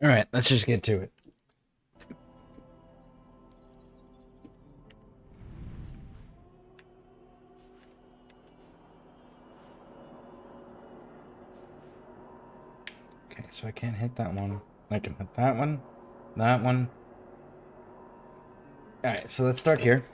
All right, let's just get to it. Okay, so I can't hit that one. I can hit that one, that one. All right, so let's start here.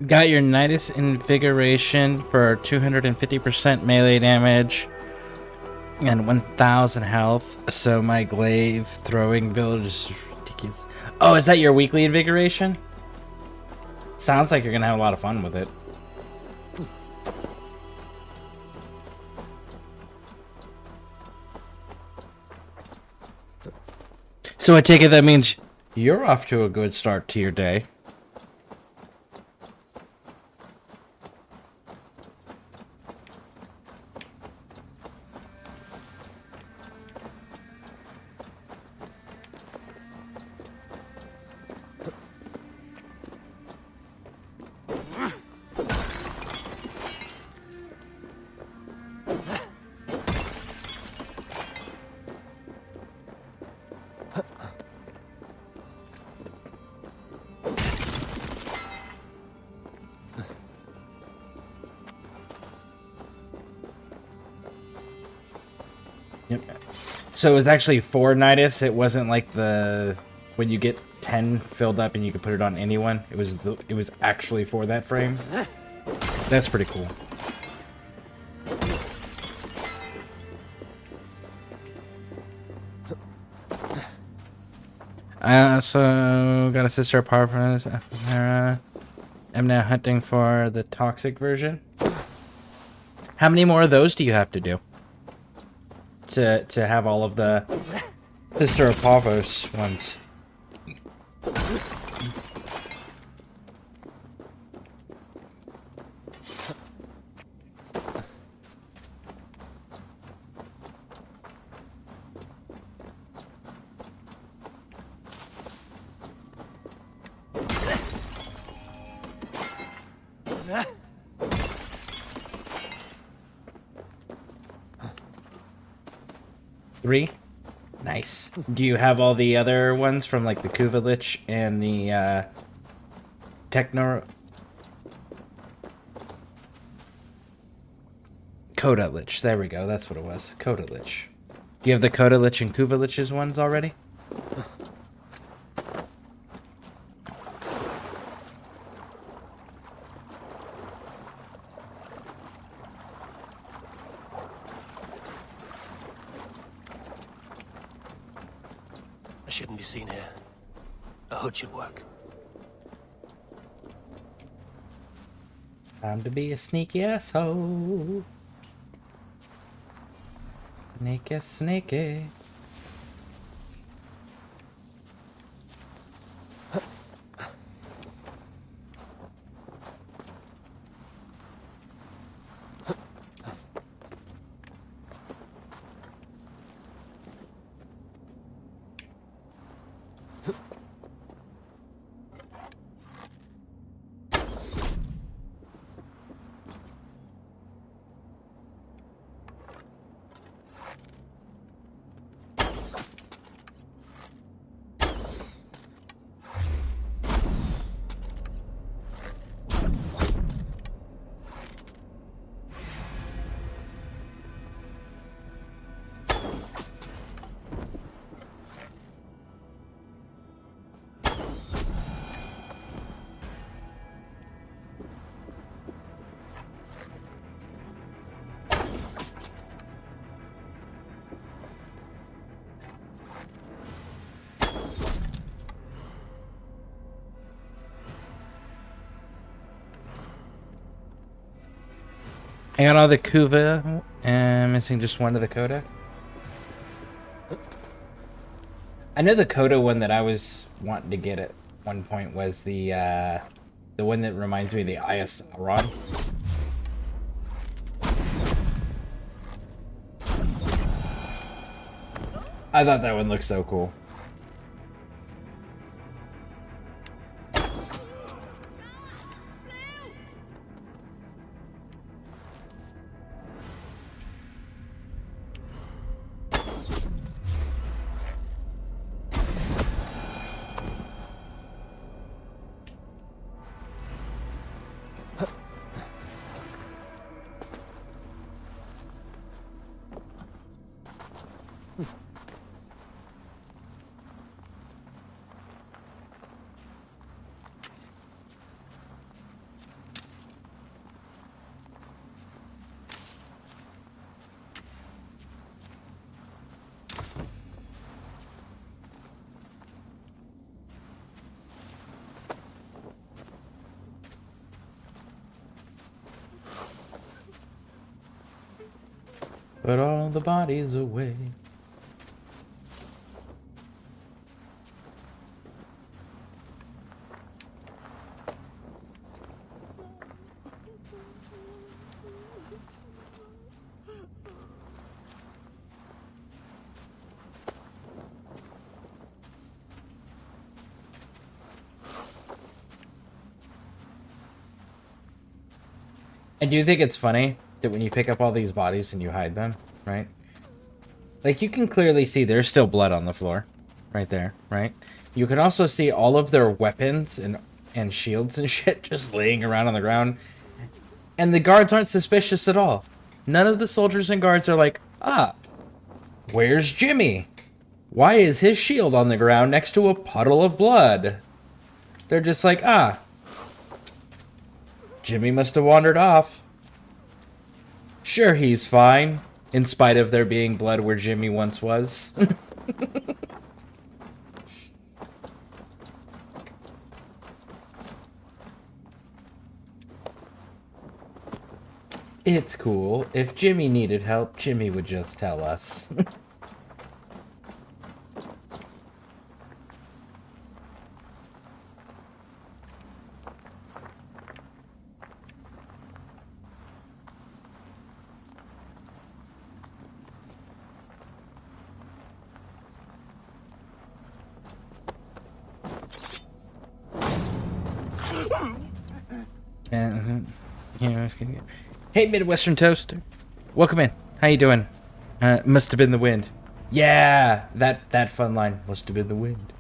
Got your Nidus Invigoration for 250% melee damage and 1000 health. So my glaive throwing build is ridiculous. Oh, is that your weekly Invigoration? Sounds like you're gonna have a lot of fun with it. So I take it that means you're off to a good start to your day. Yep. So it was actually for Nidus. It wasn't like the when you get 10 filled up and you can put it on anyone. It was actually for that frame. That's pretty cool. I also got a sister apart from this. I'm now hunting for the toxic version. How many more of those do you have to do? To have all of the Sister of Pavos ones. Three? Nice. Do you have all the other ones from like the Kuvalich and the Techno Kodalich? There we go, that's what it was. Kodalich. Do you have the Kodalich and Kuvalich's ones already? Shouldn't be seen here. A hood should work. Time to be a sneaky asshole. Sneaky, sneaky. I got all the Kuva, and missing just one of the Coda. I know the Coda one that I was wanting to get at one point was the one that reminds me of the Eye of Sauron. I thought that one looked so cool. Put all the bodies away. I do think it's funny that when you pick up all these bodies and you hide them, right? Like, you can clearly see there's still blood on the floor. Right there, right? You can also see all of their weapons and shields and shit just laying around on the ground. And the guards aren't suspicious at all. None of the soldiers and guards are like, ah, where's Jimmy? Why is his shield on the ground next to a puddle of blood? They're just like, ah, Jimmy must have wandered off. Sure, he's fine, in spite of there being blood where Jimmy once was. It's cool. If Jimmy needed help, Jimmy would just tell us. And hey, Midwestern Toaster, welcome in. How you doing? Must have been the wind. Yeah, that fun line. Must have been the wind.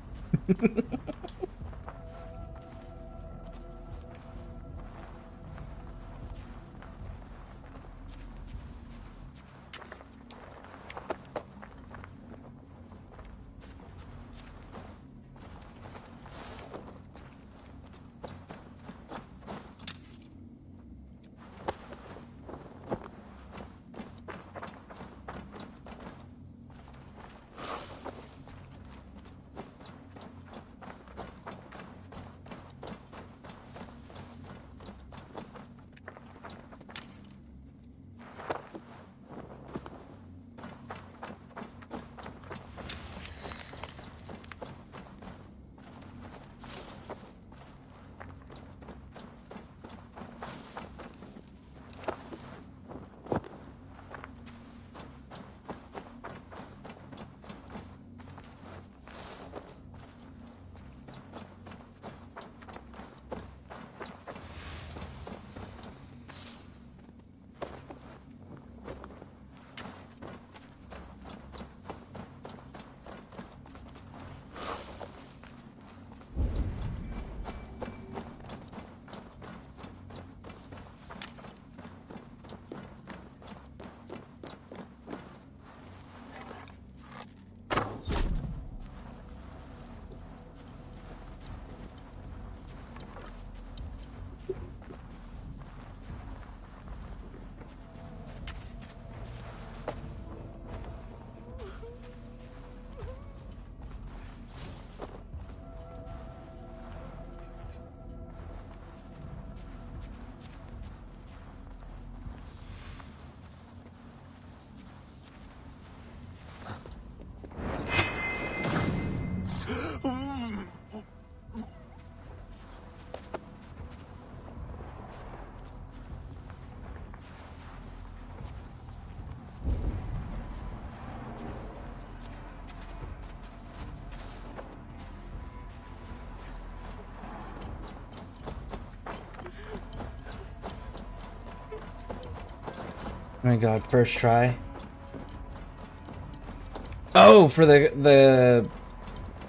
Oh my god, first try. Oh, for the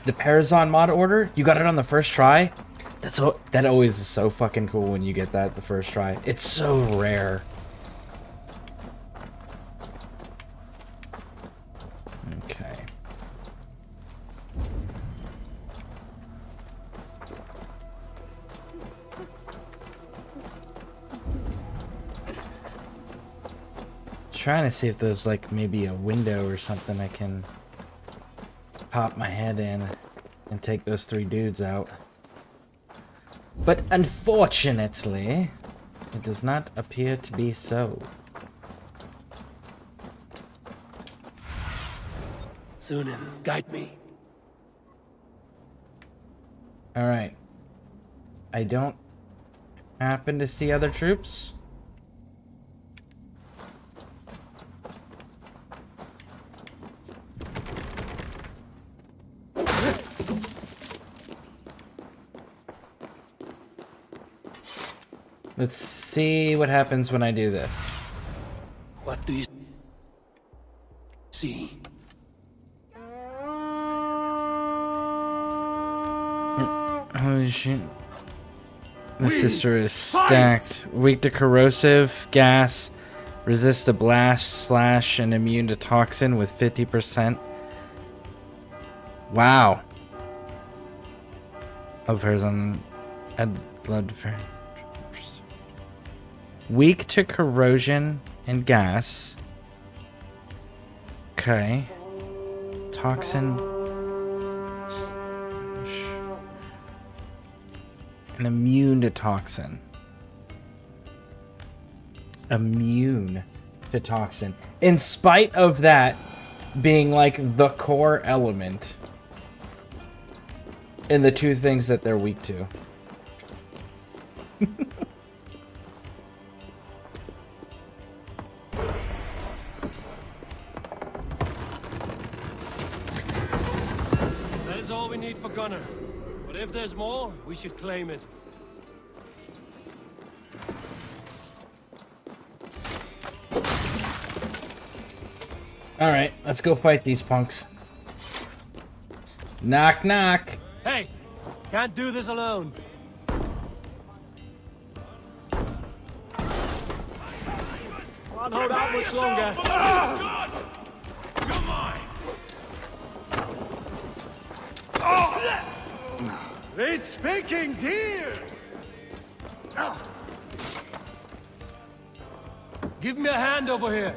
Parazon mod order? You got it on the first try? That always is so fucking cool when you get that the first try. It's so rare. Okay. Trying to see if there's like maybe a window or something I can pop my head in and take those 3 dudes out. But unfortunately, it does not appear to be so. Sunan, guide me. Alright. I don't happen to see other troops. Let's see what happens when I do this. What do you see? Holy shit. The sister is stacked. Weak to corrosive, gas, resist a blast, slash, and immune to toxin with 50%. Wow. Oh, Parazon. Add blood. Weak to corrosion and gas. Okay. Toxin. And immune to toxin. immune to toxin. In spite of that being like the core element in the two things that they're weak to. That is all we need for Gunner. But if there's more, we should claim it. Alright, let's go fight these punks. Knock, knock. Hey! Can't do this alone. Can't hold out much longer. Come on! Great spankings here! Give me a hand over here.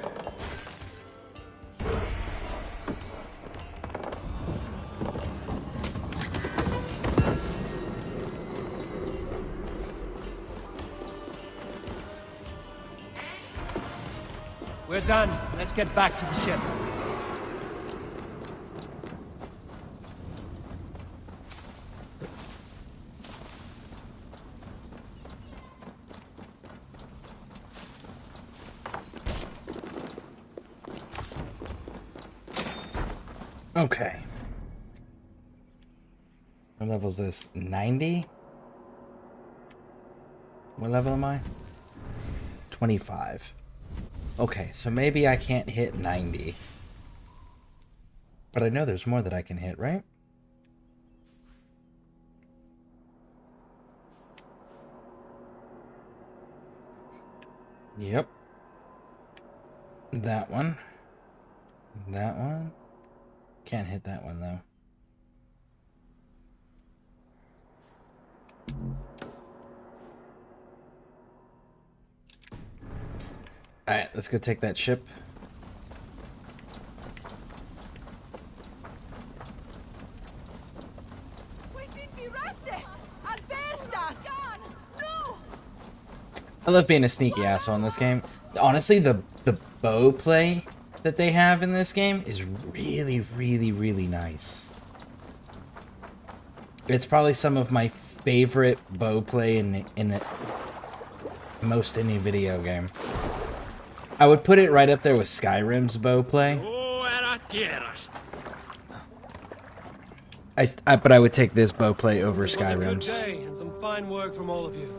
We're done. Let's get back to the ship. Okay. What level is this? 90? What level am I? 25. Okay, so maybe I can't hit 90. But I know there's more that I can hit, right? Yep. That one. That one. Can't hit that one, though. Alright, let's go take that ship. I love being a sneaky asshole in this game. Honestly, the bow play that they have in this game is really, really, really nice. It's probably some of my favorite bow play in most any video game. I would put it right up there with Skyrim's bow play. But I would take this bow play over Skyrim's. It was a good day and some fine work from all of you.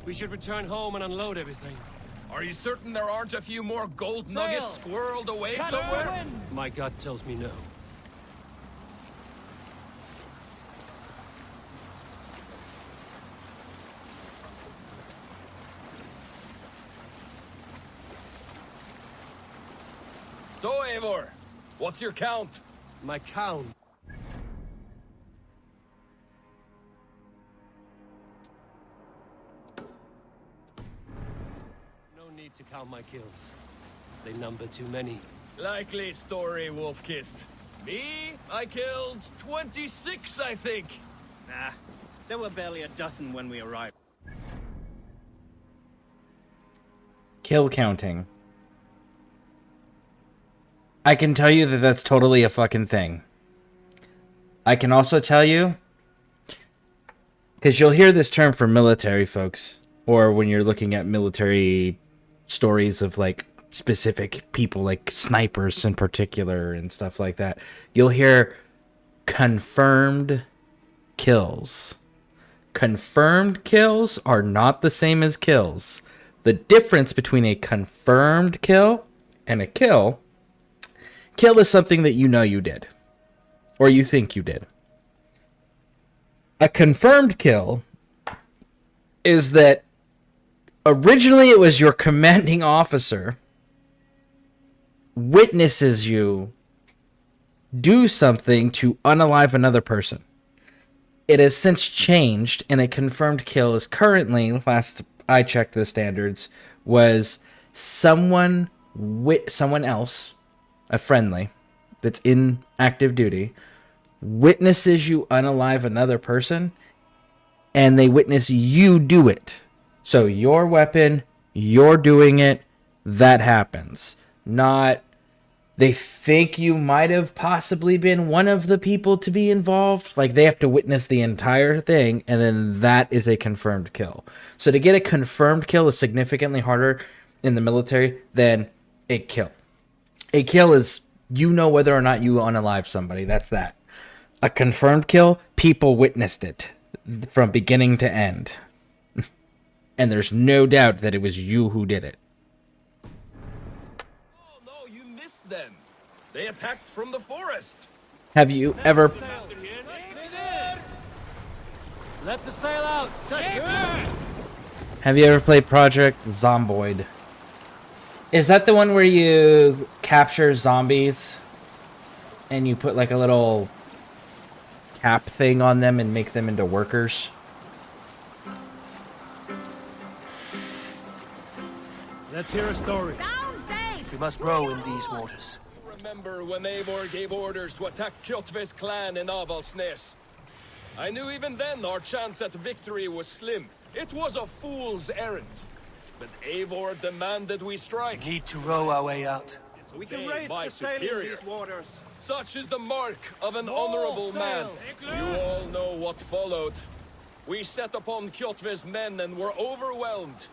We should return home and unload everything. Are you certain there aren't a few more gold nuggets squirreled away Cut somewhere? Owen! My gut tells me no. So, Eivor, what's your count? My count. No need to count my kills. They number too many. Likely story, Wolfkist. Me? I killed 26, I think. Nah, there were barely a dozen when we arrived. Kill counting. I can tell you that that's totally a fucking thing. I can also tell you, because you'll hear this term for military folks, or when you're looking at military stories of like specific people, like snipers in particular and stuff like that, you'll hear confirmed kills. Confirmed kills are not the same as kills. The difference between a confirmed kill and a kill is something that you know you did. Or you think you did. A confirmed kill is that originally it was your commanding officer witnesses you do something to unalive another person. It has since changed, and a confirmed kill is currently, last I checked the standards, was someone else, a friendly, that's in active duty, witnesses you unalive another person, and they witness you do it. So your weapon, you're doing it, that happens. Not they think you might have possibly been one of the people to be involved. Like, they have to witness the entire thing, and then that is a confirmed kill. So to get a confirmed kill is significantly harder in the military than a kill. A kill is, you know whether or not you unalive somebody. That's that. A confirmed kill, people witnessed it from beginning to end. And there's no doubt that it was you who did it. Oh no, you missed them. They attacked from the forest. Have you ever... Let the sail out. Have you ever played Project Zomboid? Is that the one where you capture zombies and you put like a little cap thing on them and make them into workers? Let's hear a story. Sound safe! We must row in these waters. Remember when Eivor gave orders to attack Kjotve's clan in Avaldsnes? I knew even then our chance at victory was slim. It was a fool's errand. But Eivor demanded we strike. We need to row our way out. We can Obey raise my the sail in superior. these waters. Such is the mark of an honorable man. You all know what followed. We set upon Kjotve's men and were overwhelmed.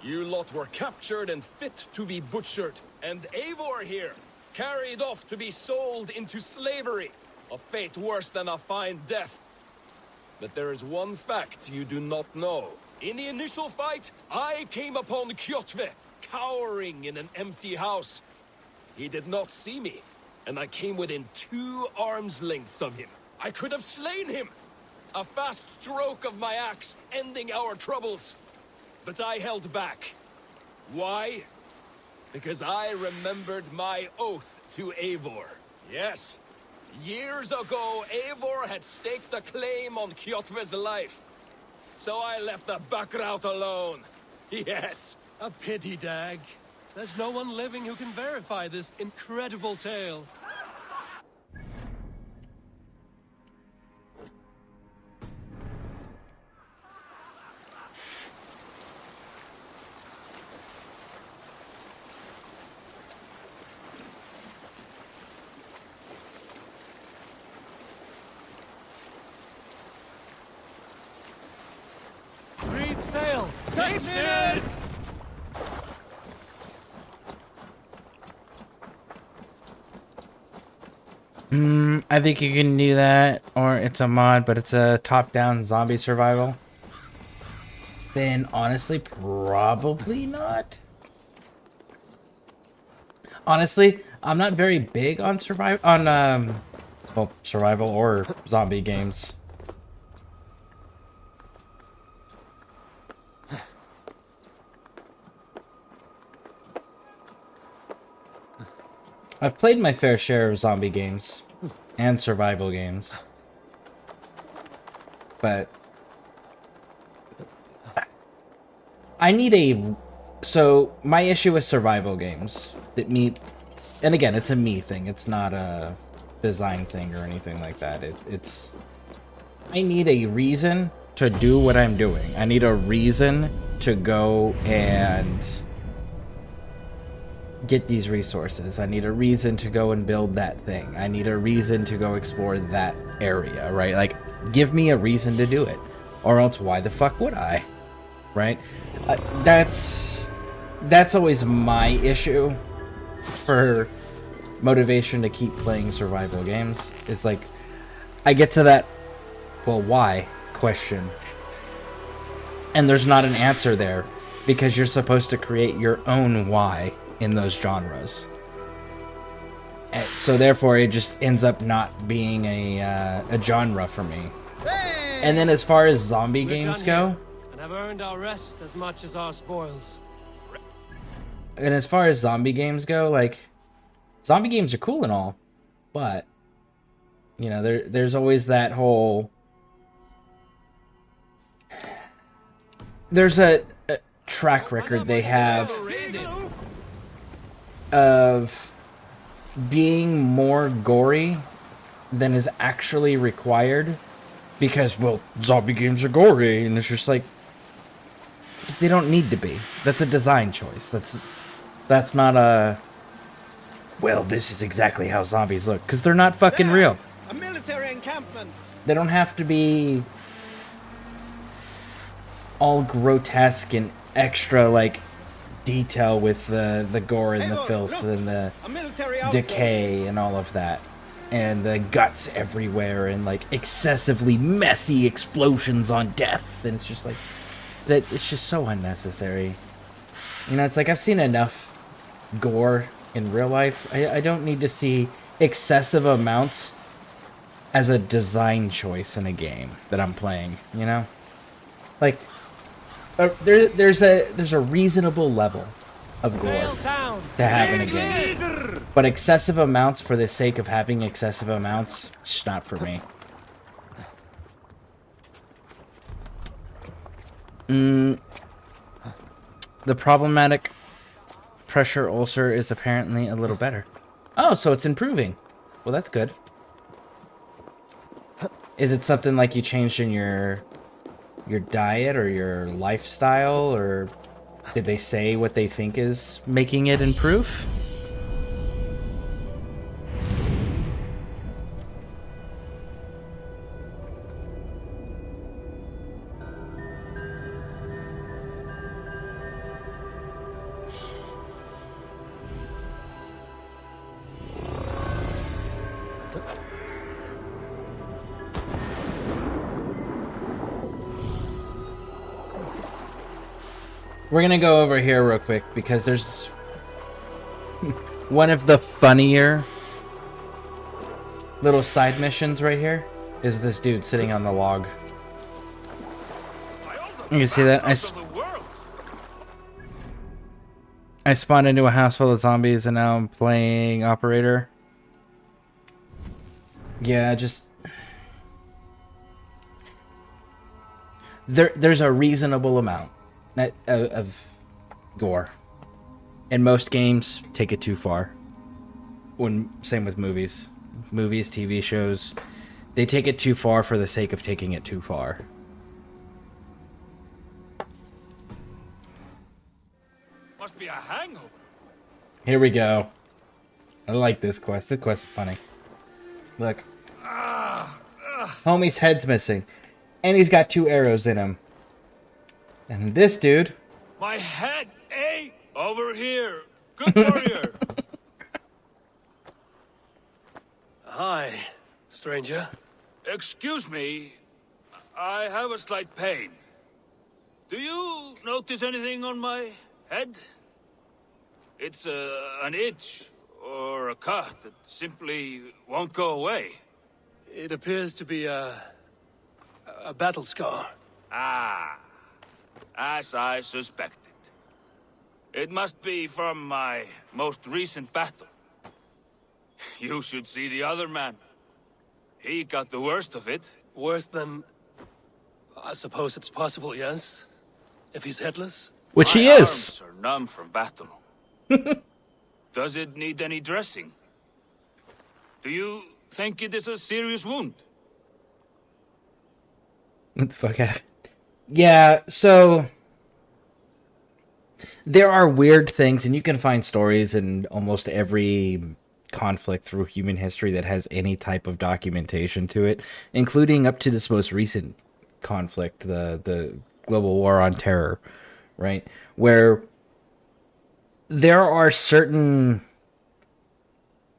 You lot were captured and fit to be butchered. And Eivor here, carried off to be sold into slavery. A fate worse than a fine death. But there is one fact you do not know. In the initial fight, I came upon Kjotve, cowering in an empty house. He did not see me, and I came within 2 arms lengths of him. I could have slain him! A fast stroke of my axe, ending our troubles. But I held back. Why? Because I remembered my oath to Eivor. Yes, years ago, Eivor had staked a claim on Kjotve's life. So I left the backrout alone. Yes. A pity, Dag. There's no one living who can verify this incredible tale. Reef sail! Safety! I think you can do that, or it's a mod, but it's a top-down zombie survival. Then, honestly, probably not. Honestly, I'm not very big on well, survival or zombie games. I've played my fair share of zombie games and survival games, but I need a... So, my issue with survival games that and again, it's a me thing, it's not a design thing or anything like that. It's... I need a reason to do what I'm doing. I need a reason to go and get these resources. I need a reason to go and build that thing. I need a reason to go explore that area, right? Like, give me a reason to do it, or else why the fuck would I, right? That's always my issue for motivation to keep playing survival games. It's like, I get to that, well, why question, and there's not an answer there, because you're supposed to create your own why in those genres. And so therefore it just ends up not being a genre for me. Hey! And then as far as zombie We're games done go, here, and have earned our rest as much as our spoils. and as far as zombie games go, like, zombie games are cool and all, but you know, there's always that whole... There's a track record they have of being more gory than is actually required, because, well, zombie games are gory, and it's just like, they don't need to be. That's a design choice. That's not a... Well, this is exactly how zombies look. Because they're not fucking real. A military encampment. They don't have to be all grotesque and extra, like, detail with the gore and the filth and the decay and all of that. And the guts everywhere and, like, excessively messy explosions on death. And it's just like... It's just so unnecessary. You know, it's like I've seen enough gore in real life. I don't need to see excessive amounts as a design choice in a game that I'm playing, you know? Like, there's a reasonable level of gore to have in a game. But excessive amounts for the sake of having excessive amounts, it's not for me. The problematic pressure ulcer is apparently a little better. Oh, so it's improving. Well, that's good. Is it something like you changed in your diet or your lifestyle, or did they say what they think is making it improve? We're gonna go over here real quick because there's one of the funnier little side missions right here is this dude sitting on the log. You can see that? I spawned into a house full of zombies and now I'm playing operator. Yeah, just... There's a reasonable amount of gore. And most games take it too far. Same with movies. Movies, TV shows, they take it too far for the sake of taking it too far. Must be a hangover. Here we go. I like this quest. This quest is funny. Look. Homie's head's missing. And he's got 2 arrows in him. And this dude... My head, eh? Over here. Good warrior. Hi, stranger. Excuse me. I have a slight pain. Do you notice anything on my head? It's an itch or a cut that simply won't go away. It appears to be a battle scar. Ah, as I suspected. It must be from my most recent battle. You should see the other man. He got the worst of it. Worse than... I suppose it's possible, yes? If he's headless? Which he My is. arms are numb from battle. Does it need any dressing? Do you think it is a serious wound? What the fuck happened? Yeah, so... There are weird things, and you can find stories in almost every conflict through human history that has any type of documentation to it, including up to this most recent conflict, the global war on terror, right? Where there are certain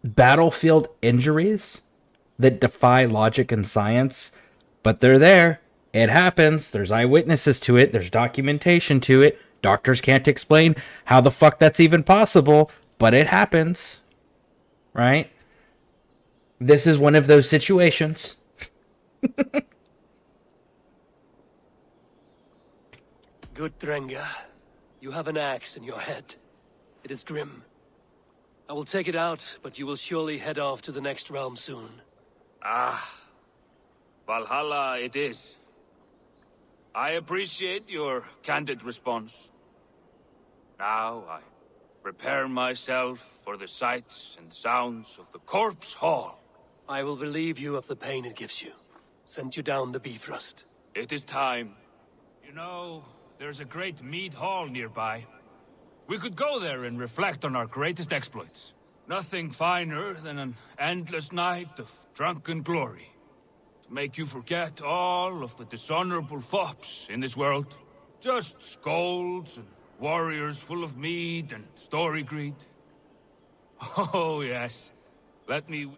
battlefield injuries that defy logic and science, but they're there. It happens. There's eyewitnesses to it. There's documentation to it. Doctors can't explain how the fuck that's even possible, but it happens. Right? This is one of those situations. Good, Drenga. You have an axe in your head. It is grim. I will take it out, but you will surely head off to the next realm soon. Ah, Valhalla it is. I appreciate your candid response. Now I prepare myself for the sights and sounds of the corpse hall. I will relieve you of the pain it gives you. Send you down the Bifrost. It is time. You know, there's a great mead hall nearby. We could go there and reflect on our greatest exploits. Nothing finer than an endless night of drunken glory. To make you forget all of the dishonorable fops in this world. Just scolds and warriors full of mead and story greed. Oh, yes. Let me...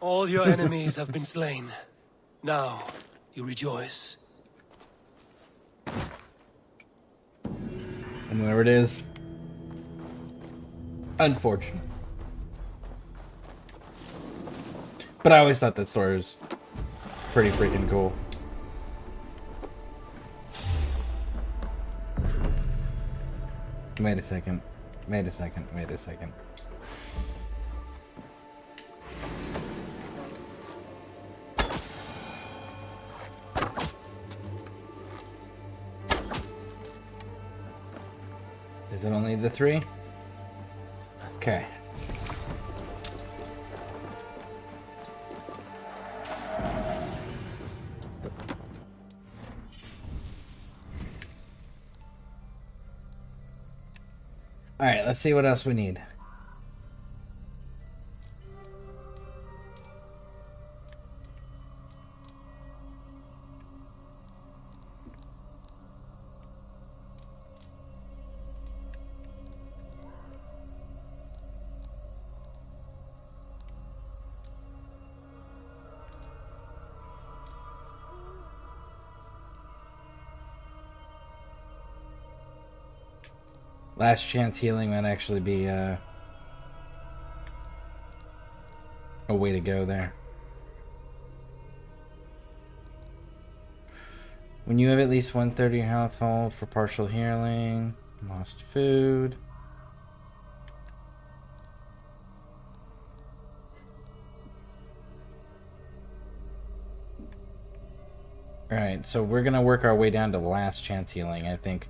All your enemies have been slain. Now, you rejoice. And there it is. Unfortunate. But I always thought that story was pretty freaking cool. Wait a second. Wait a second. Wait a second. Is it only the 3? Okay. Alright, let's see what else we need. Last chance healing might actually be a way to go there. When you have at least 1/3 your health, hold for partial healing. Lost food. Alright, so we're gonna work our way down to last chance healing, I think.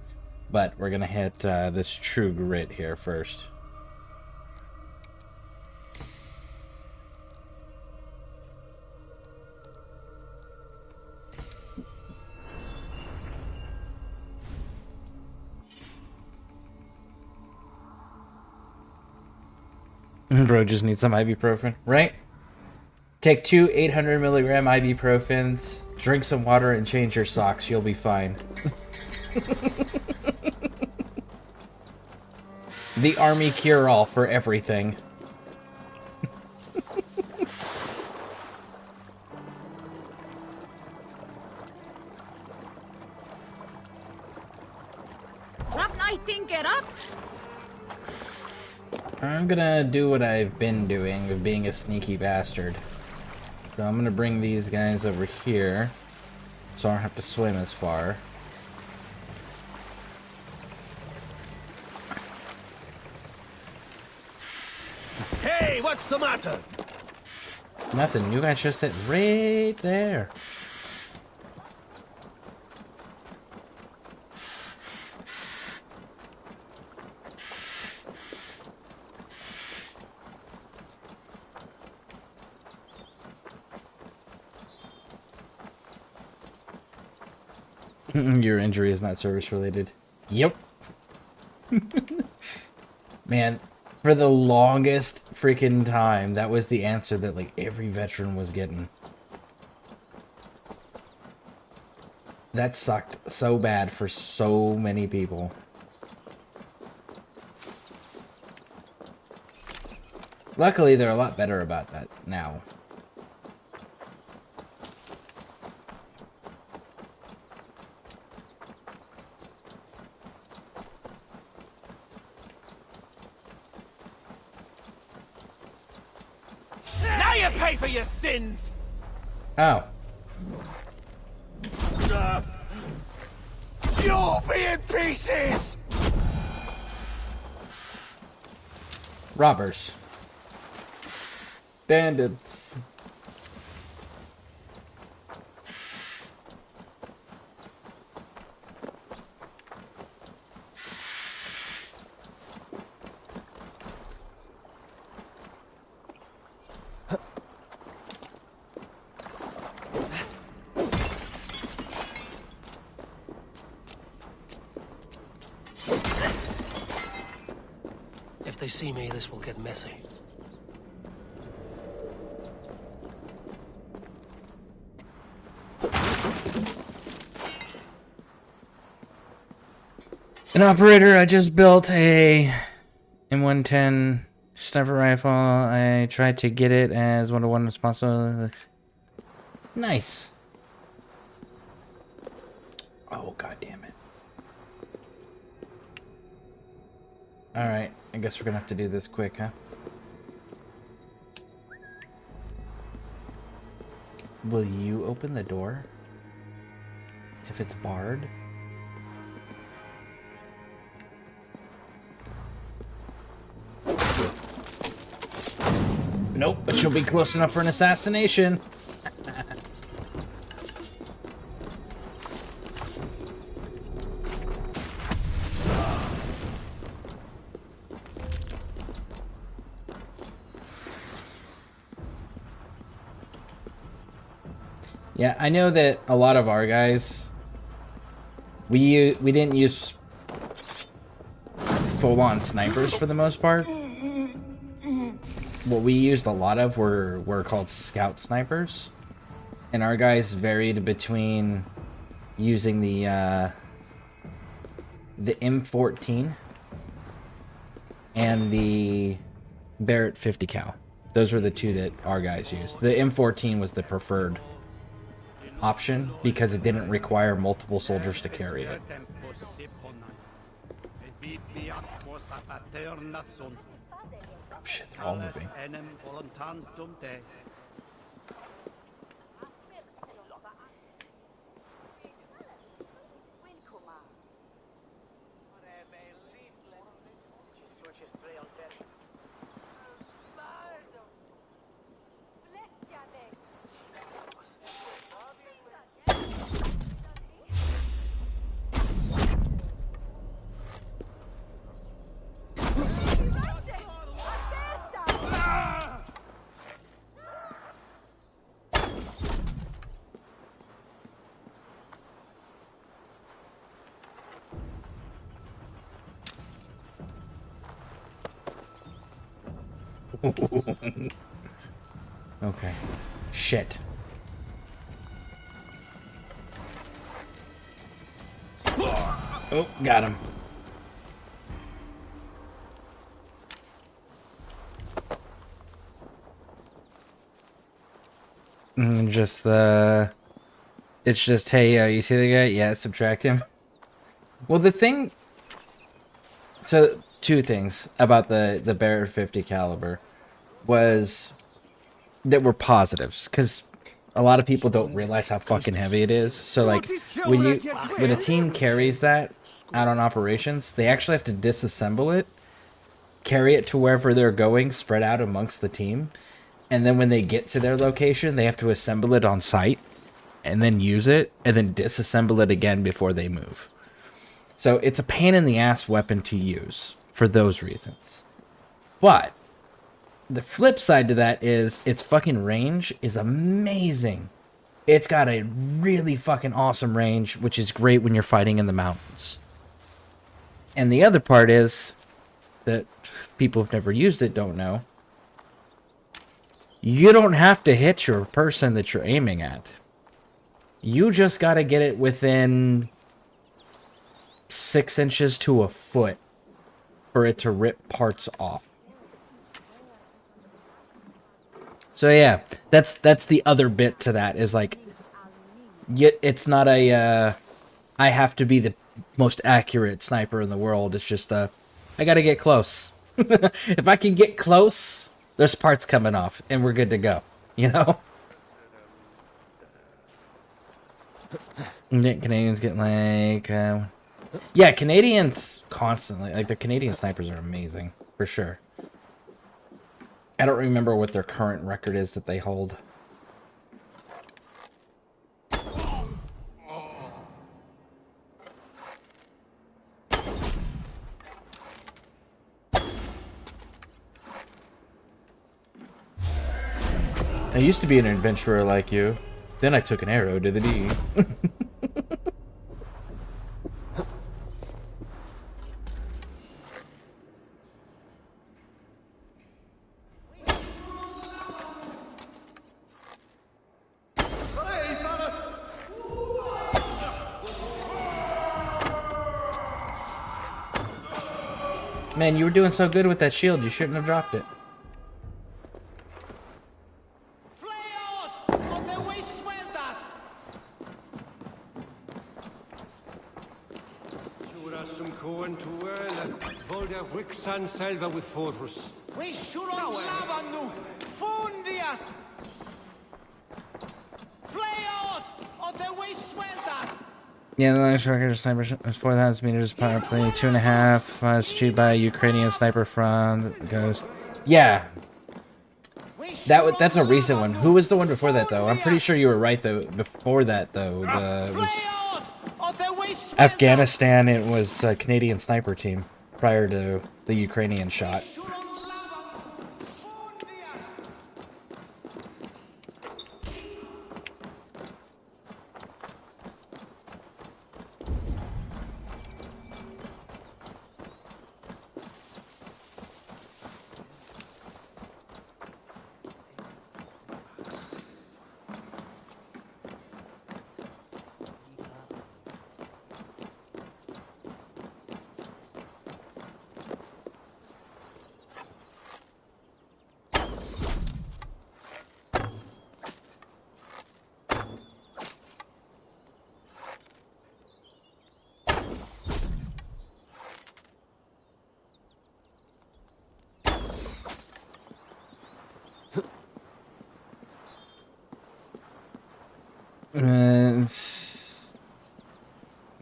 But we're gonna hit this true grit here first. Bro just needs some ibuprofen, right? Take 2 800-milligram ibuprofens, drink some water, and change your socks. You'll be fine. The army cure-all for everything. I'm gonna do what I've been doing of being a sneaky bastard. So I'm gonna bring these guys over here so I don't have to swim as far. Hey, what's the matter? Nothing. You guys just sit right there. Your injury is not service related. Yep. Man, for the longest freaking time, that was the answer that like every veteran was getting. That sucked so bad for so many people. Luckily, they're a lot better about that now. Now you pay for your sins! Oh. You'll be in pieces! Robbers. Bandits. If they see me, this will get messy. An operator, I just built a M110 sniper rifle. I tried to get it as one-to-one responsible. Nice. Oh, god damn it. Alright, I guess we're gonna have to do this quick, huh? Will you open the door? If it's barred? Nope, but she'll be close enough for an assassination. Yeah, I know that a lot of our guys, we didn't use full-on snipers for the most part. What we used a lot of were called scout snipers, and our guys varied between using the M14 and the Barrett 50 cal. Those were the two that our guys used. The M14 was the preferred option because it didn't require multiple soldiers to carry it. Oh shit, they're all moving. Okay. Shit. Oh, got him. Just the... It's just, hey, you see the guy? Yeah, subtract him. Well, the thing... So, two things about the Barrett 50 caliber was that were positives, because a lot of people don't realize how fucking heavy it is. So, like, when a team carries that out on operations, they actually have to disassemble it, carry it to wherever they're going, spread out amongst the team, and then when they get to their location, they have to assemble it on site, and then use it, and then disassemble it again before they move. So it's a pain in the ass weapon to use for those reasons. But the flip side to that is its fucking range is amazing. It's got a really fucking awesome range, which is great when you're fighting in the mountains. And the other part is that people who've never used it don't know. You don't have to hit your person that you're aiming at. You just got to get it within 6 inches to a foot for it to rip parts off. So yeah, that's the other bit to that, is like, it's not a I have to be the most accurate sniper in the world. It's just I gotta get close. If I can get close, there's parts coming off, and we're good to go. You know. Canadians get like, yeah, Canadians constantly, like, the Canadian snipers are amazing for sure. I don't remember what their current record is that they hold. I used to be an adventurer like you. Then I took an arrow to the knee. Man, you were doing so good with that shield, you shouldn't have dropped it. Salva with Forus. Yeah, the longest record sniper is 4,000 meters power play, 2.5. Was achieved by a Ukrainian sniper from Ghost. Yeah, that's a recent one. Who was the one before that though? I'm pretty sure you were right though. Before that though, it was Afghanistan. It was a Canadian sniper team prior to the Ukrainian shot.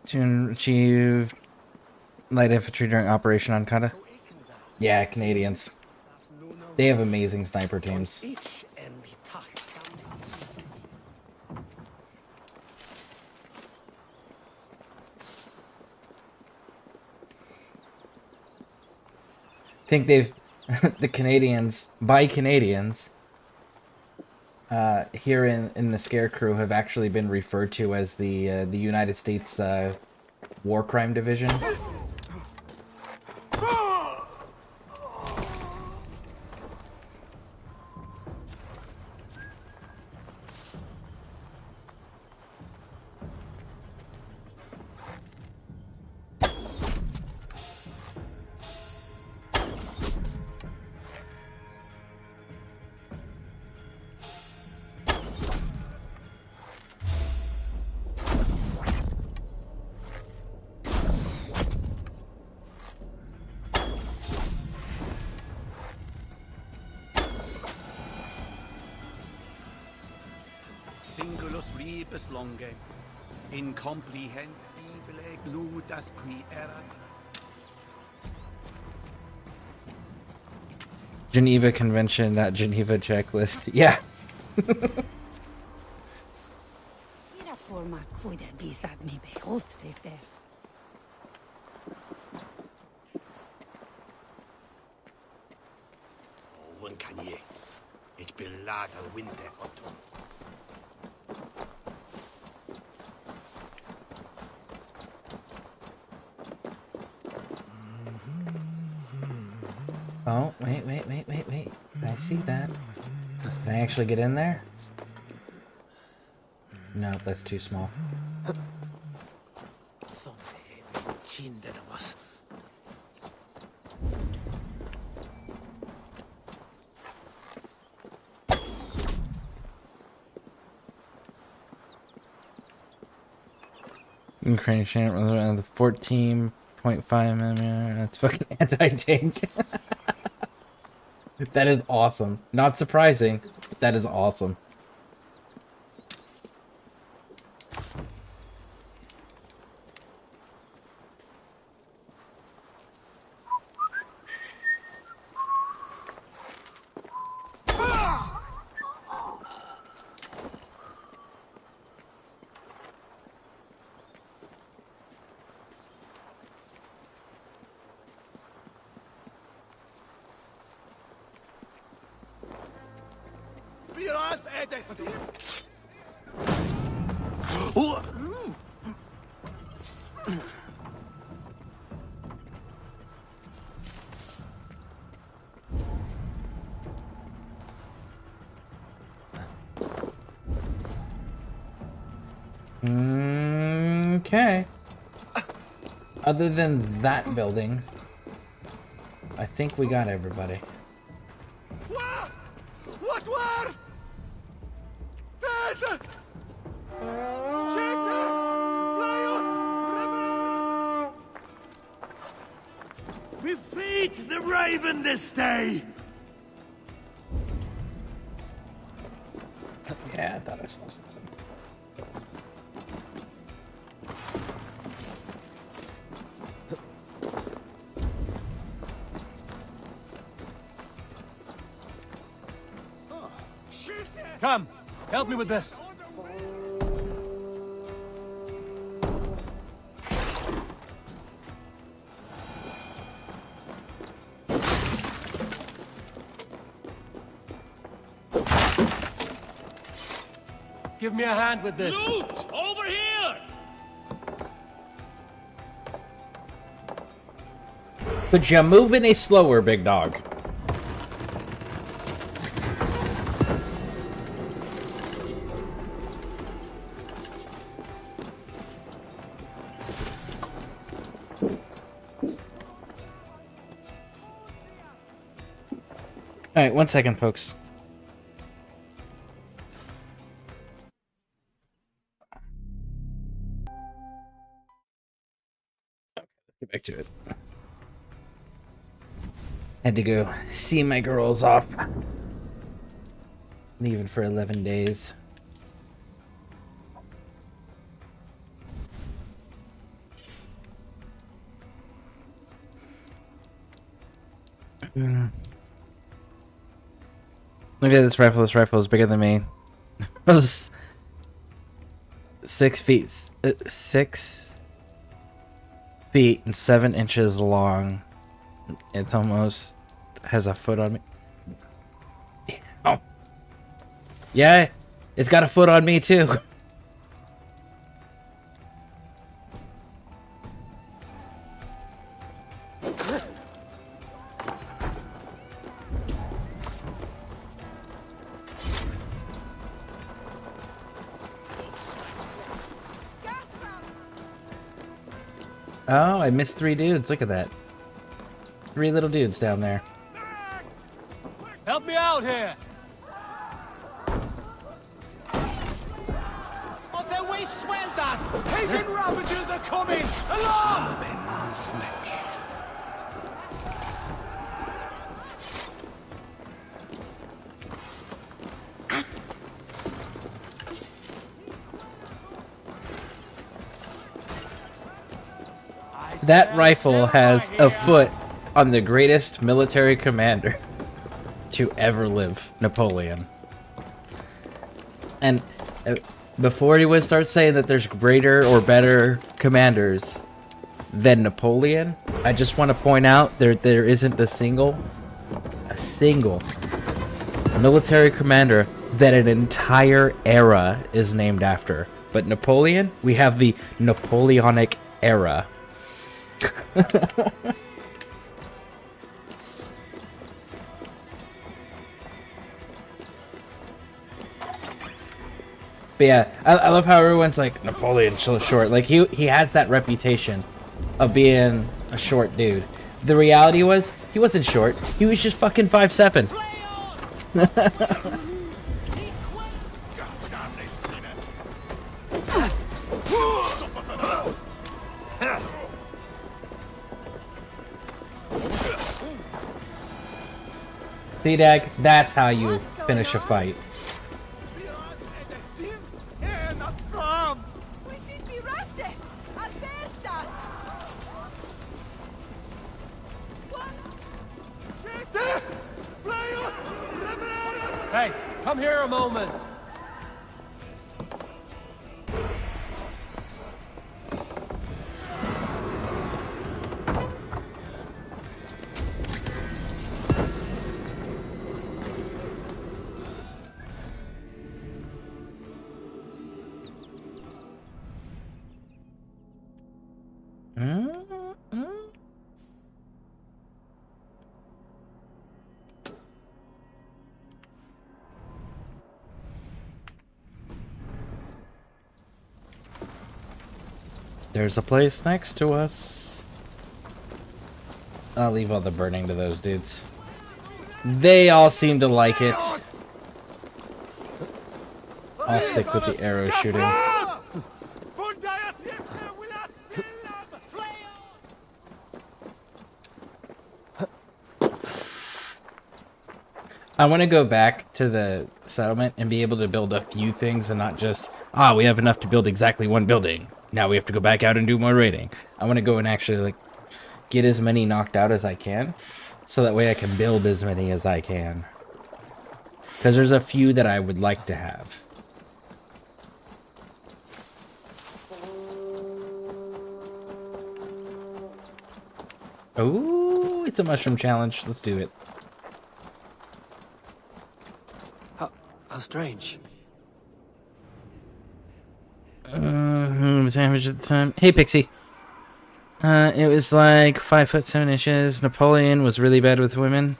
To achieve light infantry during Operation Ankara. Yeah, Canadians. They have amazing sniper teams. I think they've the Canadians by Canadians here in the ScareCrew have actually been referred to as the United States War Crime Division. Singulus rebus longe, incomprehensibile gludas qui erat. Geneva Convention, not Geneva checklist. Yeah. forma cuida bisad mi behoste fer. One can ye. It's been later winter autumn. Oh, wait. I see that. Can I actually get in there? No, that's too small. Ukrainian the 14.5mm. That's fucking anti-tank. That is awesome. Not surprising, but that is awesome. Okay. Other than that building, I think we got everybody. What were? Dead! We feed the raven this day! Yeah, I thought I saw something. Come, help me with this. Give me a hand with this. Loot! Over here! Could you move any slower, big dog? Alright, 1 second, folks. Get back to it. Had to go see my girls off. Leaving for 11 days. Look at this rifle. This rifle is bigger than me. It was 6 feet. 6 feet and 7 inches long. It's almost has a foot on me. Damn. Yeah, it's got a foot on me too. Oh, I missed 3 dudes. Look at that. 3 little dudes down there. Help me out here. Pagan ravages are coming! Alarm! That rifle has a foot on the greatest military commander to ever live, Napoleon. And before anyone starts saying that there's greater or better commanders than Napoleon, I just want to point out there isn't a single military commander that an entire era is named after. But Napoleon, we have the Napoleonic era. But yeah, I love how everyone's like, Napoleon's so short. Like, he has that reputation of being a short dude. The reality was, he wasn't short. He was just fucking 5'7". See, Dag, that's how you finish a fight. Hey, come here a moment. There's a place next to us. I'll leave all the burning to those dudes. They all seem to like it. I'll stick with the arrow shooting. I want to go back to the settlement and be able to build a few things and not just, we have enough to build exactly one building. Now we have to go back out and do more raiding. I want to go and actually like get as many knocked out as I can, so that way I can build as many as I can. Because there's a few that I would like to have. Oh, it's a mushroom challenge. Let's do it. How strange. Who was average at the time? Hey, Pixie. It was like 5'7". Napoleon was really bad with women.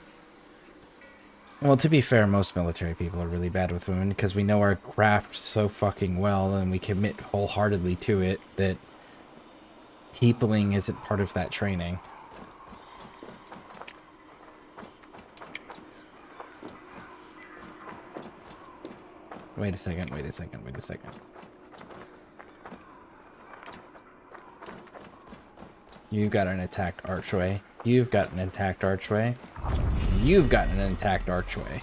Well, to be fair, most military people are really bad with women because we know our craft so fucking well and we commit wholeheartedly to it that peopling isn't part of that training. Wait a second, wait a second, wait a second. You've got an attacked archway. You've got an attacked archway. You've got an attacked archway.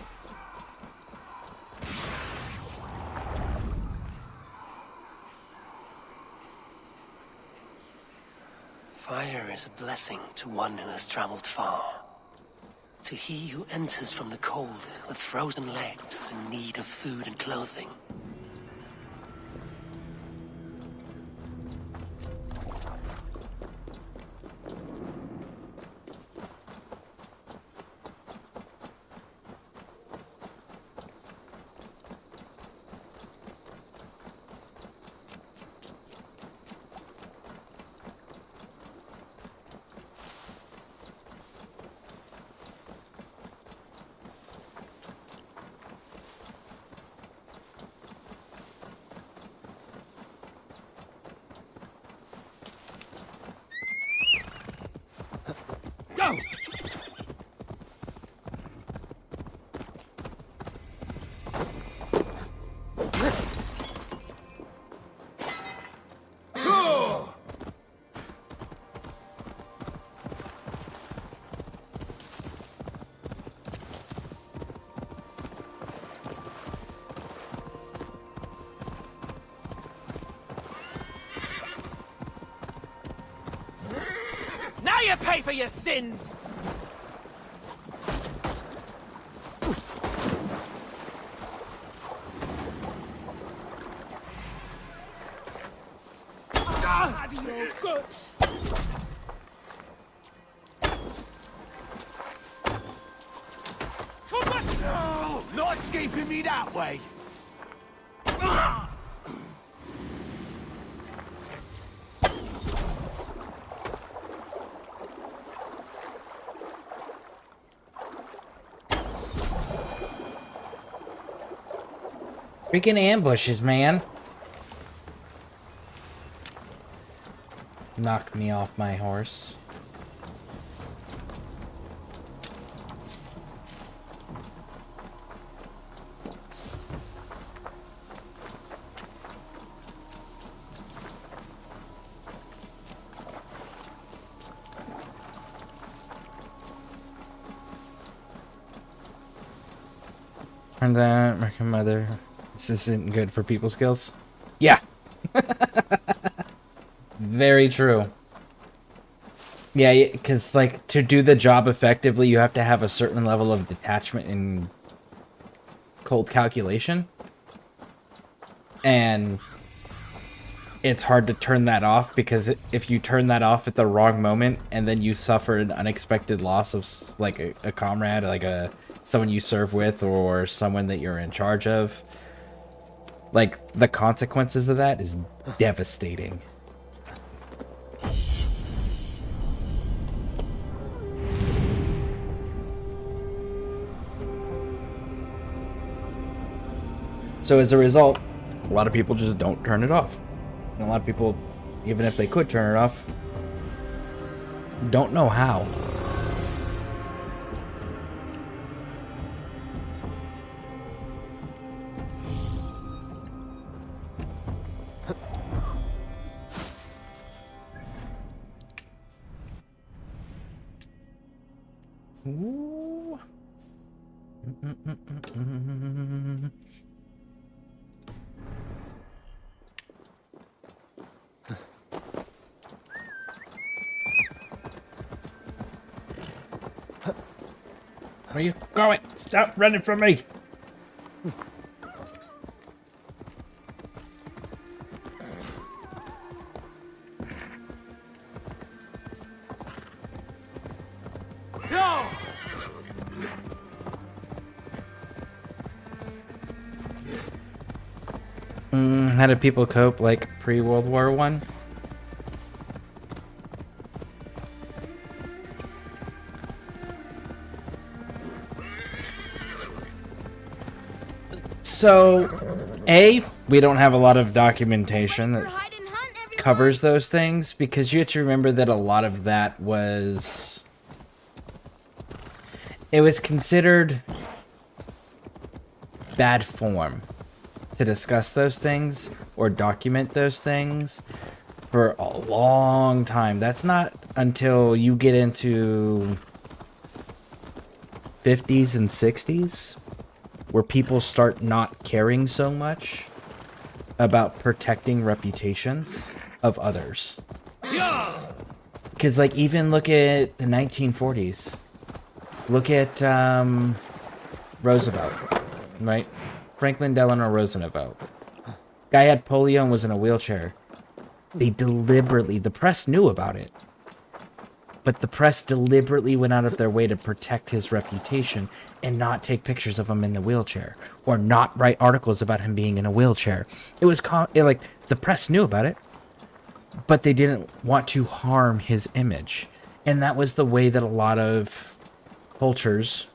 Fire is a blessing to one who has traveled far. To he who enters from the cold with frozen legs in need of food and clothing. Go! Now you pay for your sins! Have your guts! Not escaping me that way! Freaking ambushes, man. Knocked me off my horse. Turns out, American mother, this isn't good for people skills. Yeah. Very true. Yeah, because, like, to do the job effectively, you have to have a certain level of detachment and cold calculation. And it's hard to turn that off, because if you turn that off at the wrong moment, and then you suffer an unexpected loss of, like, a comrade, like someone you serve with, or someone that you're in charge of, like, the consequences of that is devastating. So as a result, a lot of people just don't turn it off. And a lot of people, even if they could turn it off, don't know how. Ooh. Where are you going? Stop running from me! How did people cope, like, pre-World War One? So, we don't have a lot of documentation that covers those things, because you have to remember that a lot of that was... It was considered bad form to discuss those things or document those things for a long time. That's not until you get into 50s and 60s where people start not caring so much about protecting reputations of others. Because, like, even look at the 1940s. Look at Roosevelt, right? Franklin Delano Roosevelt. Guy had polio and was in a wheelchair. They deliberately, the press knew about it, but the press deliberately went out of their way to protect his reputation and not take pictures of him in the wheelchair or not write articles about him being in a wheelchair. It was like the press knew about it, but they didn't want to harm his image. And that was the way that a lot of cultures,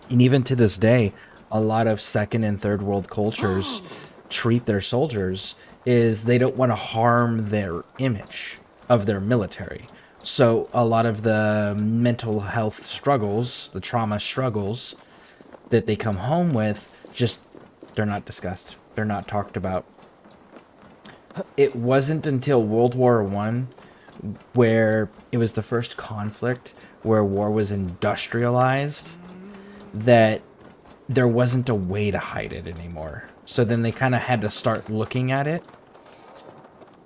and even to this day, a lot of second and third world cultures treat their soldiers, is they don't want to harm their image of their military. So a lot of the mental health struggles, the trauma struggles that they come home with, just, they're not discussed. They're not talked about. It wasn't until World War One, where it was the first conflict where war was industrialized, that there wasn't a way to hide it anymore. So then they kind of had to start looking at it.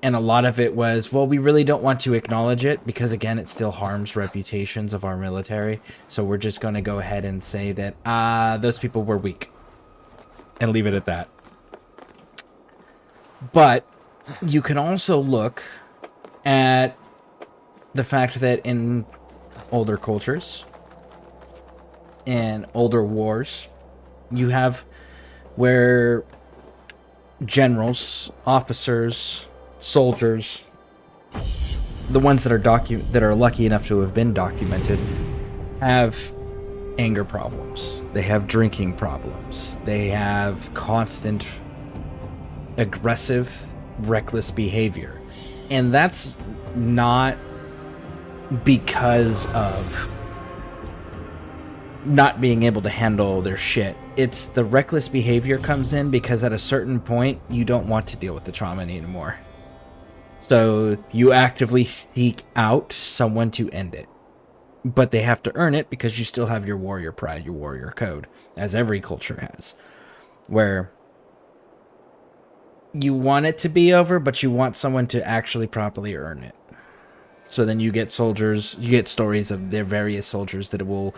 And a lot of it was, well, we really don't want to acknowledge it because, again, it still harms reputations of our military. So we're just going to go ahead and say that those people were weak and leave it at that. But you can also look at the fact that in older cultures and older wars, you have where generals, officers, soldiers, the ones that are lucky enough to have been documented, have anger problems. They have drinking problems. They have constant aggressive, reckless behavior. And that's not because of not being able to handle their shit. It's the reckless behavior comes in because at a certain point, you don't want to deal with the trauma anymore. So you actively seek out someone to end it. But they have to earn it because you still have your warrior pride, your warrior code, as every culture has. Where you want it to be over, but you want someone to actually properly earn it. So then you get soldiers, you get stories of their various soldiers that will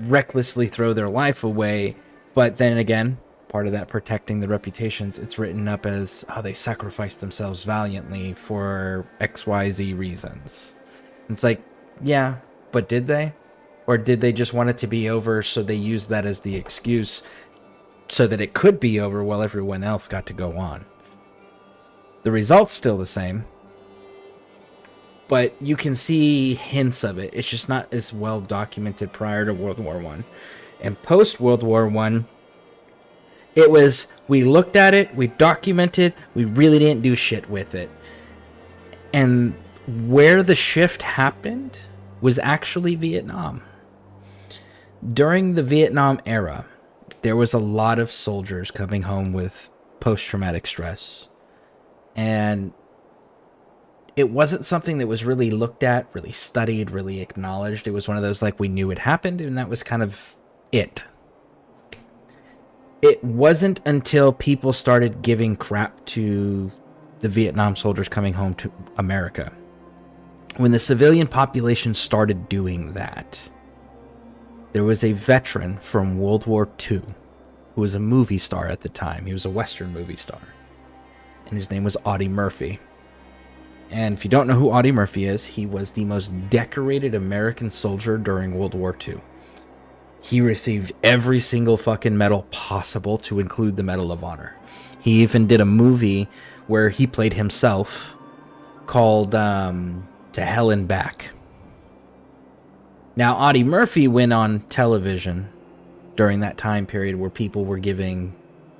recklessly throw their life away, but then again, part of that protecting the reputations, it's written up as how they sacrificed themselves valiantly for XYZ reasons. It's like, yeah, but did they? Or did they just want it to be over, so they used that as the excuse so that it could be over while everyone else got to go on? The result's still the same, but you can see hints of it. It's just not as well documented prior to World War One. And post World War One, it was, we looked at it, we documented, we really didn't do shit with it. And where the shift happened was actually Vietnam. During the Vietnam era, there was a lot of soldiers coming home with post-traumatic stress. And it wasn't something that was really looked at, really studied, really acknowledged. It was one of those, like, we knew it happened, and that was kind of it. It wasn't until people started giving crap to the Vietnam soldiers coming home to America, when the civilian population started doing that. There was a veteran from World War II who was a movie star at the time. He was a Western movie star. And his name was Audie Murphy. And if you don't know who Audie Murphy is, he was the most decorated American soldier during World War II. He received every single fucking medal possible, to include the Medal of Honor. He even did a movie where he played himself called To Hell and Back. Now, Audie Murphy went on television during that time period where people were giving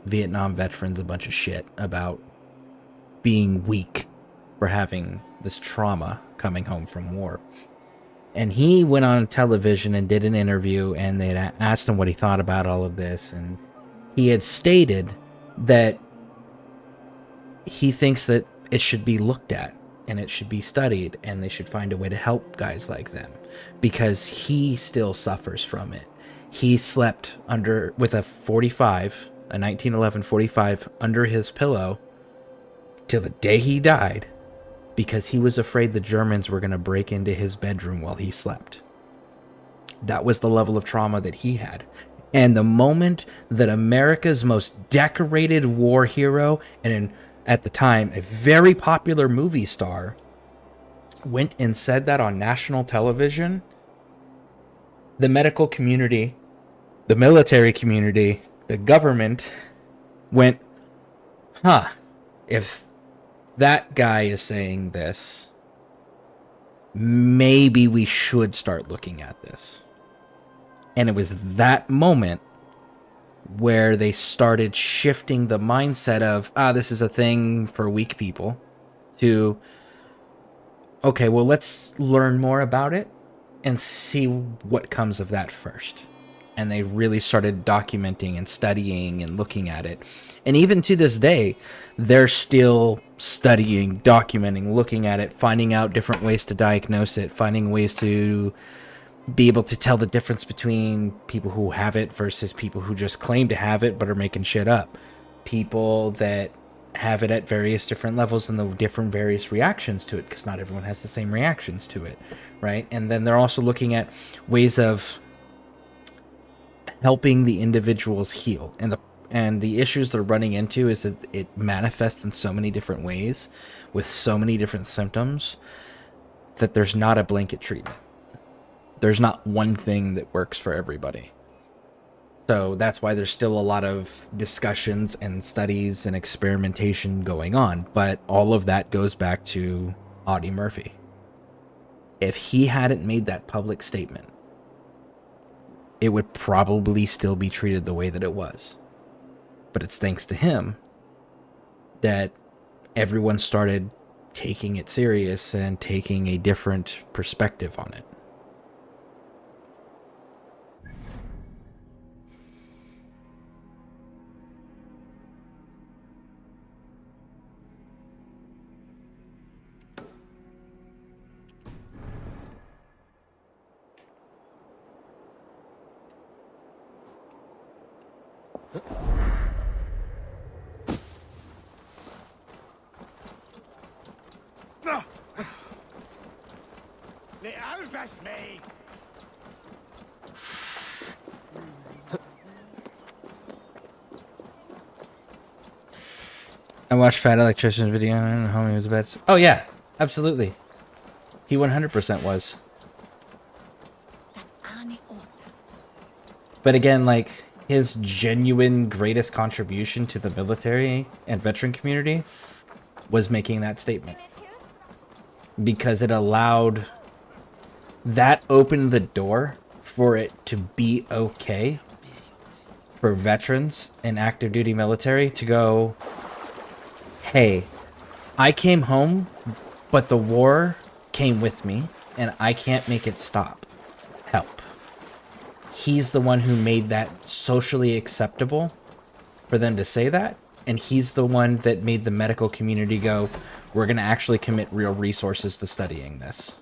Vietnam veterans a bunch of shit about being weak for having this trauma coming home from war. And he went on television and did an interview, and they had asked him what he thought about all of this, and he had stated that he thinks that it should be looked at and it should be studied, and they should find a way to help guys like them, because he still suffers from it. He slept with a 1911 45 under his pillow till the day he died, because he was afraid the Germans were going to break into his bedroom while he slept. That was the level of trauma that he had. And the moment that America's most decorated war hero, and at the time a very popular movie star, went and said that on national television, the medical community, the military community, the government went, if that guy is saying this, maybe we should start looking at this. And it was that moment where they started shifting the mindset of, this is a thing for weak people, to, okay, well, let's learn more about it and see what comes of that first. And they really started documenting and studying and looking at it. And even to this day, they're still studying, documenting, looking at it, finding out different ways to diagnose it, finding ways to be able to tell the difference between people who have it versus people who just claim to have it but are making shit up. People that have it at various different levels and the different various reactions to it, because not everyone has the same reactions to it, right? And then they're also looking at ways of helping the individuals heal. And the issues they're running into is that it manifests in so many different ways with so many different symptoms that there's not a blanket treatment. There's not one thing that works for everybody. So that's why there's still a lot of discussions and studies and experimentation going on. But all of that goes back to Audie Murphy. If he hadn't made that public statement, it would probably still be treated the way that it was. But it's thanks to him that everyone started taking it serious and taking a different perspective on it. I watched Fat Electrician's video and homie was bad. Oh yeah, absolutely. He 100% was. But again, like, his genuine greatest contribution to the military and veteran community was making that statement. Because it allowed, that opened the door for it to be okay for veterans and active duty military to go, hey, I came home, but the war came with me, and I can't make it stop. Help. He's the one who made that socially acceptable for them to say that, and he's the one that made the medical community go, we're going to actually commit real resources to studying this.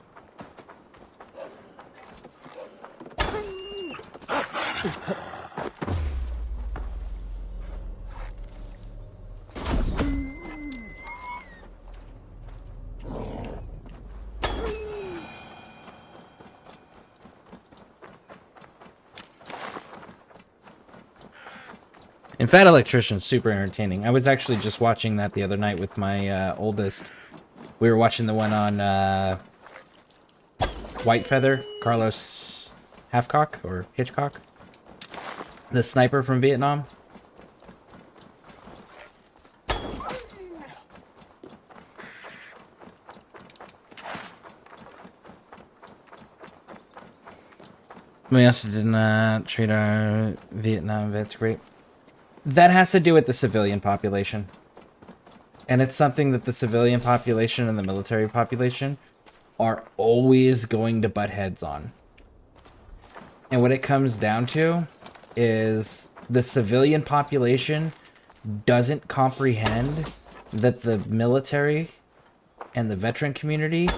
In fact, Electrician's super entertaining. I was actually just watching that the other night with my oldest. We were watching the one on White Feather, Carlos Halfcock, or Hitchcock. The sniper from Vietnam. We also did not treat our Vietnam vets great. That has to do with the civilian population. And it's something that the civilian population and the military population are always going to butt heads on. And what it comes down to is the civilian population doesn't comprehend that the military and the veteran community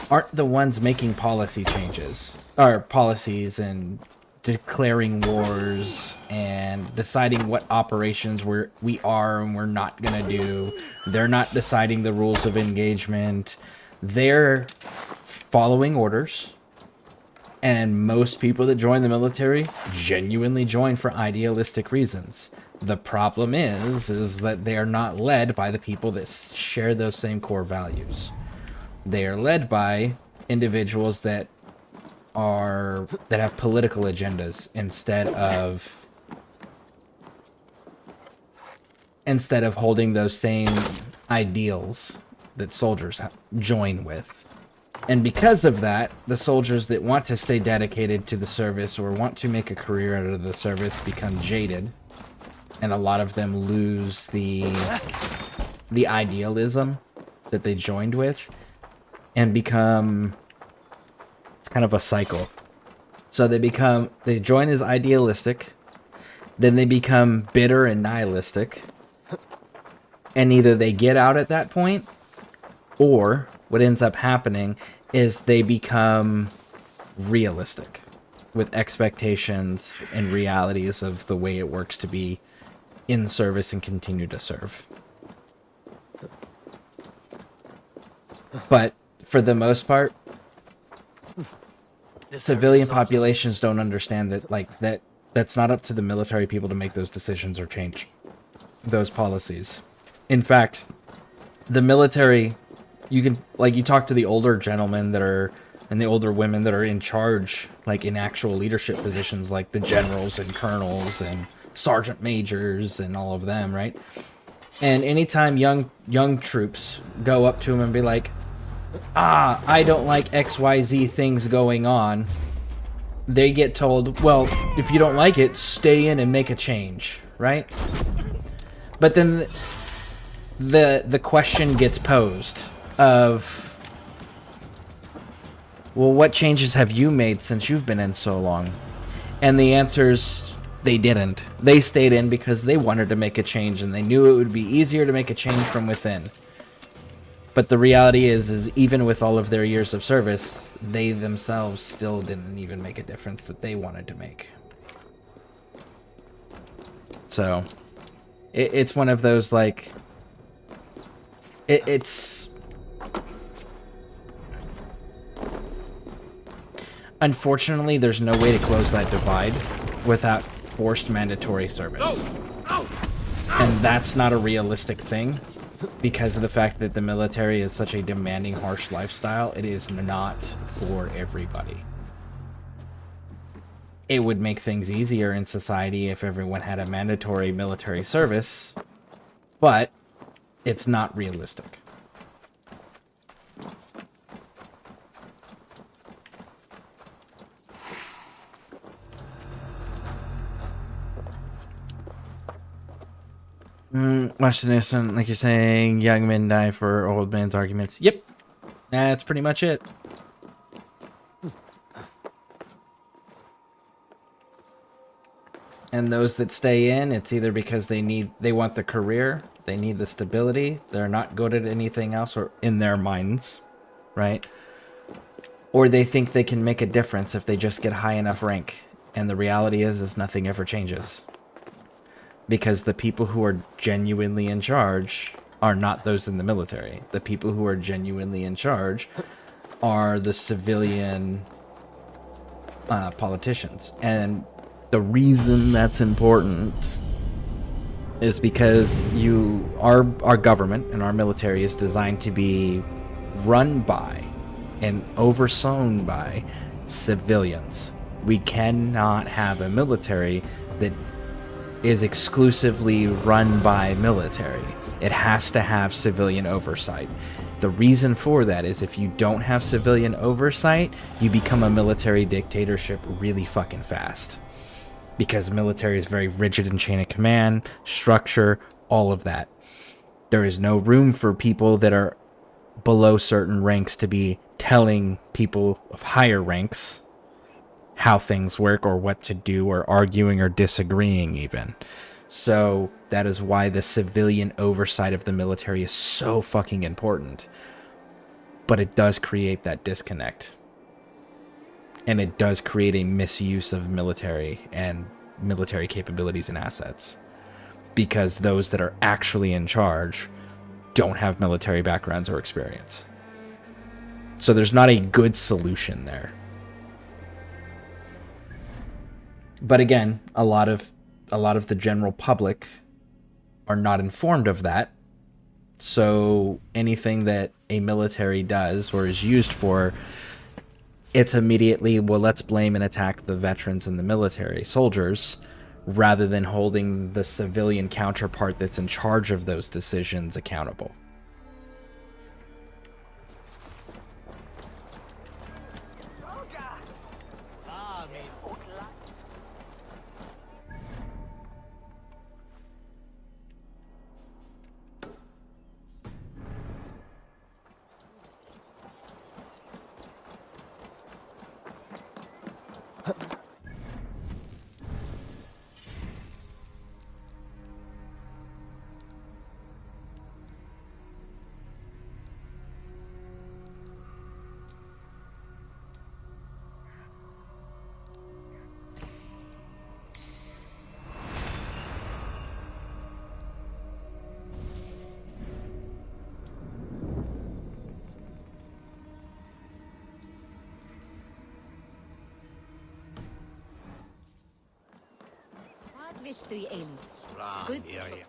aren't the ones making policy changes, or policies, and declaring wars and deciding what operations we are and we're not gonna do. They're not deciding the rules of engagement. They're following orders. And most people that join the military genuinely join for idealistic reasons. The problem is that they are not led by the people that share those same core values. They are led by individuals that have political agendas instead of holding those same ideals that soldiers join with. And because of that, the soldiers that want to stay dedicated to the service or want to make a career out of the service become jaded, and a lot of them lose the idealism that they joined with, and become, it's kind of a cycle. So they join as idealistic, then they become bitter and nihilistic, and either they get out at that point, or what ends up happening is they become realistic with expectations and realities of the way it works to be in service and continue to serve. But for the most part, civilian populations don't understand that that's not up to the military people to make those decisions or change those policies. In fact, the military, you talk to the older gentlemen and the older women that are in charge, like in actual leadership positions, like the generals and colonels and sergeant majors and all of them, right? And anytime young troops go up to them and be like, I don't like XYZ things going on, they get told, well, if you don't like it, stay in and make a change, right? But then the question gets posed of, well, what changes have you made since you've been in so long? And the answer's, they didn't. They stayed in because they wanted to make a change, and they knew it would be easier to make a change from within. But the reality is even with all of their years of service, they themselves still didn't even make a difference that they wanted to make. So, it's one of those, like, it's... Unfortunately, there's no way to close that divide without forced mandatory service. And that's not a realistic thing because of the fact that the military is such a demanding, harsh lifestyle. It is not for everybody. It would make things easier in society if everyone had a mandatory military service, but it's not realistic. Watch the news, like you're saying, young men die for old men's arguments. Yep, that's pretty much it. And those that stay in, it's either because they want the career They need the stability. They're not good at anything else, or in their minds, right? Or they think they can make a difference if they just get high enough rank. And the reality is nothing ever changes. Because the people who are genuinely in charge are not those in the military. The people who are genuinely in charge are the civilian politicians. And the reason that's important is because our government and our military is designed to be run by and overseen by civilians. We cannot have a military that is exclusively run by military. It has to have civilian oversight. The reason for that is if you don't have civilian oversight, you become a military dictatorship really fucking fast. Because military is very rigid in chain of command, structure, all of that. There is no room for people that are below certain ranks to be telling people of higher ranks how things work or what to do, or arguing or disagreeing even. So that is why the civilian oversight of the military is so fucking important. But it does create that disconnect. And it does create a misuse of military and military capabilities and assets. Because those that are actually in charge don't have military backgrounds or experience. So there's not a good solution there. But again, a lot of the general public are not informed of that. So anything that a military does or is used for, it's immediately, well, let's blame and attack the veterans and the military soldiers, rather than holding the civilian counterpart that's in charge of those decisions accountable.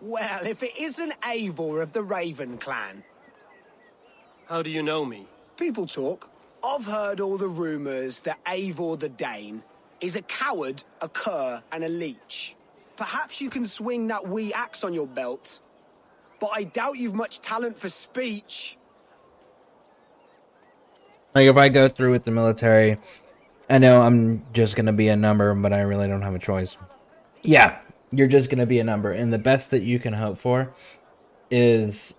Well, if it isn't Eivor of the Raven clan. How do you know me? People talk. I've heard all the rumours that Eivor the Dane is a coward, a cur, and a leech. Perhaps you can swing that wee axe on your belt. But I doubt you've much talent for speech. Like, if I go through with the military, I know I'm just going to be a number, but I really don't have a choice. Yeah, you're just going to be a number. And the best that you can hope for is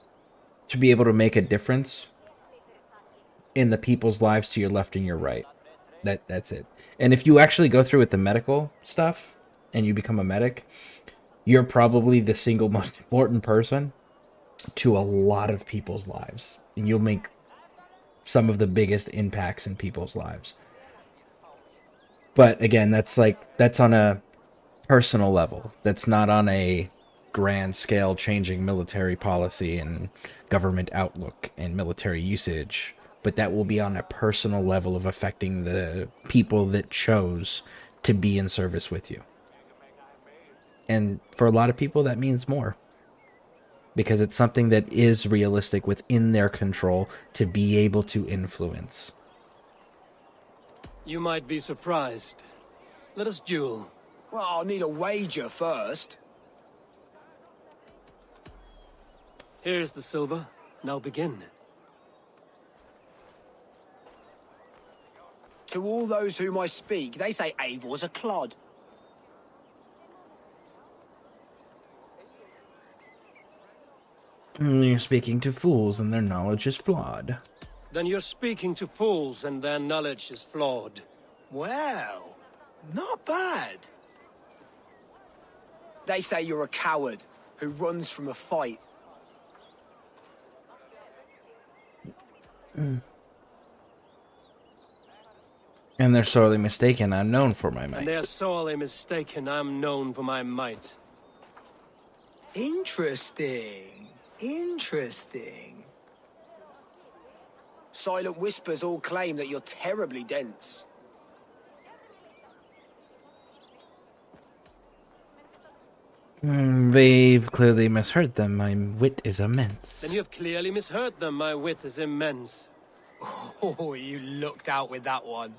to be able to make a difference in the people's lives to your left and your right. That's it. And if you actually go through with the medical stuff and you become a medic, you're probably the single most important person to a lot of people's lives. And you'll make some of the biggest impacts in people's lives. But again, that's on a personal level. That's not on a grand scale changing military policy and government outlook and military usage. But that will be on a personal level of affecting the people that chose to be in service with you. And for a lot of people, that means more. Because it's something that is realistic within their control to be able to influence. You might be surprised. Let us duel. Well, I'll need a wager first. Here's the silver. Now begin. To all those whom I speak, they say Eivor's a clod. You're speaking to fools and their knowledge is flawed. Then you're speaking to fools and their knowledge is flawed. Well, not bad. They say you're a coward who runs from a fight. And they're sorely mistaken. I'm known for my And might. they are sorely mistaken. I'm known for my might. Interesting. Interesting. Silent whispers all claim that you're terribly dense. They've clearly misheard them. My wit is immense. Then you have clearly misheard them. My wit is immense. Oh, you looked out with that one.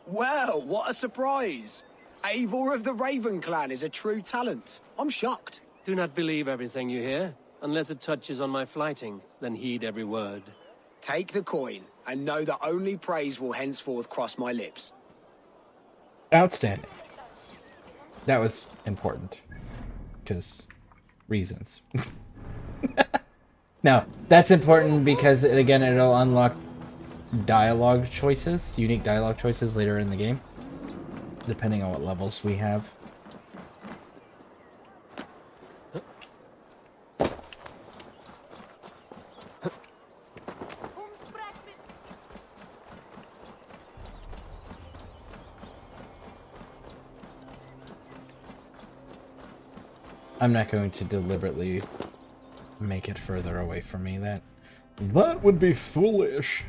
Well, what a surprise. Eivor of the Raven Clan is a true talent. I'm shocked. Do not believe everything you hear. Unless it touches on my flighting, then heed every word. Take the coin, and know that only praise will henceforth cross my lips. Outstanding. That was important. Because reasons. Now, that's important because, again, it'll unlock dialogue choices, unique dialogue choices later in the game, depending on what levels we have. I'm not going to deliberately make it further away from me. That would be foolish.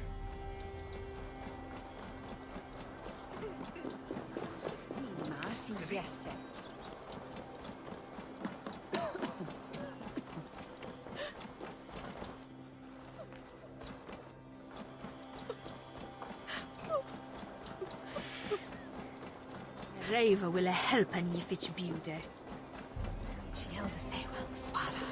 Reva will help an if it's beauty. She held a say well, Swara.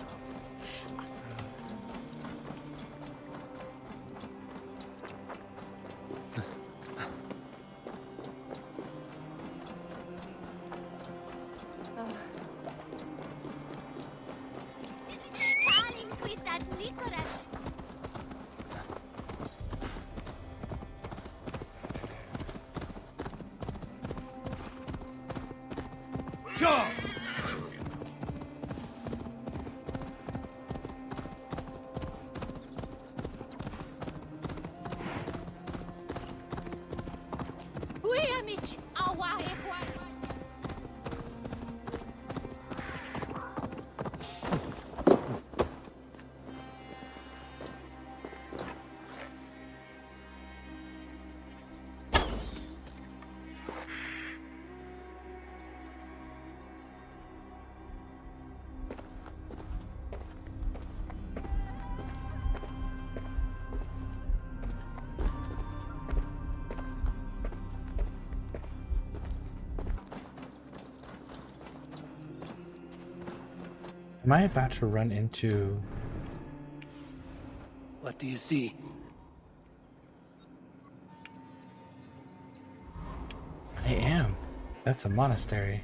Am I about to run into... What do you see? I am. That's a monastery.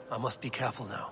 I must be careful now.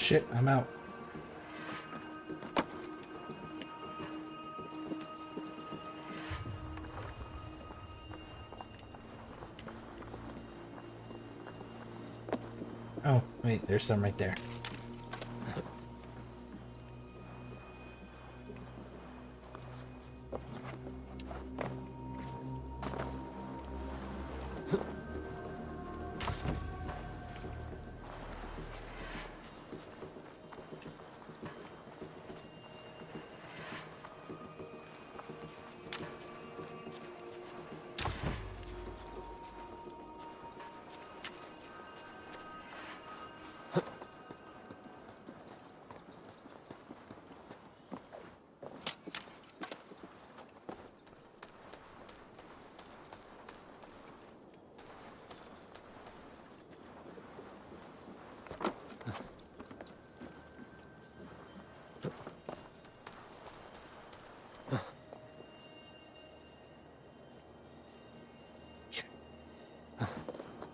Shit, I'm out. Oh, wait, there's some right there.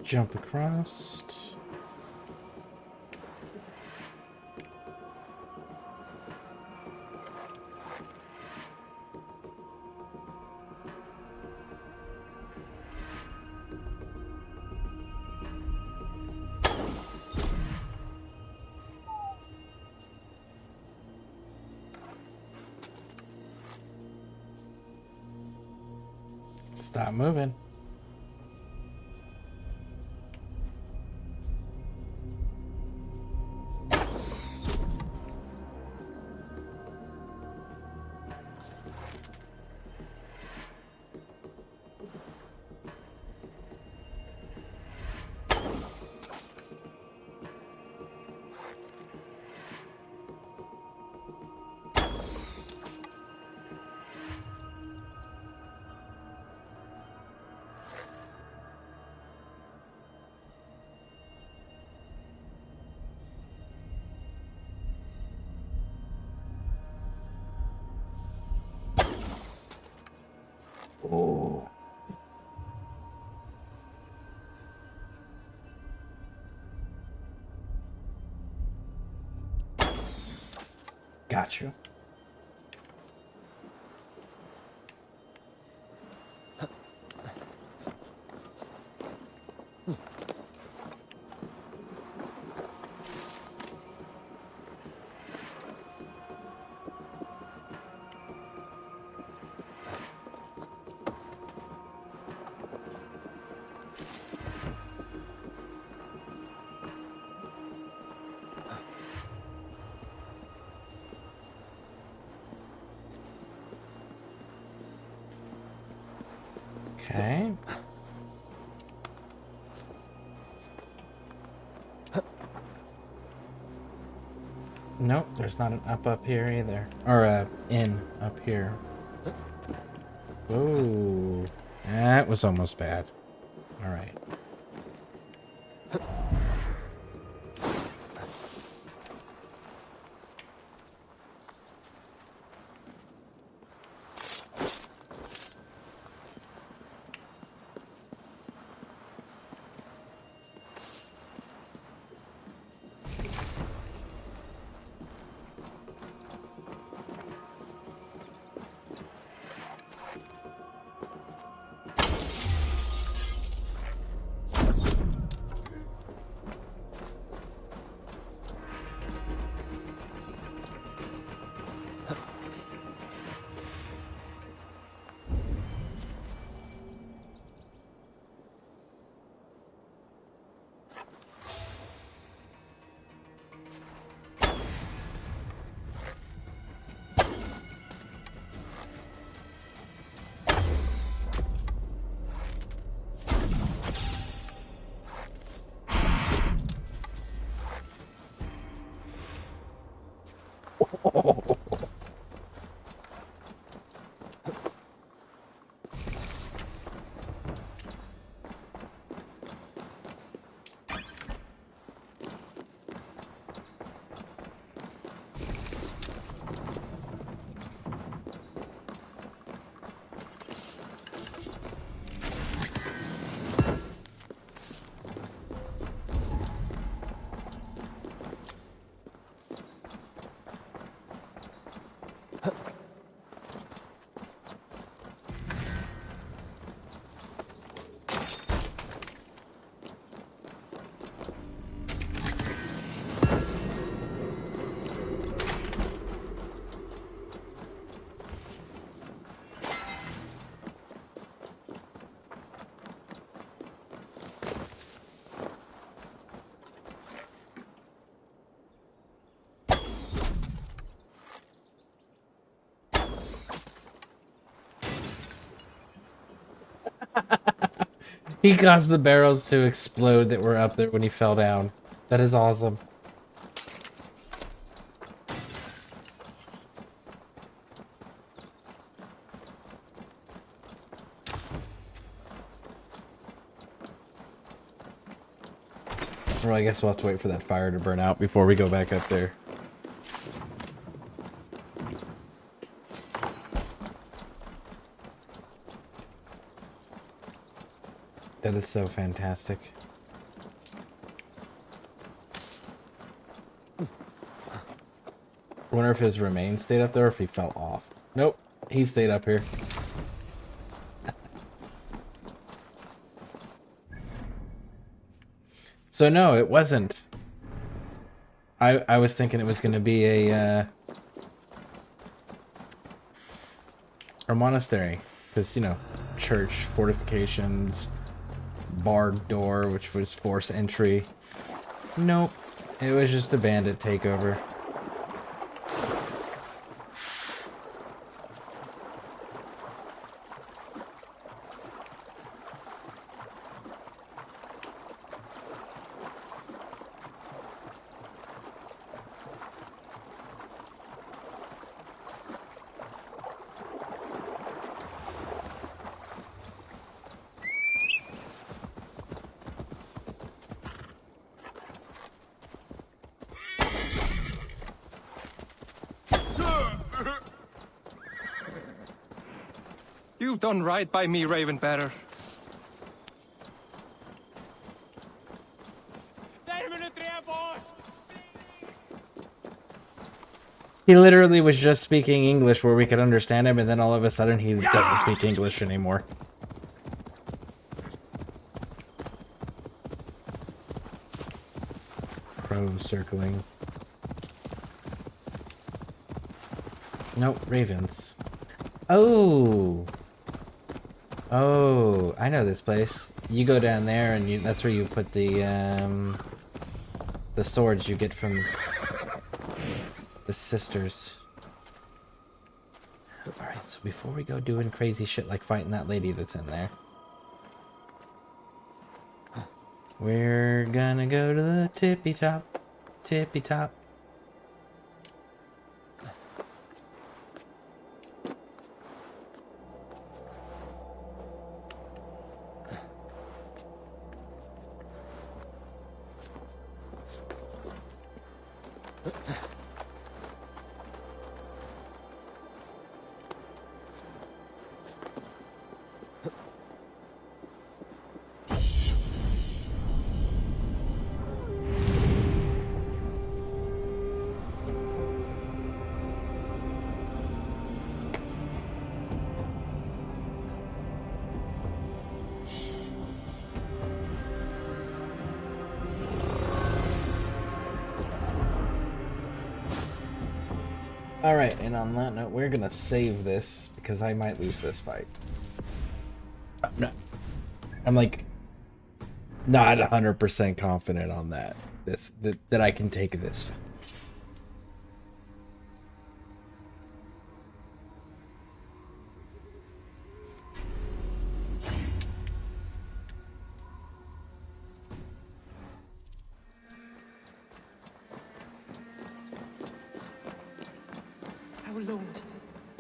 Jump across. Stop moving. Oh. Got you. Okay. Nope, there's not an up here either. Or a in up here. Ooh. That was almost bad. Alright. He caused the barrels to explode that were up there when he fell down. That is awesome. Well, I guess we'll have to wait for that fire to burn out before we go back up there. That is so fantastic. I wonder if his remains stayed up there or if he fell off. Nope, he stayed up here. So no, it wasn't. I was thinking it was going to be a monastery, because you know, church, fortifications, barred door, which was force entry. Nope, it was just a bandit takeover. You've done right by me, Ravenbearer. He literally was just speaking English where we could understand him, and then all of a sudden he doesn't speak English anymore. Crows circling. Nope, ravens. Oh! Oh, I know this place. You go down there and that's where you put the swords you get from the sisters. Alright, so before we go doing crazy shit like fighting that lady that's in there, we're gonna go to the tippy top. Tippy top. Alright, and on that note, we're gonna save this, because I might lose this fight. No. I'm like, not 100% confident on that. That I can take this fight. O Lord,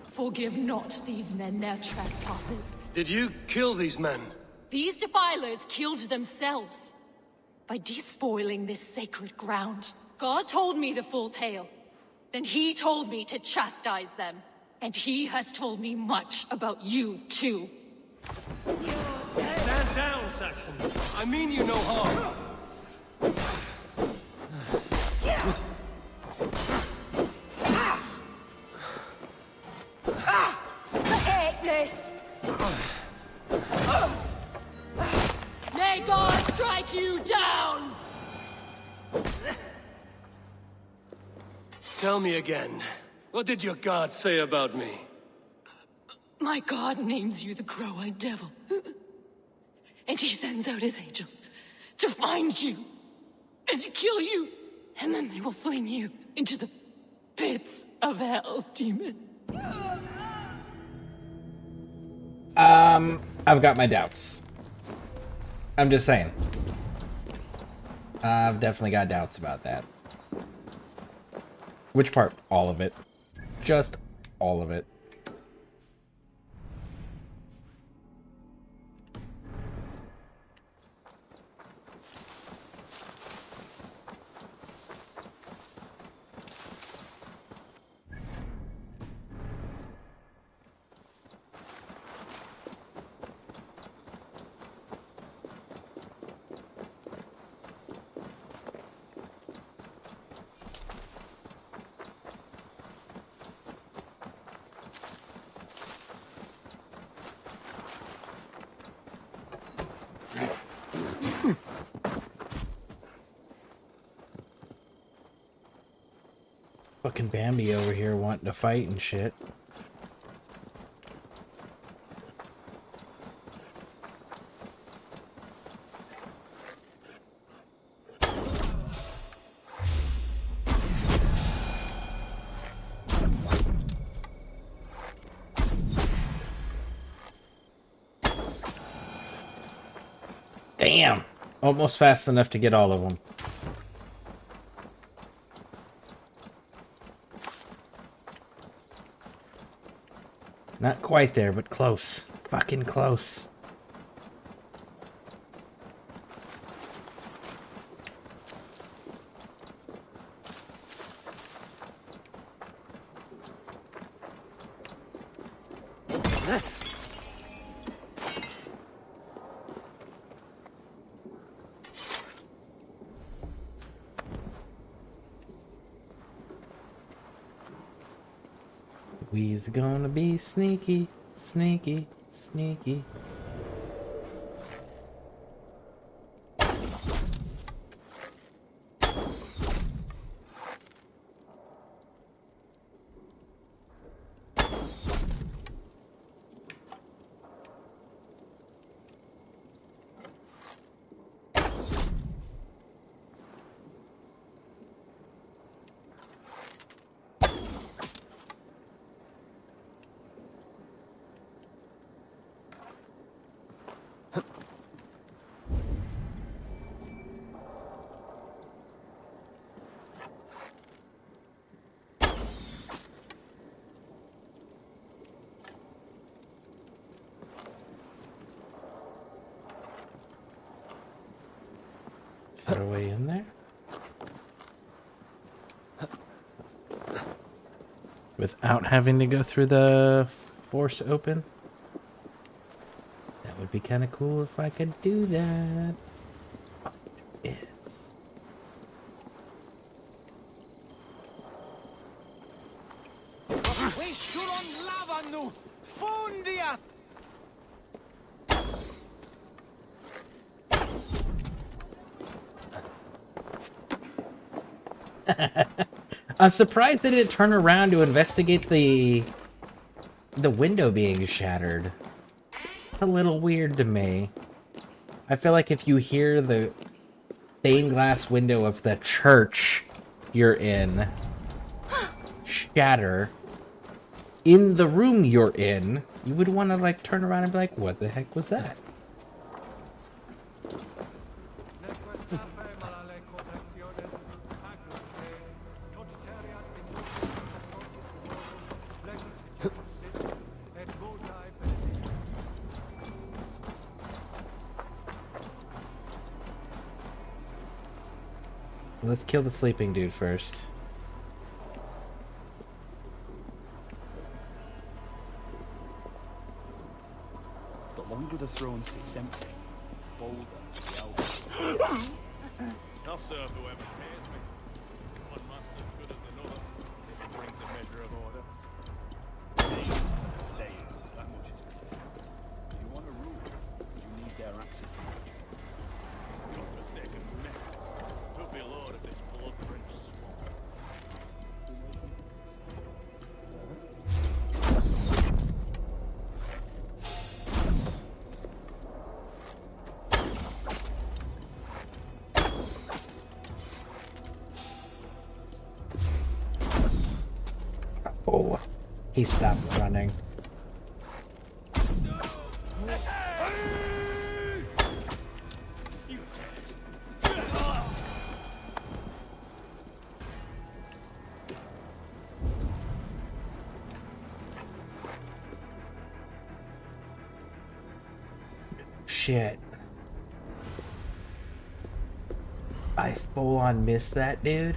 forgive not these men their trespasses. Did you kill these men? These defilers killed themselves by despoiling this sacred ground. God told me the full tale. Then he told me to chastise them. And he has told me much about you, too. Stand down, Saxon. I mean you no harm. Take this! May God strike you down! Tell me again. What did your god say about me? My God names you the Crow-Eyed Devil. And he sends out his angels to find you and to kill you. And then they will fling you into the pits of hell, demon. I've got my doubts. I'm just saying. I've definitely got doubts about that. Which part? All of it. Just all of it. Fucking Bambi over here wanting to fight and shit. Damn! Almost fast enough to get all of them. Not quite there, but close. Fucking close. We's gonna be sneaky, sneaky, sneaky. Is there a way in there? Without having to go through the force open? That would be kind of cool if I could do that. Oh, it is. I'm surprised they didn't turn around to investigate the window being shattered. It's a little weird to me. I feel like if you hear the stained glass window of the church you're in shatter in the room you're in, you would want to like turn around and be like, what the heck was that? Let's kill the sleeping dude first. The longer the throne sits empty, the bolder the elves. I'll serve whoever pays me. One master's good as another. It brings a measure of order. Stay in. That much is clear. If you want to rule, you need their access. Godforsaken mess. Who'll be lord of this blood prince swamp? Oh, he stopped running. shit. I full on missed that, dude.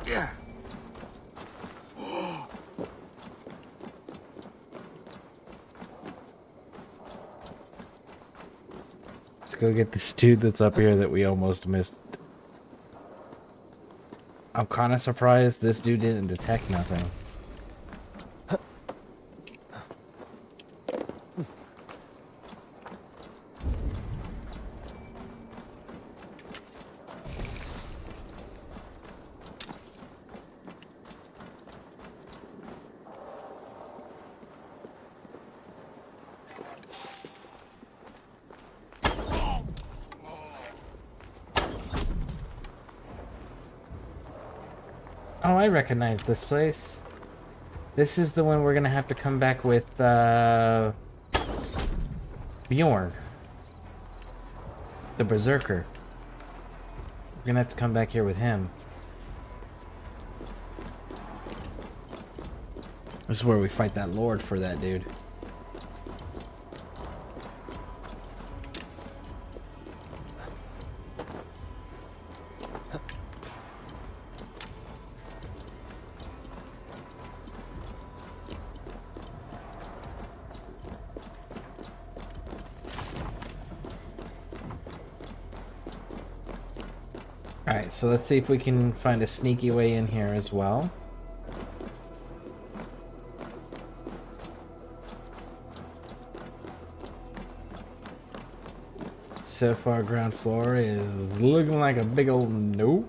Yeah. Let's go get this dude that's up here that we almost missed. I'm kind of surprised this dude didn't detect nothing. Oh, I recognize this place. This is the one we're gonna have to come back with, Bjorn. The Berserker. We're gonna have to come back here with him. This is where we fight that lord for that dude. Alright, so let's see if we can find a sneaky way in here as well. So far, ground floor is looking like a big old no.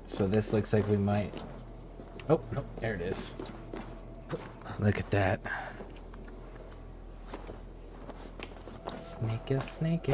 So this looks like we might... Oh, no, there it is. Look at that. Sneaky.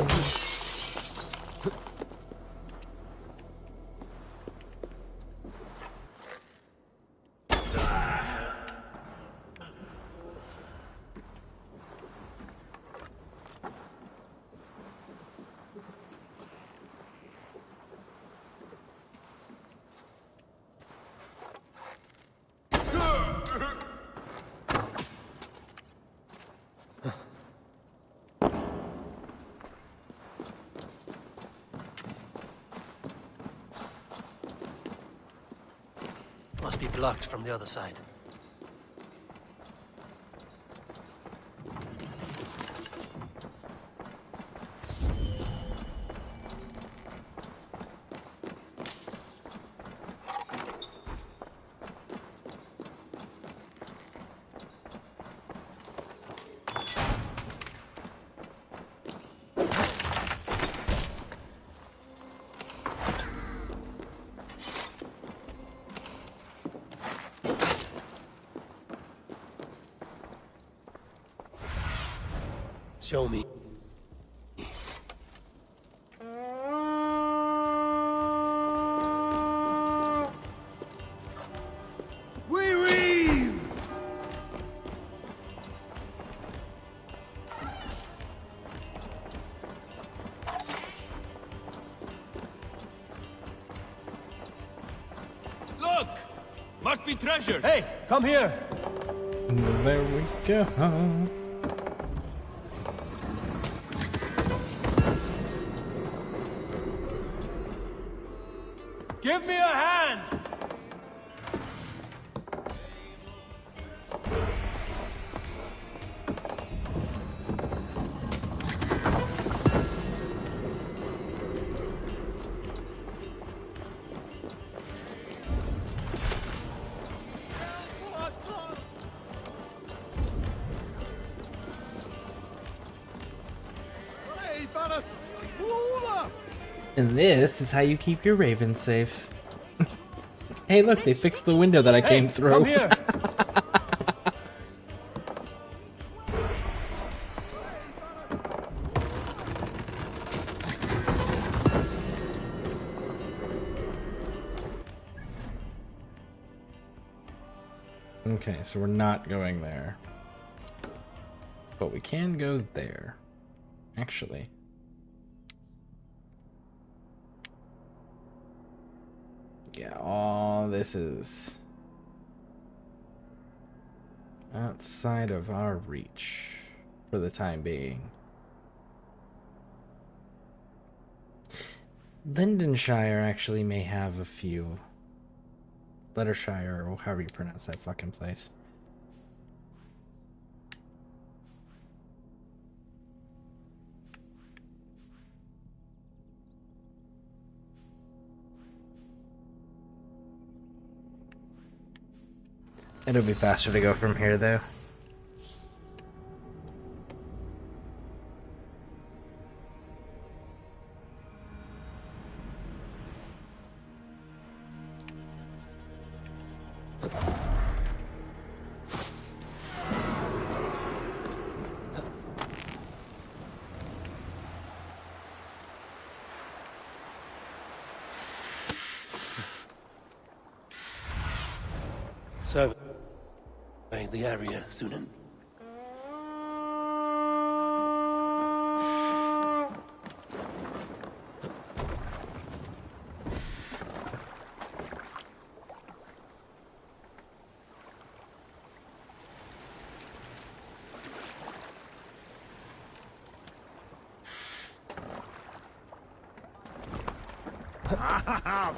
Must be blocked from the other side. Show me. We reeve! Look! Must be treasure. Hey, come here! There we go. Give me a hand! Hey, Vanas! And this is how you keep your raven safe. Hey, look, they fixed the window that I came through. Come here. Okay, so we're not going there. But we can go there. Actually. Yeah, all this is outside of our reach for the time being. Lindenshire actually may have a few. Lettershire, or however you pronounce that fucking place. It'll be faster to go from here, though. Survey the area, Sunan.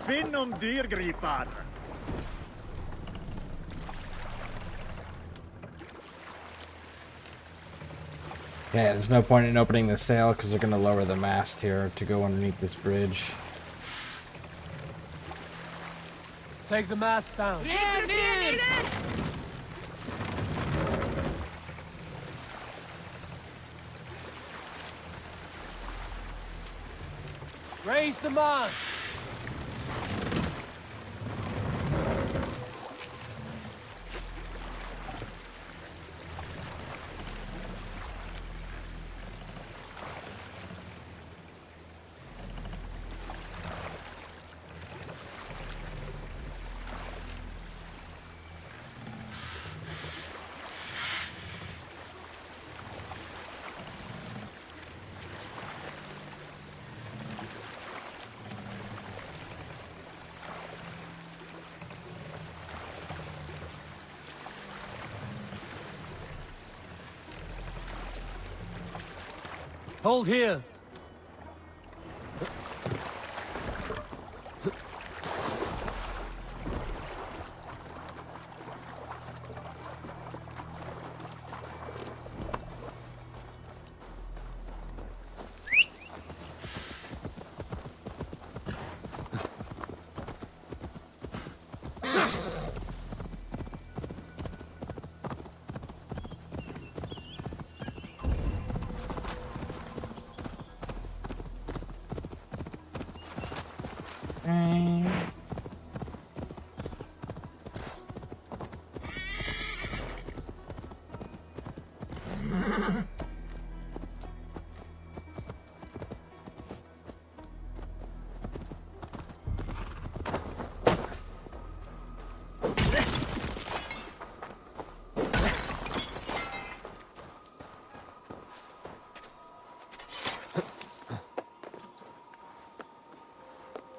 Finnum dyrgripar! Yeah, there's no point in opening the sail because they're going to lower the mast here to go underneath this bridge. Take the mast down. Raise the mast. Hold here.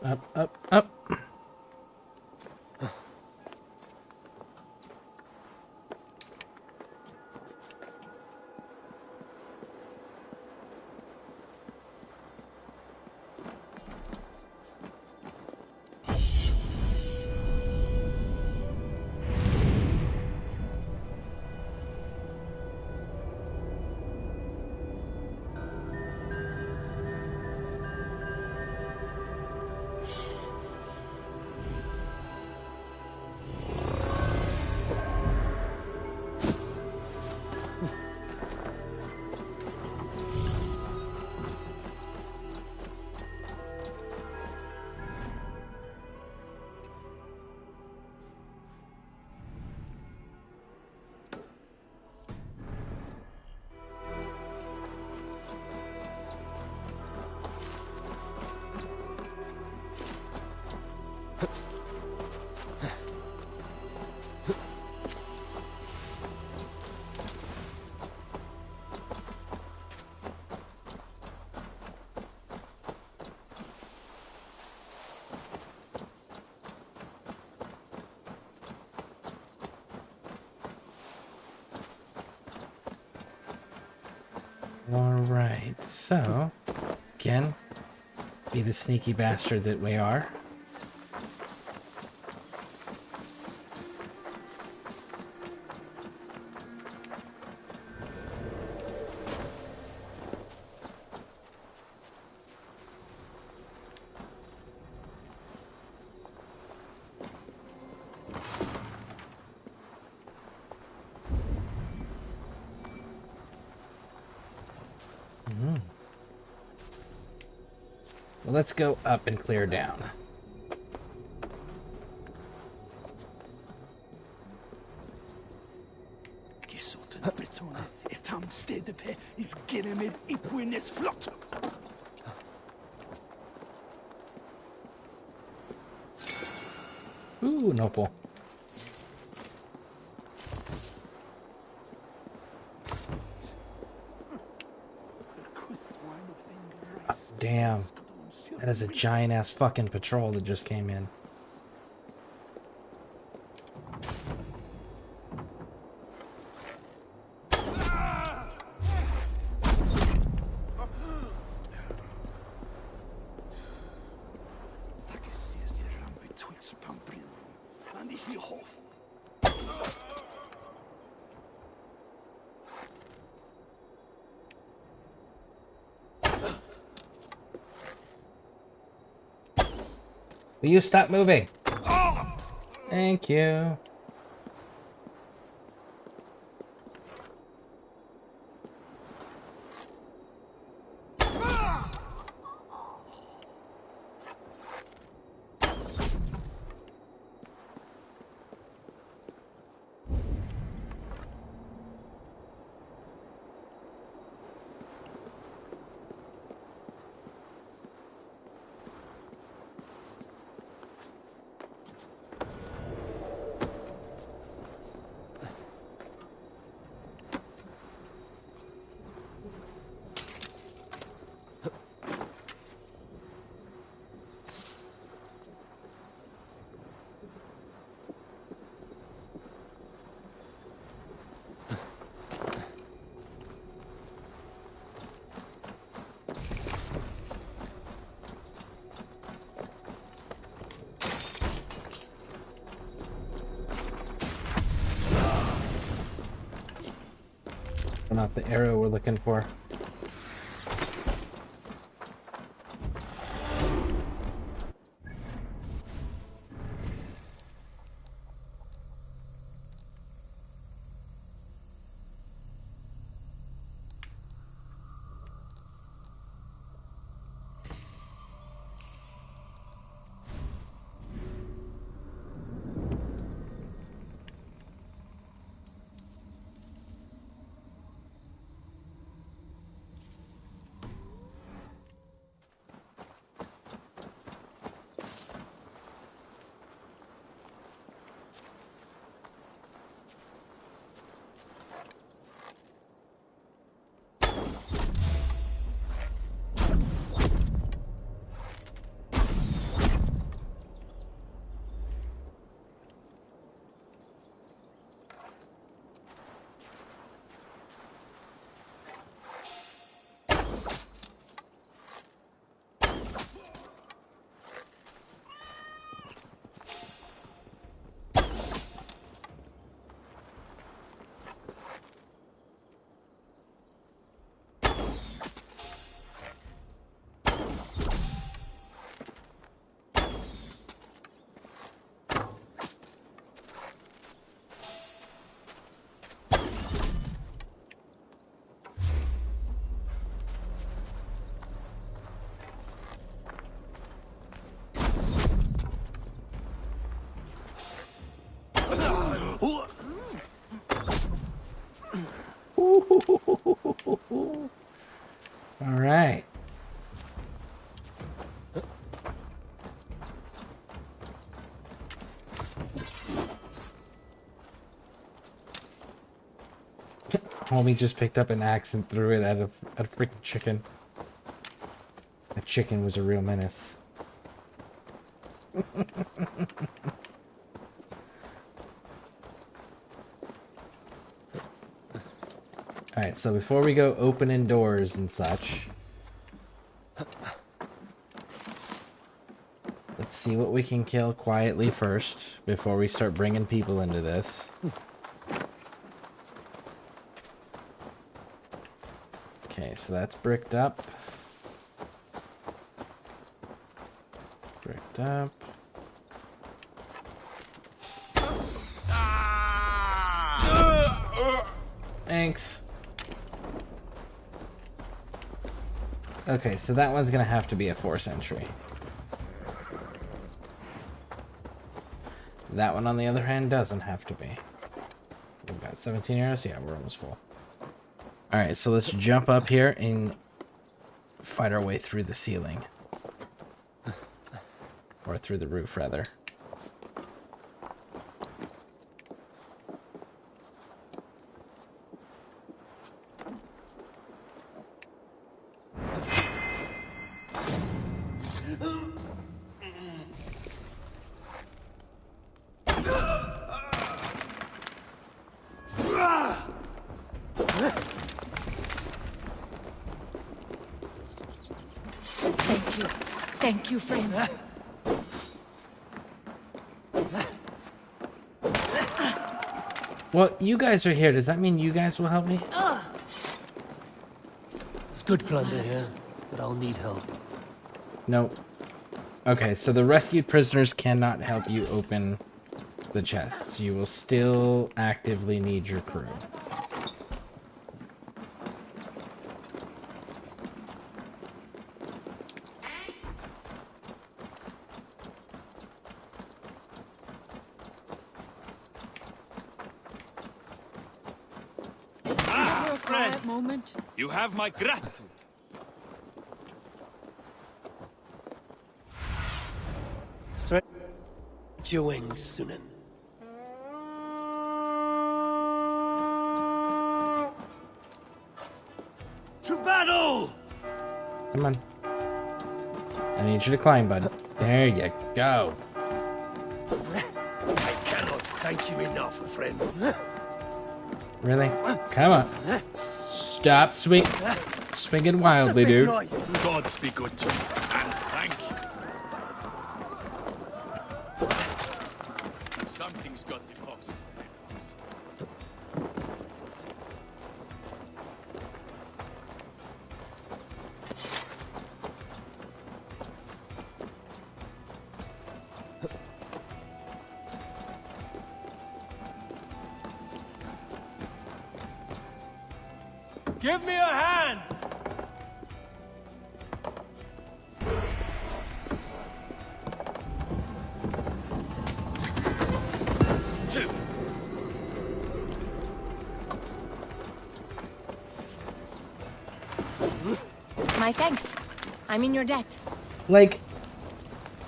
Up, up, up. Alright, so, again, be the sneaky bastard that we are. Well, let's go up and clear down. Ooh, Nopal. Damn. That is a giant ass fucking patrol that just came in. Will you stop moving? Thank you. Not the arrow we're looking for. All right. Homie just picked up an axe and threw it at a freaking chicken. That chicken was a real menace. Alright, so before we go opening doors and such, let's see what we can kill quietly first before we start bringing people into this. Okay, so that's bricked up. Bricked up. Thanks. Okay, so that one's gonna have to be a force entry. That one, on the other hand, doesn't have to be. We've got 17 arrows. Yeah, we're almost full. Alright, so let's jump up here and fight our way through the ceiling. Or through the roof, rather. Thank you. Thank you, friend. Well, you guys are here. Does that mean you guys will help me? It's good plunder here, but I'll need help. Nope. Okay, so the rescued prisoners cannot help you open the chests. You will still actively need your crew. Quiet moment. You have my gratitude. Stretch your wings, Sunan. To battle! Come on. I need you to climb, bud. There you go. I cannot thank you enough, friend. Really? Come on. Stop swinging wildly, dude. Gods be good to you, and thank you. Something's got the box. Give me a hand! Two. My thanks. I'm in your debt. Like,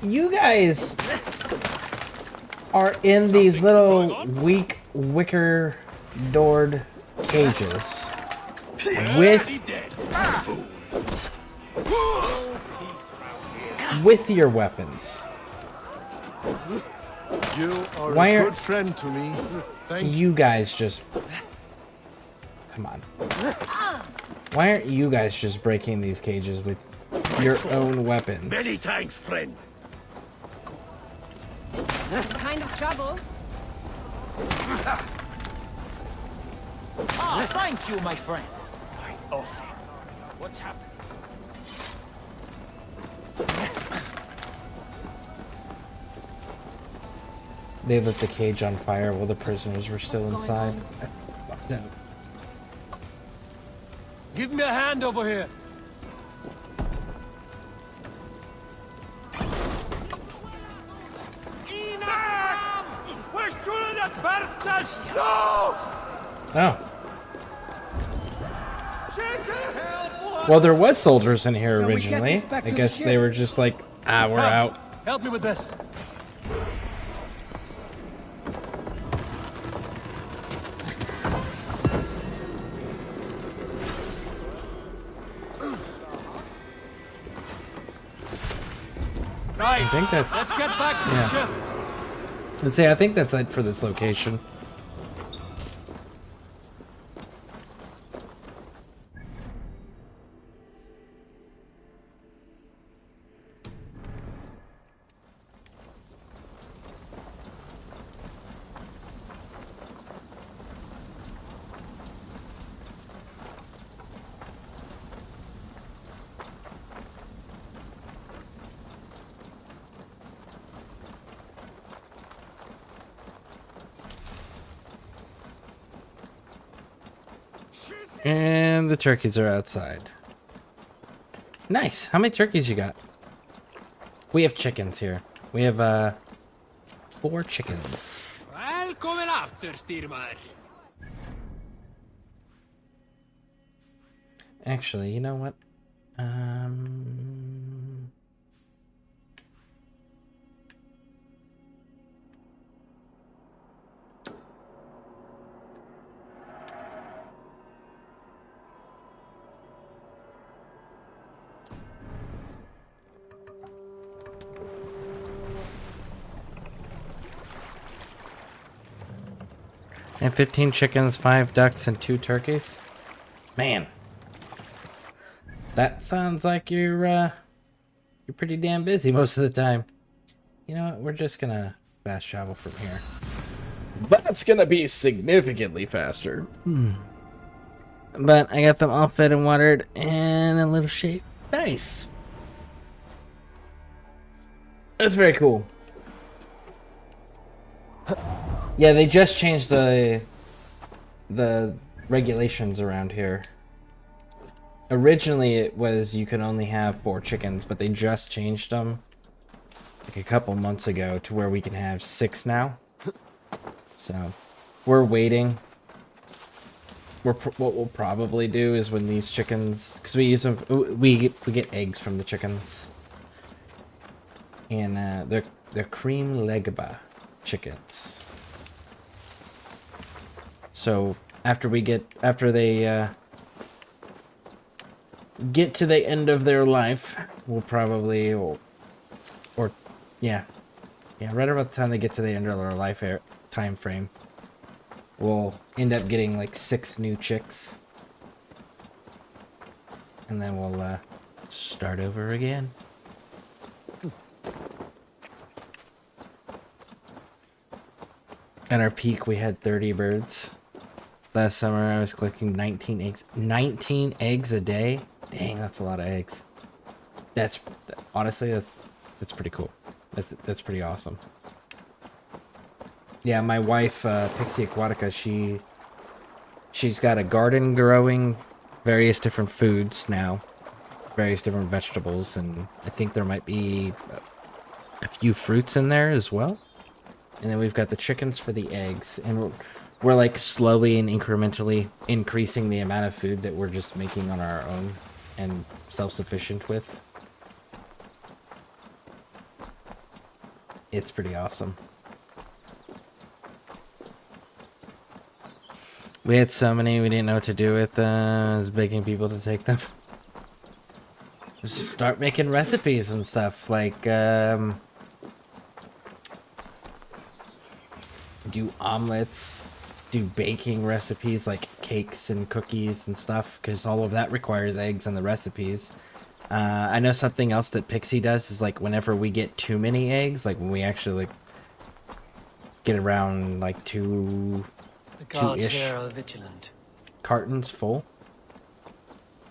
you guys are in these little weak wicker doored cages with your weapons. You are Why a are good friend to me. Thank you. you guys just... Come on. Why aren't you guys just breaking these cages with your own weapons? Many thanks, friend. Kind of trouble. Ah, thank you, my friend. My offering. What's happened? They lit the cage on fire while the prisoners were still inside. No. Give me a hand over here. Where's Julian Barstas? No! Oh. Well, there was soldiers in here originally. I guess they were just like, ah, we're out. Help me with this. I think that's... Let's get back to the ship. Let's say I think that's it for this location. And the turkeys are outside. Nice. How many turkeys you got? We have chickens here. We have 4 chickens. Välkommen after, Styrmar. Actually, you know what? And 15 chickens, 5 ducks, and 2 turkeys. Man, that sounds like you're pretty damn busy most of the time. You know what? We're just gonna fast travel from here. That's gonna be significantly faster. But I got them all fed and watered and a little shade. Nice. That's very cool. Yeah, they just changed the regulations around here. Originally, it was you could only have 4 chickens, but they just changed them like a couple months ago to where we can have 6 now. So, we're waiting. What we'll probably do is when these chickens, because we use them, we get eggs from the chickens, and they're cream legba chickens. So after they get to the end of their life, we'll probably yeah, right about the time they get to the end of their life time frame, we'll end up getting like 6 new chicks, and then we'll start over again. At our peak, we had 30 birds. Last summer, I was collecting 19 eggs. 19 eggs a day? Dang, that's a lot of eggs. Honestly, that's pretty cool. That's pretty awesome. Yeah, my wife, Pixie Aquatica, she's got a garden growing various different foods now. Various different vegetables, and I think there might be a few fruits in there as well. And then we've got the chickens for the eggs, and we're like slowly and incrementally increasing the amount of food that we're just making on our own and self-sufficient with. It's pretty awesome. We had so many, we didn't know what to do with them. I was begging people to take them. Just start making recipes and stuff, like, do omelets, do baking recipes like cakes and cookies and stuff, because all of that requires eggs in the recipes. I know something else that Pixie does is like whenever we get too many eggs, like when we actually like get around like two-ish cartons full,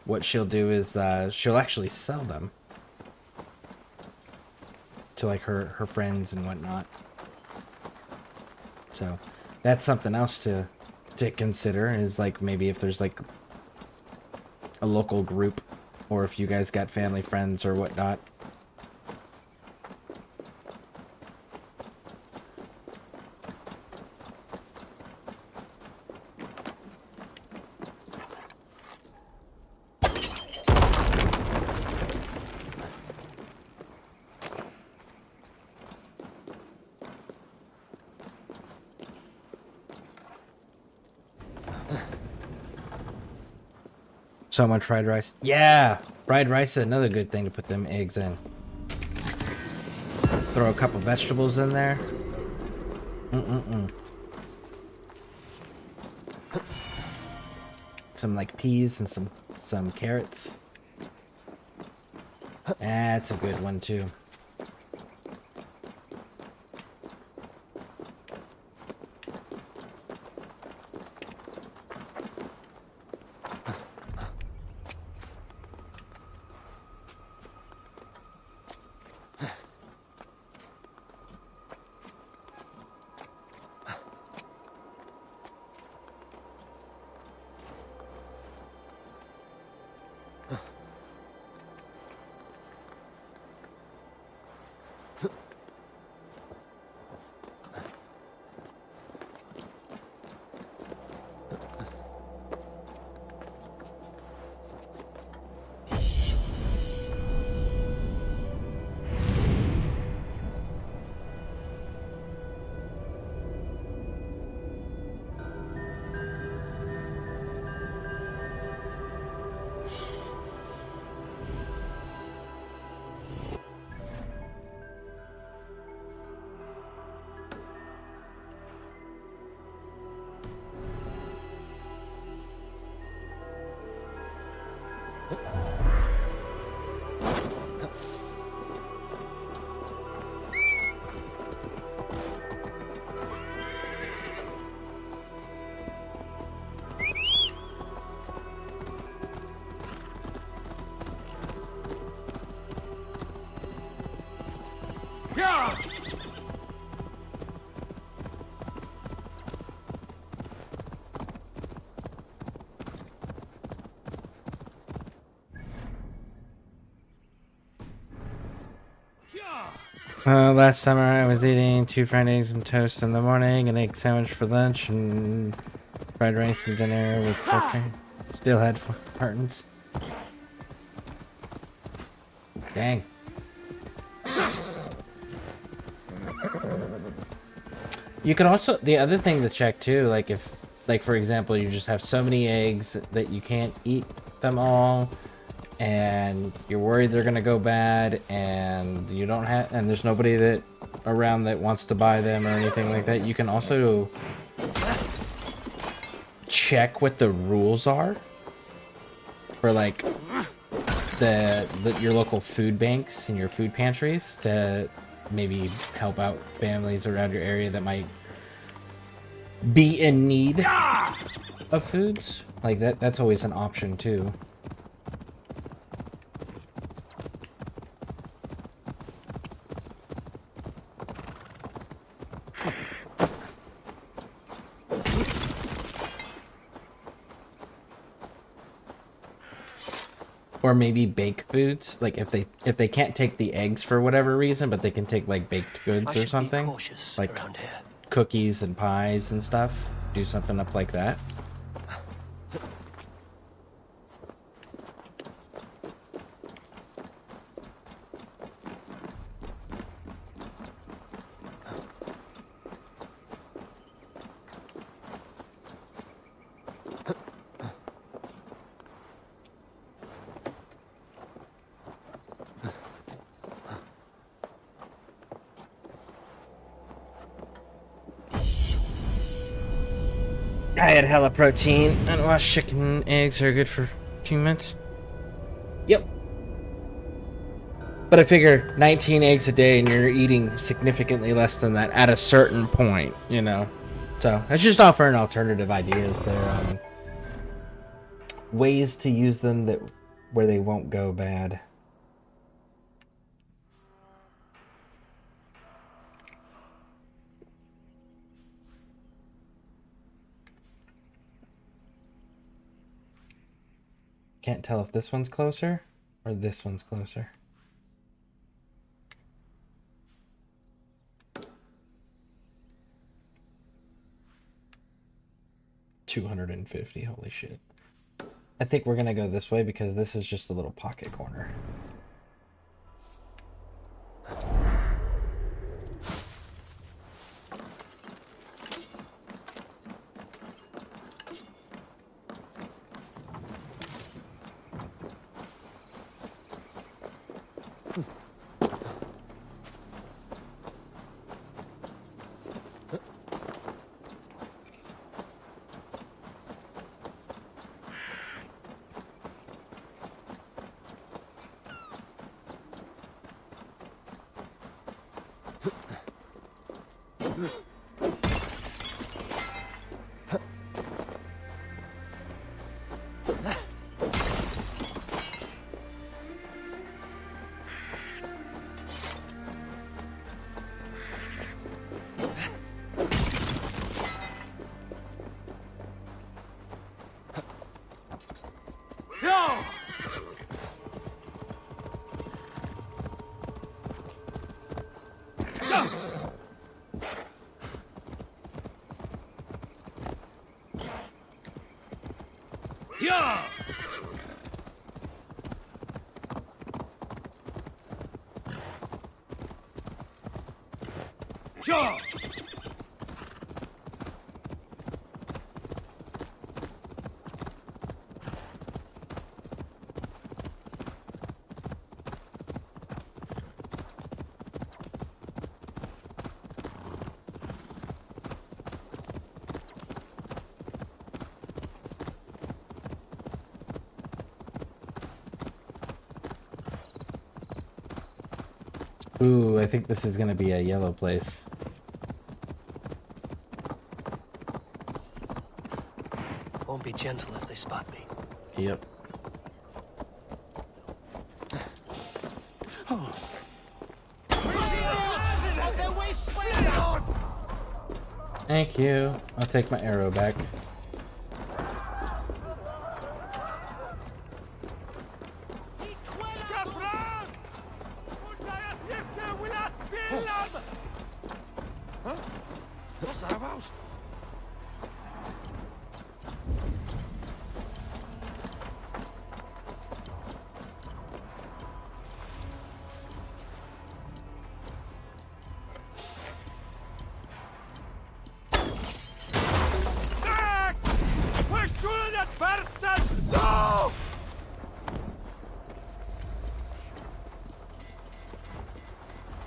what she'll do is she'll actually sell them to like her friends and whatnot. So that's something else to consider, is like maybe if there's like a local group, or if you guys got family friends or whatnot. So much fried rice. Yeah! Fried rice is another good thing to put them eggs in. Throw a couple vegetables in there. Some like peas and some carrots. That's a good one too. Last summer I was eating 2 fried eggs and toast in the morning, an egg sandwich for lunch, and fried rice and dinner with pork. Still had heartens. Dang. You could also, the other thing to check too, like if, like for example, you just have so many eggs that you can't eat them all, and you're worried they're gonna go bad, and you don't have, and there's nobody that around that wants to buy them or anything like that, you can also check what the rules are for like your local food banks and your food pantries to maybe help out families around your area that might be in need of foods. Like that's always an option too. Or maybe baked foods, like if they can't take the eggs for whatever reason, but they can take like baked goods or something, like cookies and pies and stuff. Do something up like that. I had hella protein. Unwashed chicken and eggs are good for 2 minutes. Yep. But I figure 19 eggs a day and you're eating significantly less than that at a certain point, you know. So it's just offering alternative ideas there. Ways to use them that where they won't go bad. Can't tell if this one's closer or this one's closer. $250, holy shit. I think we're gonna go this way because this is just a little pocket corner. Ooh, I think this is gonna be a yellow place. Won't be gentle if they spot me. Yep. Thank you. I'll take my arrow back.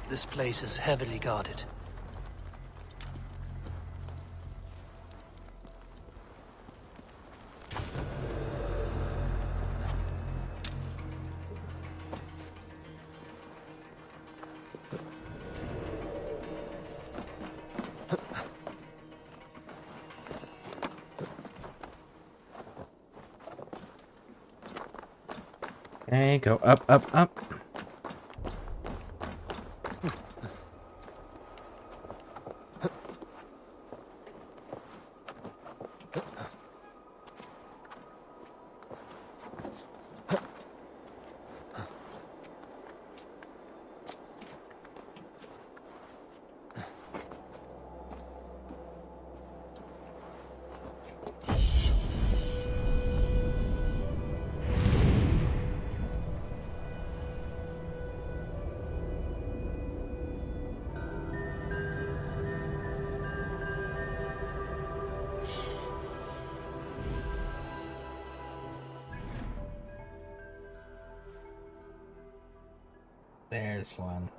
This place is heavily guarded. Okay, go up, up, up. There's one.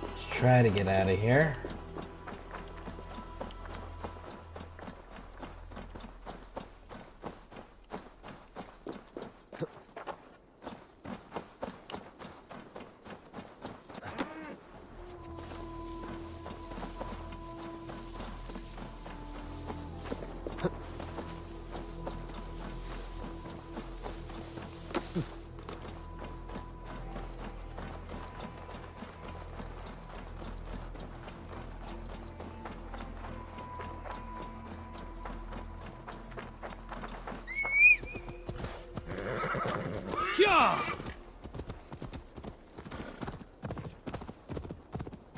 Let's try to get out of here.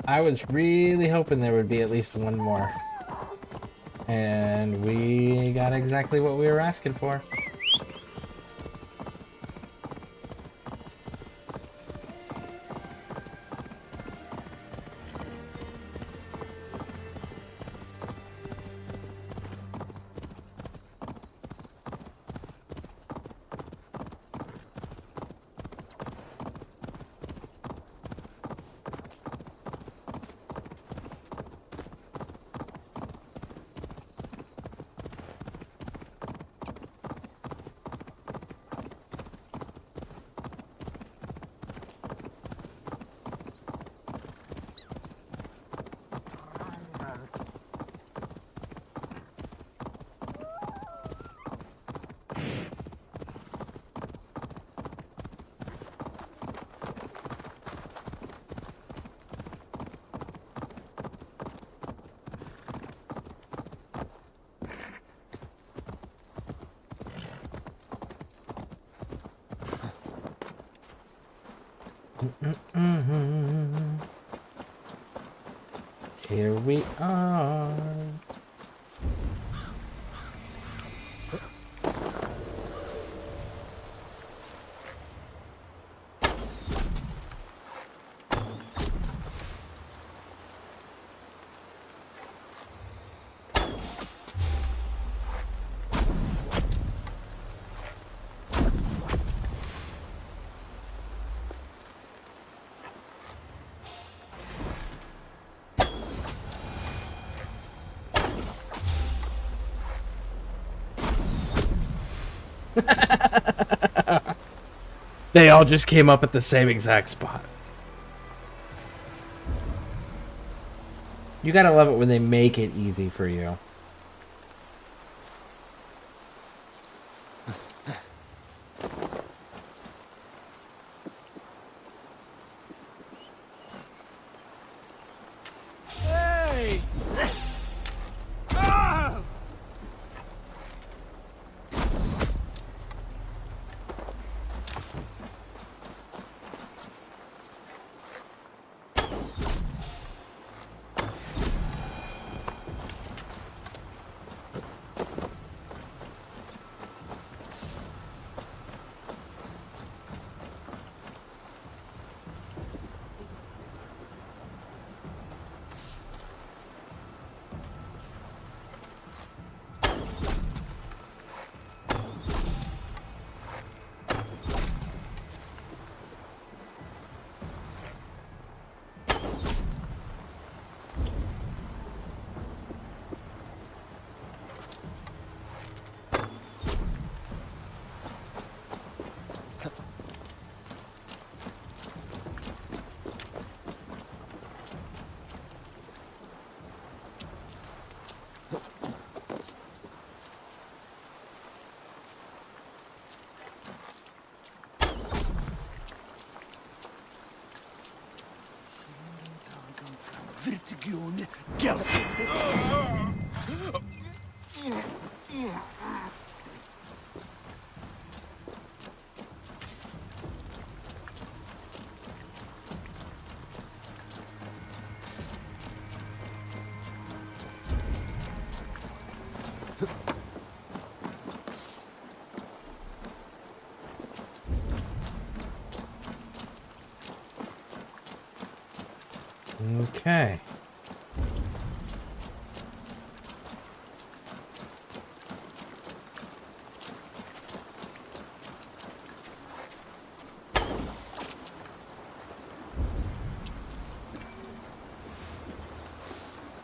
I was really hoping there would be at least one more. And we got exactly what we were asking for. Here we are. They all just came up at the same exact spot. You gotta love it when they make it easy for you. Hey! Ah! Vertigione, Okay.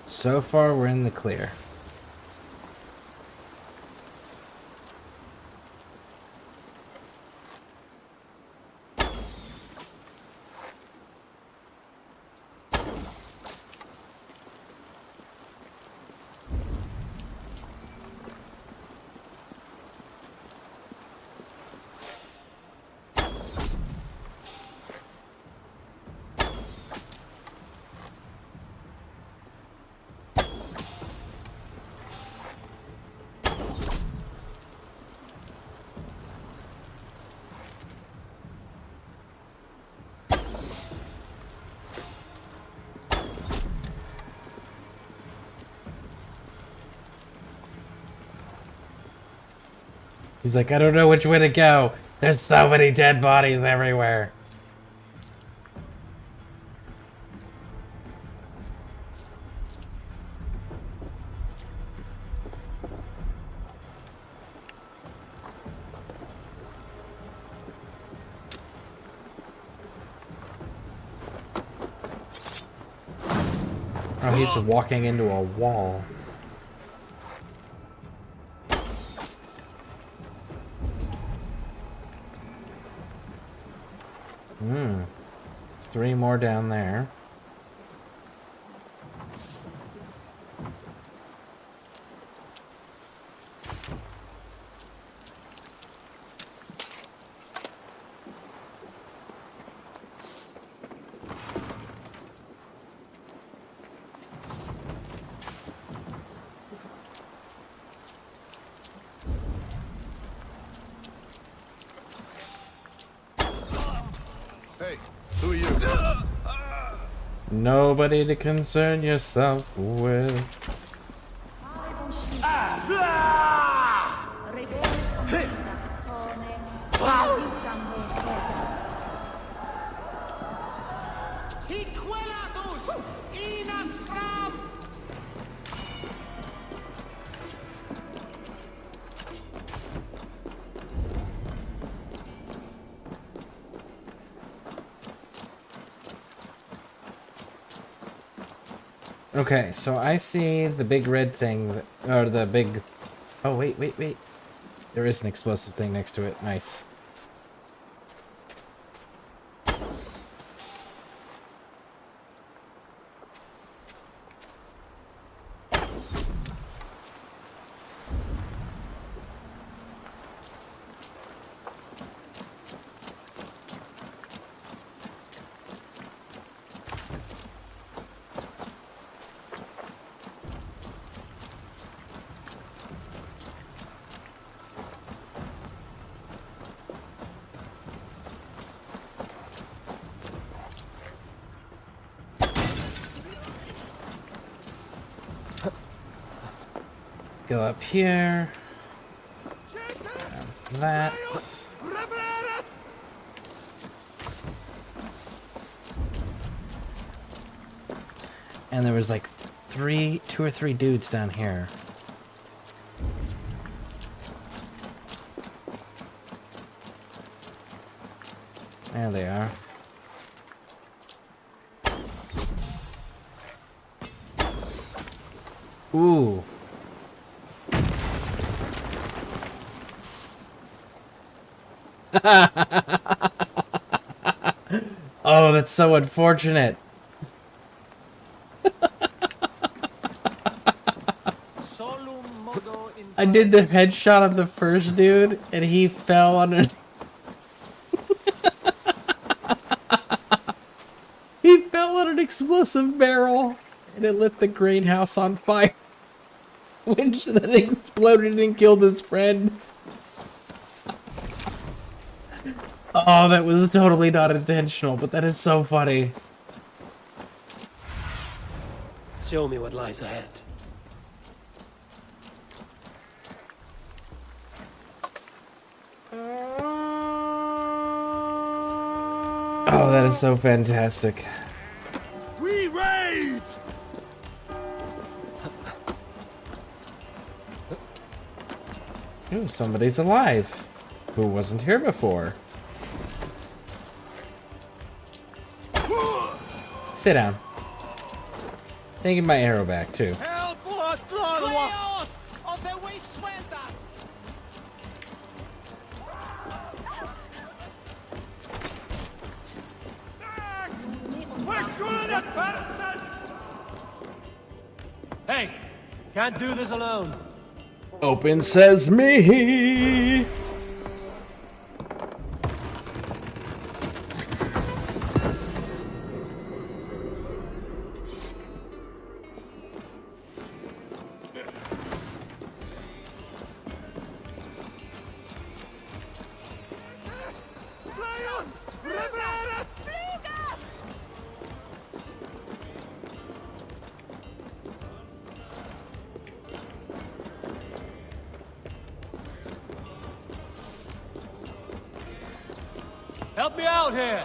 So far, we're in the clear. He's like, I don't know which way to go. There's so many dead bodies everywhere. Oh, he's walking into a wall. There's 3 more down there. Hey, who are you? Nobody to concern yourself with. Okay, so I see the big red thing, or the big... Oh, wait. There is an explosive thing next to it. Nice. Go up here. Grab that. And there was like two or three dudes down here. There they are. Ooh. Oh, that's so unfortunate. I did the headshot of the first dude, and he fell on a... He fell on an explosive barrel, and it lit the greenhouse on fire, which then exploded and killed his friend. Oh, that was totally not intentional, but that is so funny. Show me what lies ahead. Oh, that is so fantastic. We raid! Ooh, somebody's alive. Who wasn't here before. Sit down. Taking my arrow back, too. Hey, can't do this alone. Open sesame! Help me out here!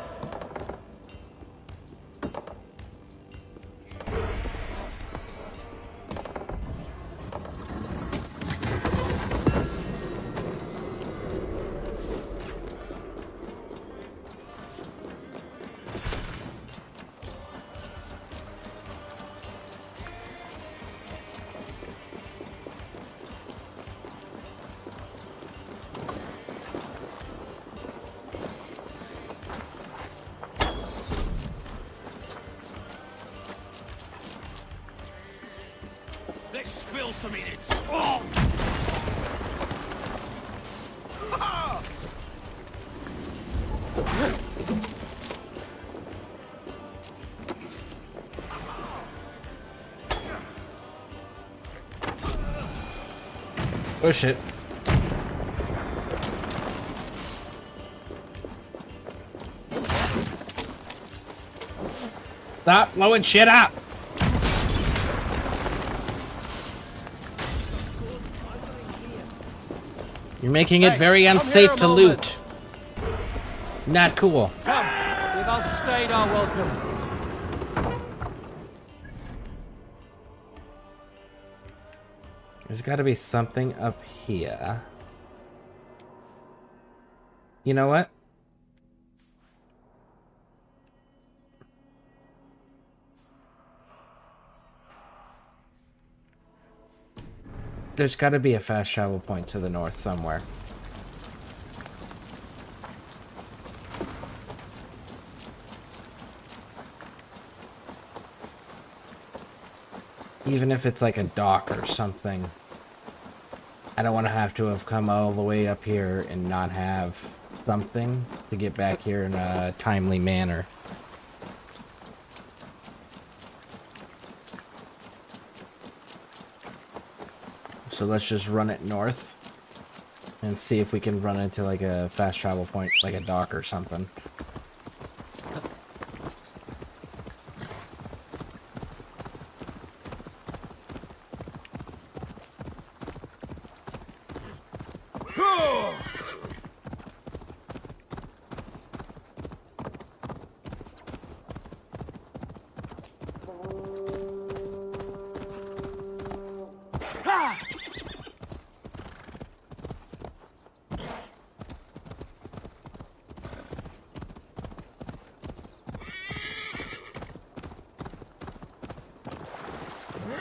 Let's spill some in it. Oh! Oh shit. Stop blowing shit up! You're making it very unsafe to loot. Not cool. Come, we've outstayed our welcome. There's got to be something up here. You know what? There's got to be a fast travel point to the north somewhere. Even if it's like a dock or something. I don't want to have come all the way up here and not have something to get back here in a timely manner. So let's just run it north and see if we can run into like a fast travel point, like a dock or something.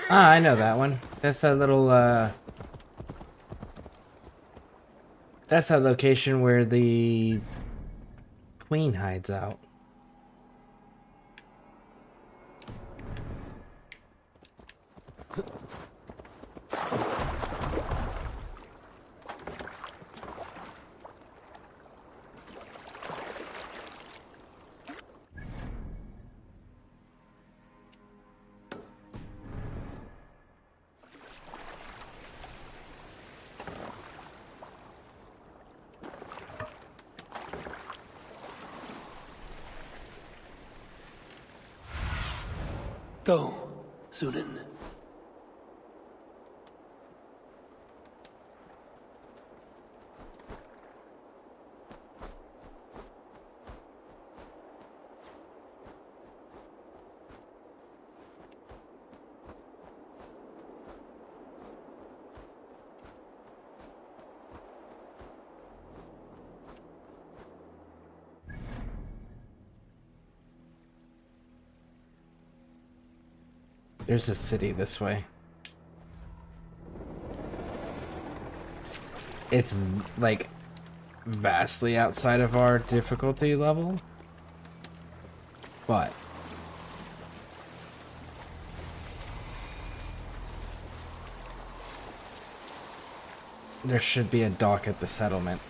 Ah, I know that one. That's that little, that's that location where the queen hides out. Go, Sunan. There's a city this way. It's like vastly outside of our difficulty level, but there should be a dock at the settlement.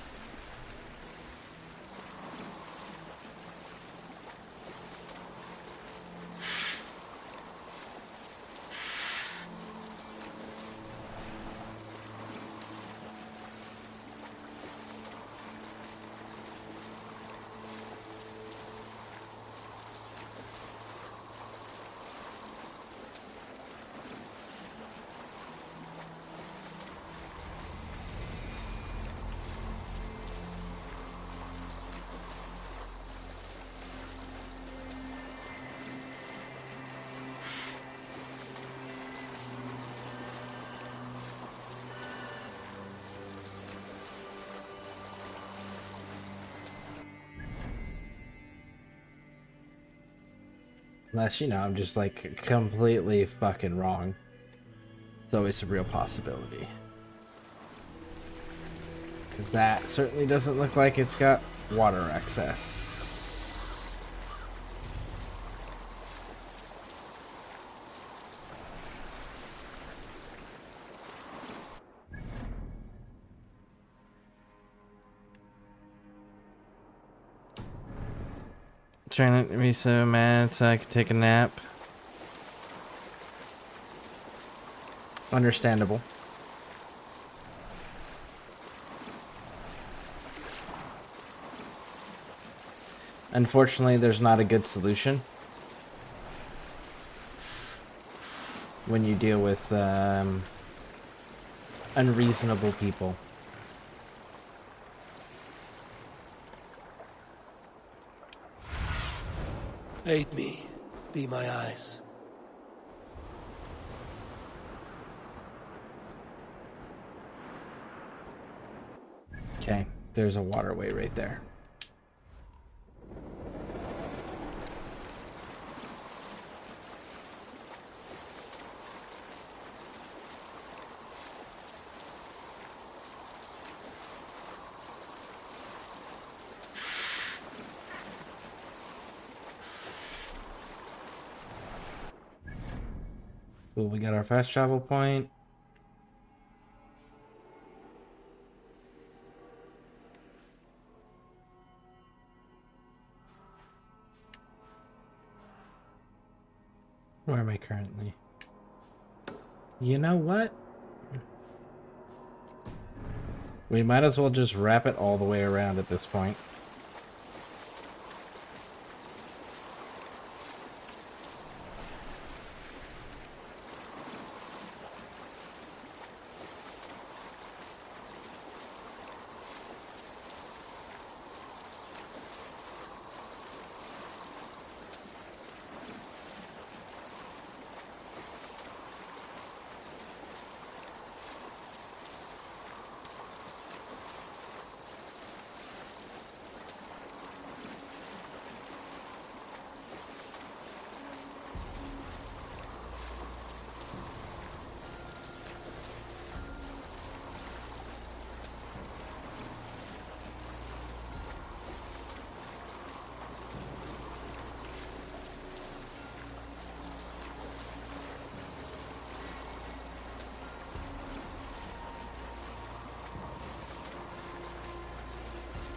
Unless, you know, I'm just like completely fucking wrong. It's always a real possibility. Because that certainly doesn't look like it's got water access. Trying not to be so mad so I could take a nap. Understandable. Unfortunately, there's not a good solution when you deal with unreasonable people. Aid me. Be my eyes. Okay, there's a waterway right there. Cool, we got our fast travel point. Where am I currently? You know what? We might as well just wrap it all the way around at this point.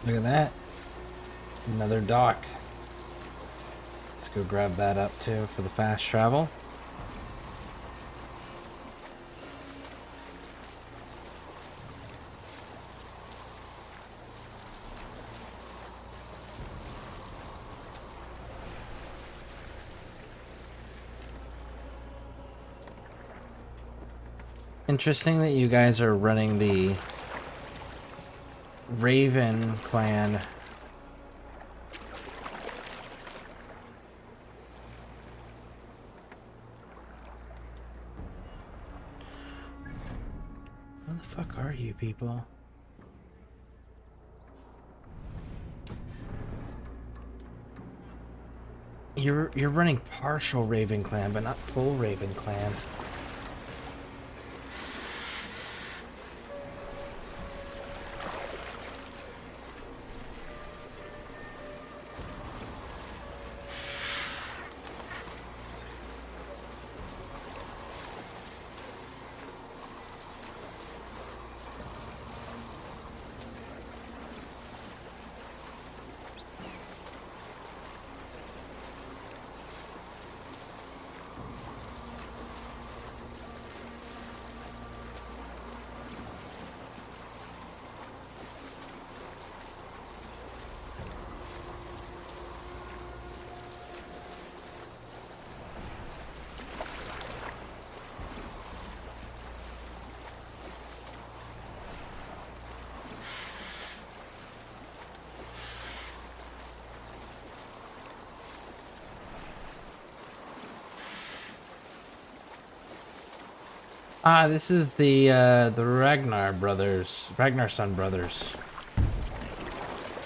Look at that. Another dock. Let's go grab that up too for the fast travel. Interesting that you guys are running the Raven clan. Where the fuck are you people? You're running partial Raven clan, but not full Raven clan. Ah, this is the Ragnar brothers, Ragnarsson brothers.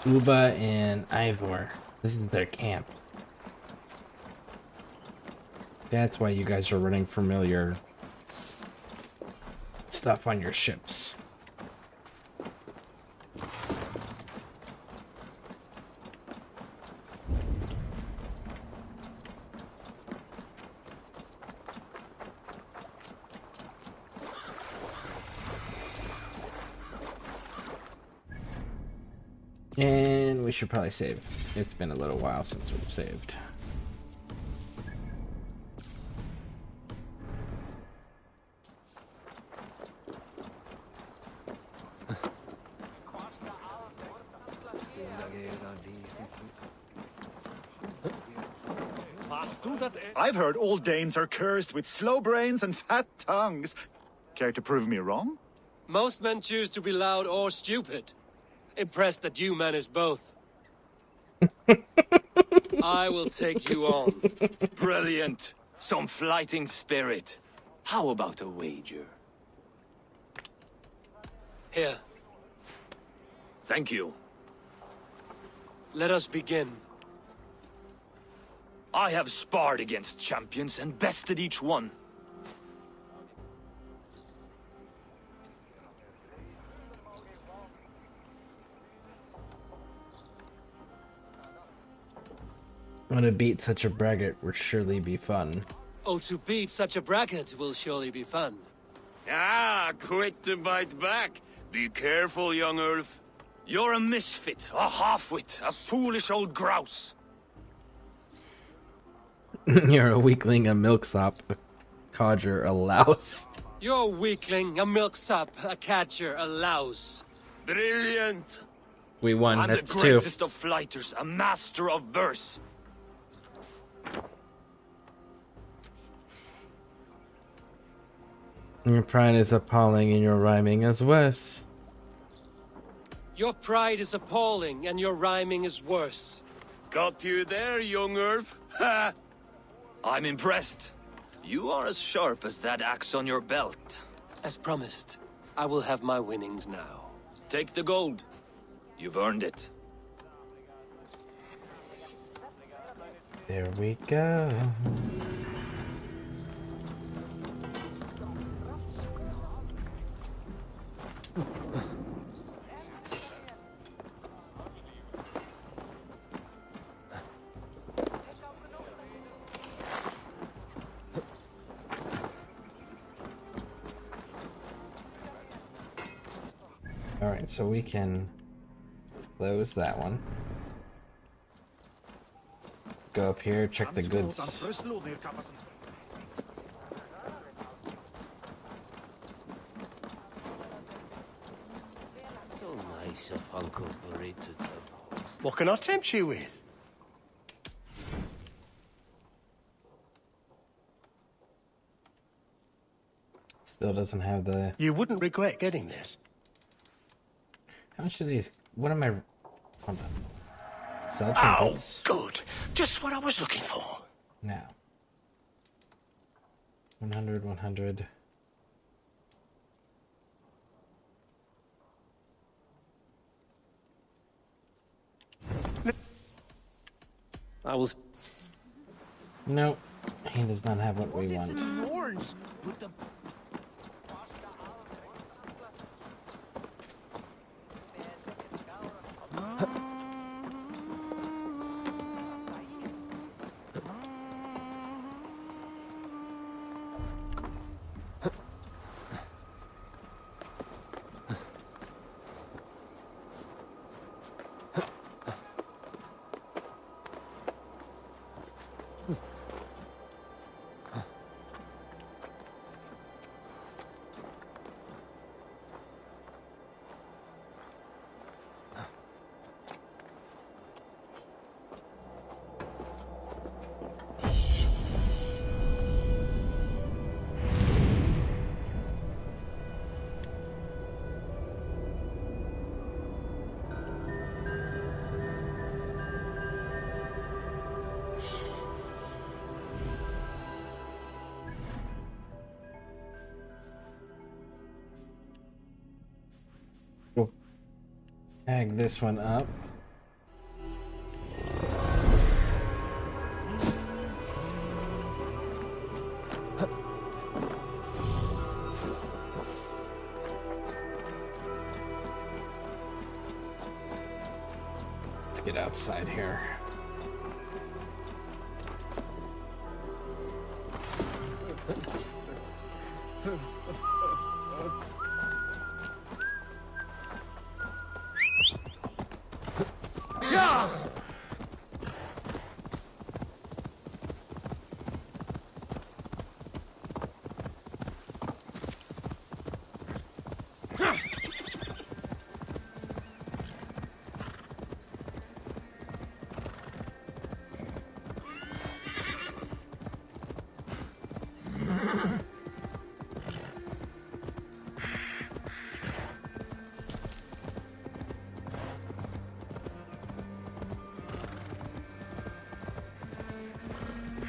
Uba and Ivor. This is their camp. That's why you guys are running familiar stuff on your ships. And we should probably save. It's been a little while since we've saved. I've heard all Danes are cursed with slow brains and fat tongues. Care to prove me wrong? Most men choose to be loud or stupid. Impressed that you manage both. I will take you on. Brilliant. Some fighting spirit. How about a wager? Here. Thank you. Let us begin. I have sparred against champions and bested each one. When to beat such a braggart would surely be fun. Oh, to beat such a bracket will surely be fun. Ah, quick to bite back. Be careful, young Ulf. You're a misfit, a half-wit, a foolish old grouse. You're a weakling, a milksop, a codger, a louse. You're a weakling, a milksop, a catcher, a louse. Brilliant. We won, I'm that's the two. greatest of flighters, a master of verse. Your pride is appalling and your rhyming is worse. Your pride is appalling, and your rhyming is worse. Got you there, young Ulf. Ha! I'm impressed. You are as sharp as that axe on your belt. As promised, I will have my winnings now. Take the gold. You've earned it. There we go. Alright, so we can close that one. Go up here, check the goods. So nice of Uncle Burrito. What can I tempt you with? Still doesn't have the... You wouldn't regret getting this. How much do these... What am I... Hold on. Sell trinkets. Oh, good. Just what I was looking for. Now. 100, 100. I will... No, he does not have what we want. Horns. Put the... Tag this one up. Let's get outside here.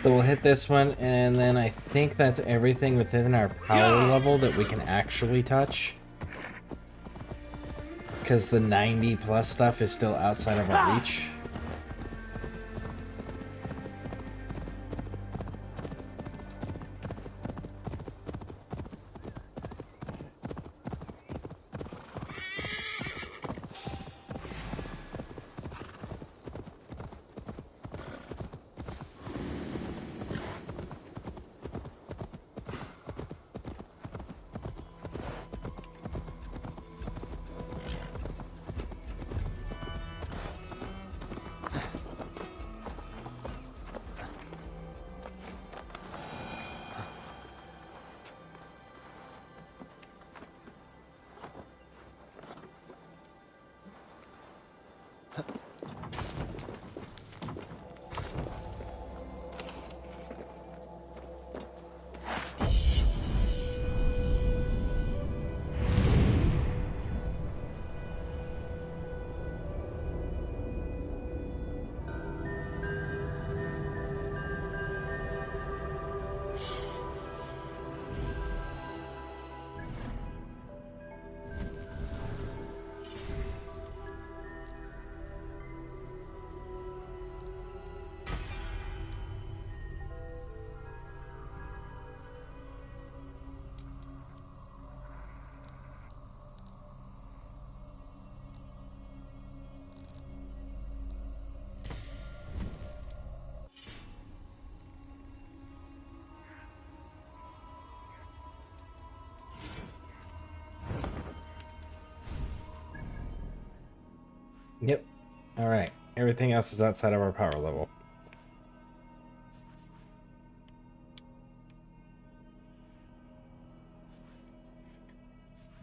So we'll hit this one, and then I think that's everything within our power level that we can actually touch. Because the 90 plus stuff is still outside of our reach. Yep. Alright. Everything else is outside of our power level.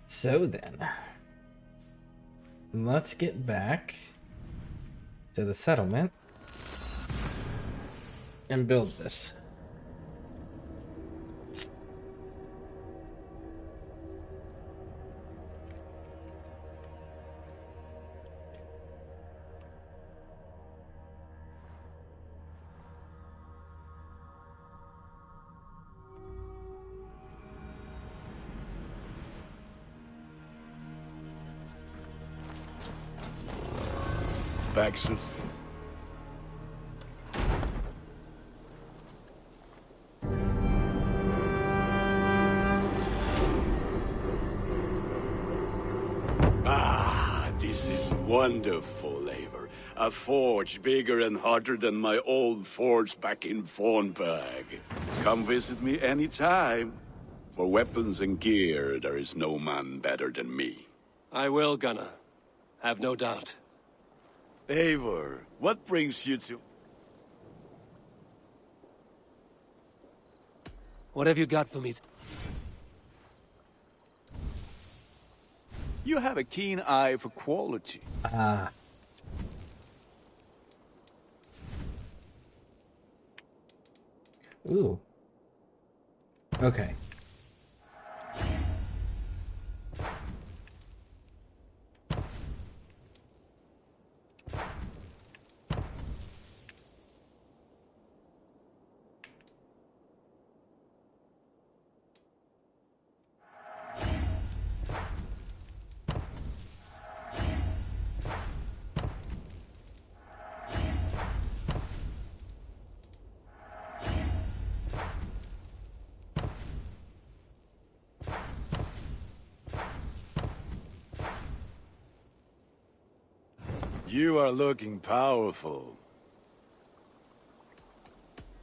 So then, let's get back to the settlement and build this. Baxter. This is wonderful, Eivor. A forge bigger and harder than my old forge back in Fornburg. Come visit me anytime. For weapons and gear, there is no man better than me. I will, Gunnar. Have no doubt. Eivor, what brings you to... What have you got for me? You have a keen eye for quality. Ooh. Okay. You are looking powerful.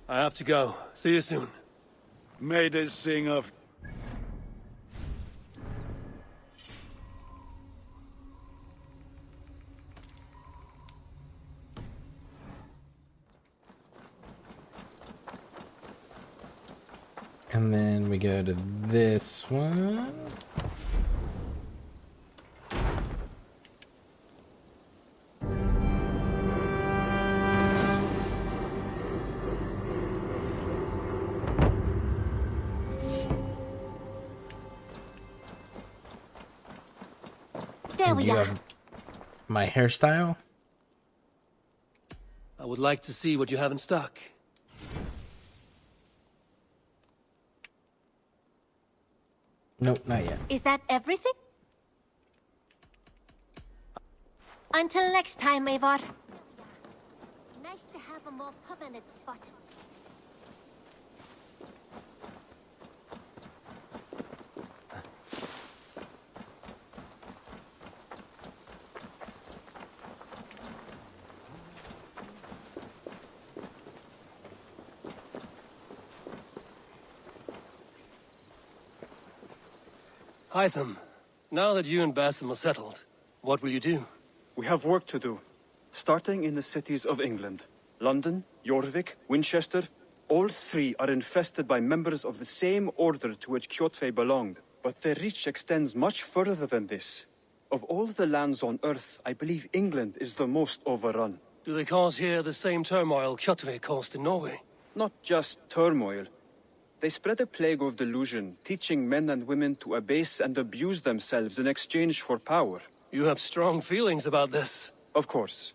I have to go. See you soon. May they sing of... And then we go to this one. There we You are. have my hairstyle? I would like to see what you have in stock. Nope, not yet. Is that everything? Until next time, Eivor. Nice to have a more permanent spot. Hytham, now that you and Basim are settled, what will you do? We have work to do, starting in the cities of England. London, Jorvik, Winchester, all three are infested by members of the same order to which Kjotve belonged. But their reach extends much further than this. Of all the lands on Earth, I believe England is the most overrun. Do they cause here the same turmoil Kjotve caused in Norway? Not just turmoil. They spread a plague of delusion, teaching men and women to abase and abuse themselves in exchange for power. You have strong feelings about this. Of course.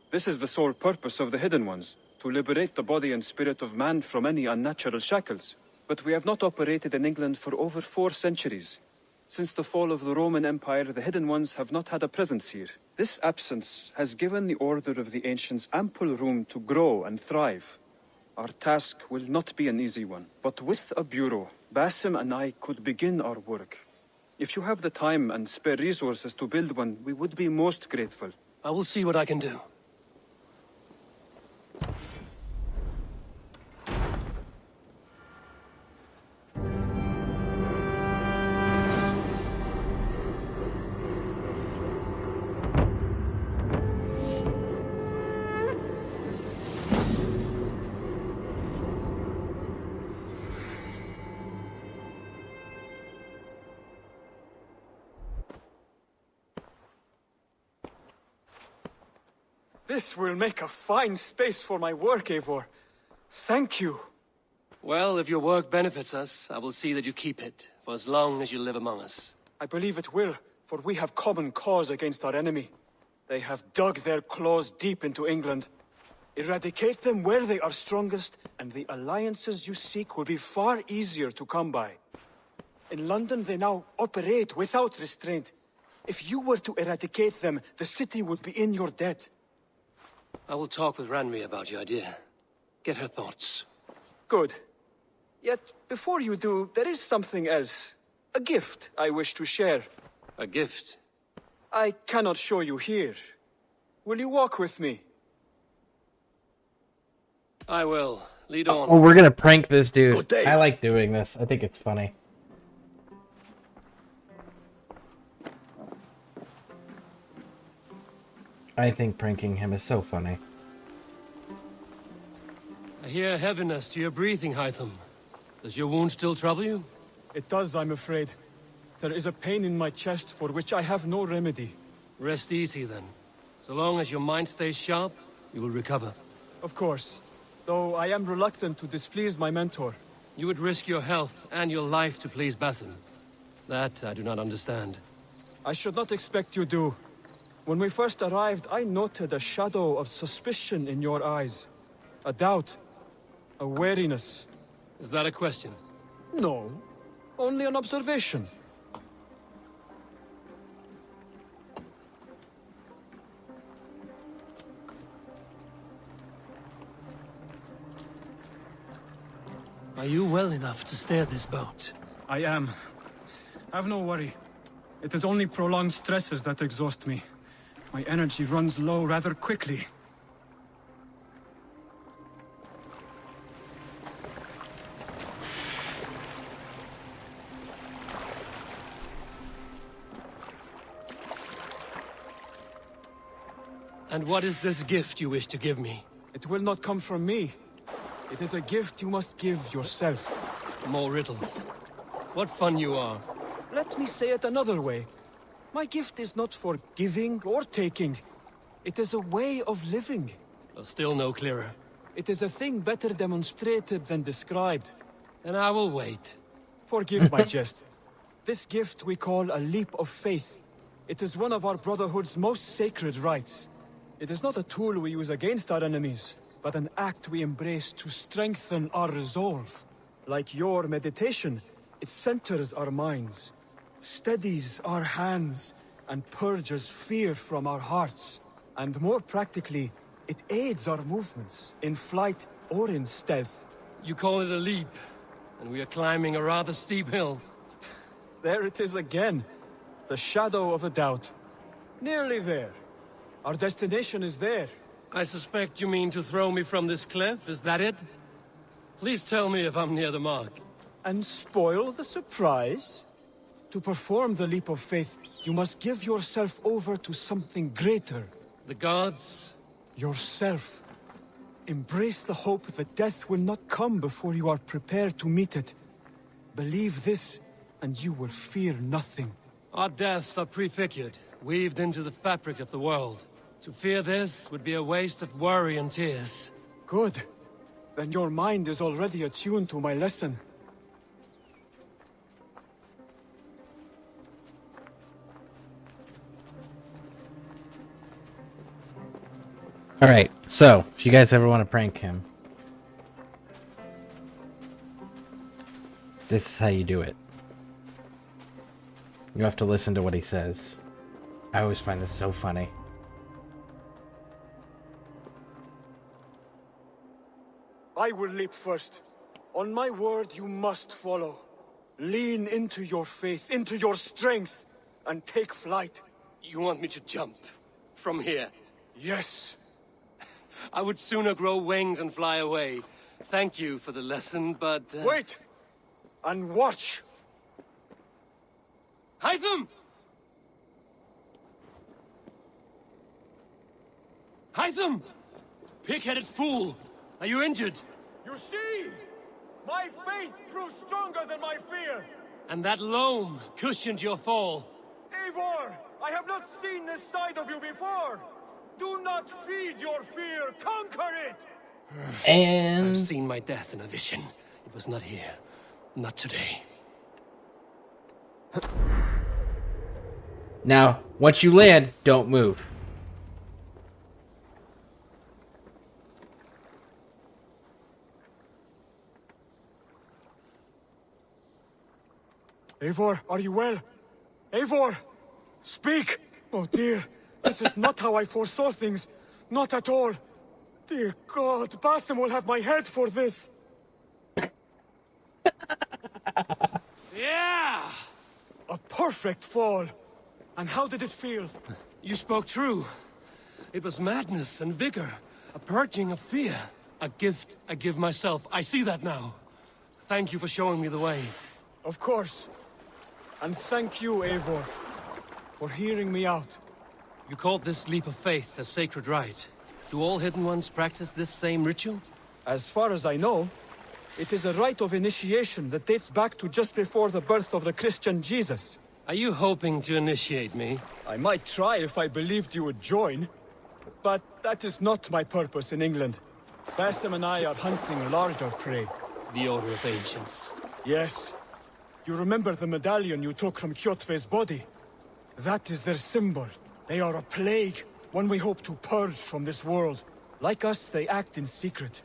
This is the sole purpose of the Hidden Ones, to liberate the body and spirit of man from any unnatural shackles. But we have not operated in England for over 4 centuries. Since the fall of the Roman Empire, the Hidden Ones have not had a presence here. This absence has given the Order of the Ancients ample room to grow and thrive. Our task will not be an easy one, but with a bureau, Basim and I could begin our work. If you have the time and spare resources to build one, we would be most grateful. I will see what I can do. This will make a fine space for my work, Eivor. Thank you. Well, if your work benefits us, I will see that you keep it, for as long as you live among us. I believe it will, for we have common cause against our enemy. They have dug their claws deep into England. Eradicate them where they are strongest, and the alliances you seek will be far easier to come by. In London, they now operate without restraint. If you were to eradicate them, the city would be in your debt. I will talk with Ranri about your idea. Get her thoughts. Good. Yet, before you do, there is something else. A gift I wish to share. A gift? I cannot show you here. Will you walk with me? I will. Lead on. Oh, we're gonna prank this dude. I like doing this. I think it's funny. I think pranking him is so funny. I hear heaviness to your breathing, Hytham. Does your wound still trouble you? It does, I'm afraid. There is a pain in my chest for which I have no remedy. Rest easy, then. So long as your mind stays sharp, you will recover. Of course. Though I am reluctant to displease my mentor. You would risk your health and your life to please Basim. That I do not understand. I should not expect you do. When we first arrived, I noted a shadow of suspicion in your eyes. A doubt. A wariness. Is that a question? No. Only an observation. Are you well enough to steer this boat? I am. Have no worry. It is only prolonged stresses that exhaust me. My energy runs low rather quickly. And what is this gift you wish to give me? It will not come from me. It is a gift you must give yourself. More riddles. What fun you are. Let me say it another way. My gift is not for giving or taking. It is a way of living. Still no clearer. It is a thing better demonstrated than described. And I will wait. Forgive my jest. This gift we call a leap of faith. It is one of our Brotherhood's most sacred rites. It is not a tool we use against our enemies, but an act we embrace to strengthen our resolve. Like your meditation, it centers our minds, steadies our hands, and purges fear from our hearts. And more practically, it aids our movements, in flight or in stealth. You call it a leap, and we are climbing a rather steep hill. There it is again, the shadow of a doubt. Nearly there. Our destination is there. I suspect you mean to throw me from this cliff, is that it? Please tell me if I'm near the mark. And spoil the surprise? To perform the leap of faith, you must give yourself over to something greater. The gods? Yourself. Embrace the hope that death will not come before you are prepared to meet it. Believe this, and you will fear nothing. Our deaths are prefigured, weaved into the fabric of the world. To fear this would be a waste of worry and tears. Good. Then your mind is already attuned to my lesson. Alright, so, if you guys ever want to prank him, this is how you do it. You have to listen to what he says. I always find this so funny. I will leap first. On my word, you must follow. Lean into your faith, into your strength, and take flight. You want me to jump? From here? Yes. I would sooner grow wings and fly away. Thank you for the lesson, but... Wait! And watch! Hytham! Hytham! Pig-headed fool! Are you injured? You see? My faith grew stronger than my fear! And that loam cushioned your fall. Eivor! I have not seen this side of you before! Do not feed your fear, conquer it! And I've seen my death in a vision. It was not here. Not today. now, once you land, don't move. Eivor, are you well? Eivor! Speak! Oh dear, this is not how I foresaw things. Not at all. Dear God, Basim will have my head for this. Yeah! A perfect fall. And how did it feel? You spoke true. It was madness and vigor. A purging of fear. A gift I give myself. I see that now. Thank you for showing me the way. Of course. And thank you, Eivor, for hearing me out. You called this leap of faith a sacred rite. Do all Hidden Ones practice this same ritual? As far as I know, it is a rite of initiation that dates back to just before the birth of the Christian Jesus. Are you hoping to initiate me? I might try if I believed you would join. But that is not my purpose in England. Basim and I are hunting larger prey. The Order of Ancients. Yes. You remember the medallion you took from Kjotve's body? That is their symbol. They are a plague, one we hope to purge from this world. Like us, they act in secret.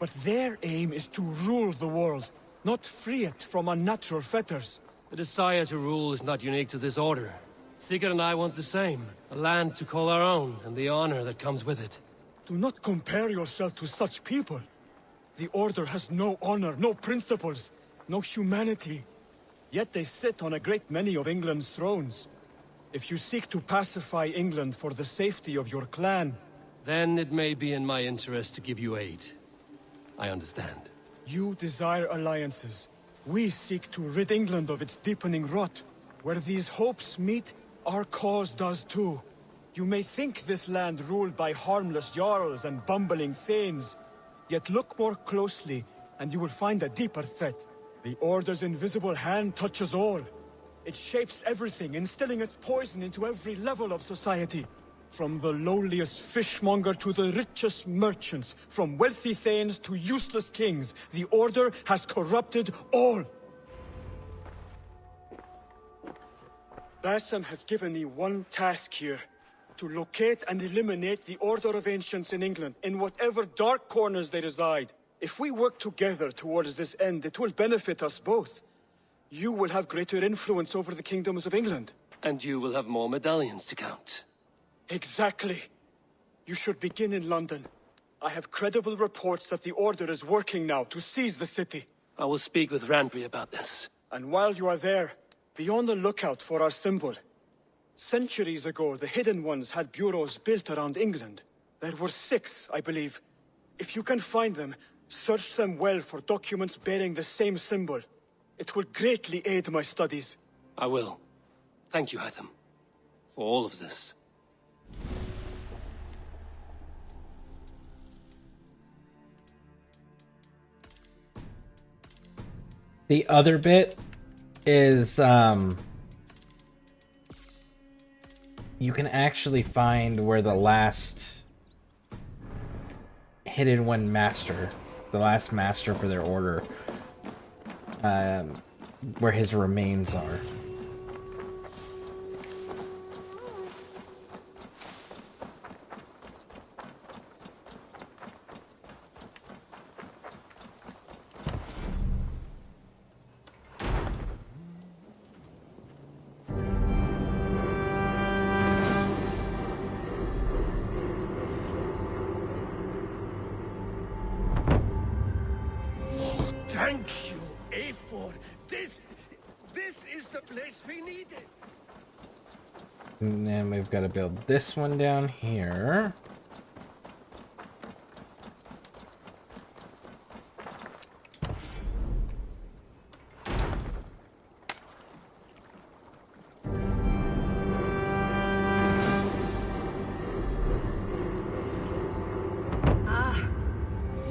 But their aim is to rule the world, not free it from unnatural fetters. The desire to rule is not unique to this order. Sigurd and I want the same. A land to call our own, and the honor that comes with it. Do not compare yourself to such people. The Order has no honor, no principles, no humanity. Yet they sit on a great many of England's thrones. If you seek to pacify England for the safety of your clan... Then it may be in my interest to give you aid. I understand. You desire alliances. We seek to rid England of its deepening rot. Where these hopes meet, our cause does too. You may think this land ruled by harmless jarls and bumbling thanes. Yet look more closely, and you will find a deeper threat. The Order's invisible hand touches all. It shapes everything, instilling its poison into every level of society. From the lowliest fishmonger to the richest merchants, from wealthy thanes to useless kings, the Order has corrupted all. Basim has given me one task here. To locate and eliminate the Order of Ancients in England, in whatever dark corners they reside. If we work together towards this end, it will benefit us both. You will have greater influence over the kingdoms of England. And you will have more medallions to count. Exactly. You should begin in London. I have credible reports that the Order is working now to seize the city. I will speak with Randry about this. And while you are there, be on the lookout for our symbol. Centuries ago, the Hidden Ones had bureaus built around England. There were 6, I believe. If you can find them, search them well for documents bearing the same symbol. It will greatly aid my studies. I will. Thank you, Hytham, for all of this. The other bit is you can actually find where the last Hidden One master, the last master for their order, where his remains are. Thank you, Eivor. This is the place we needed. And then we've got to build this one down here.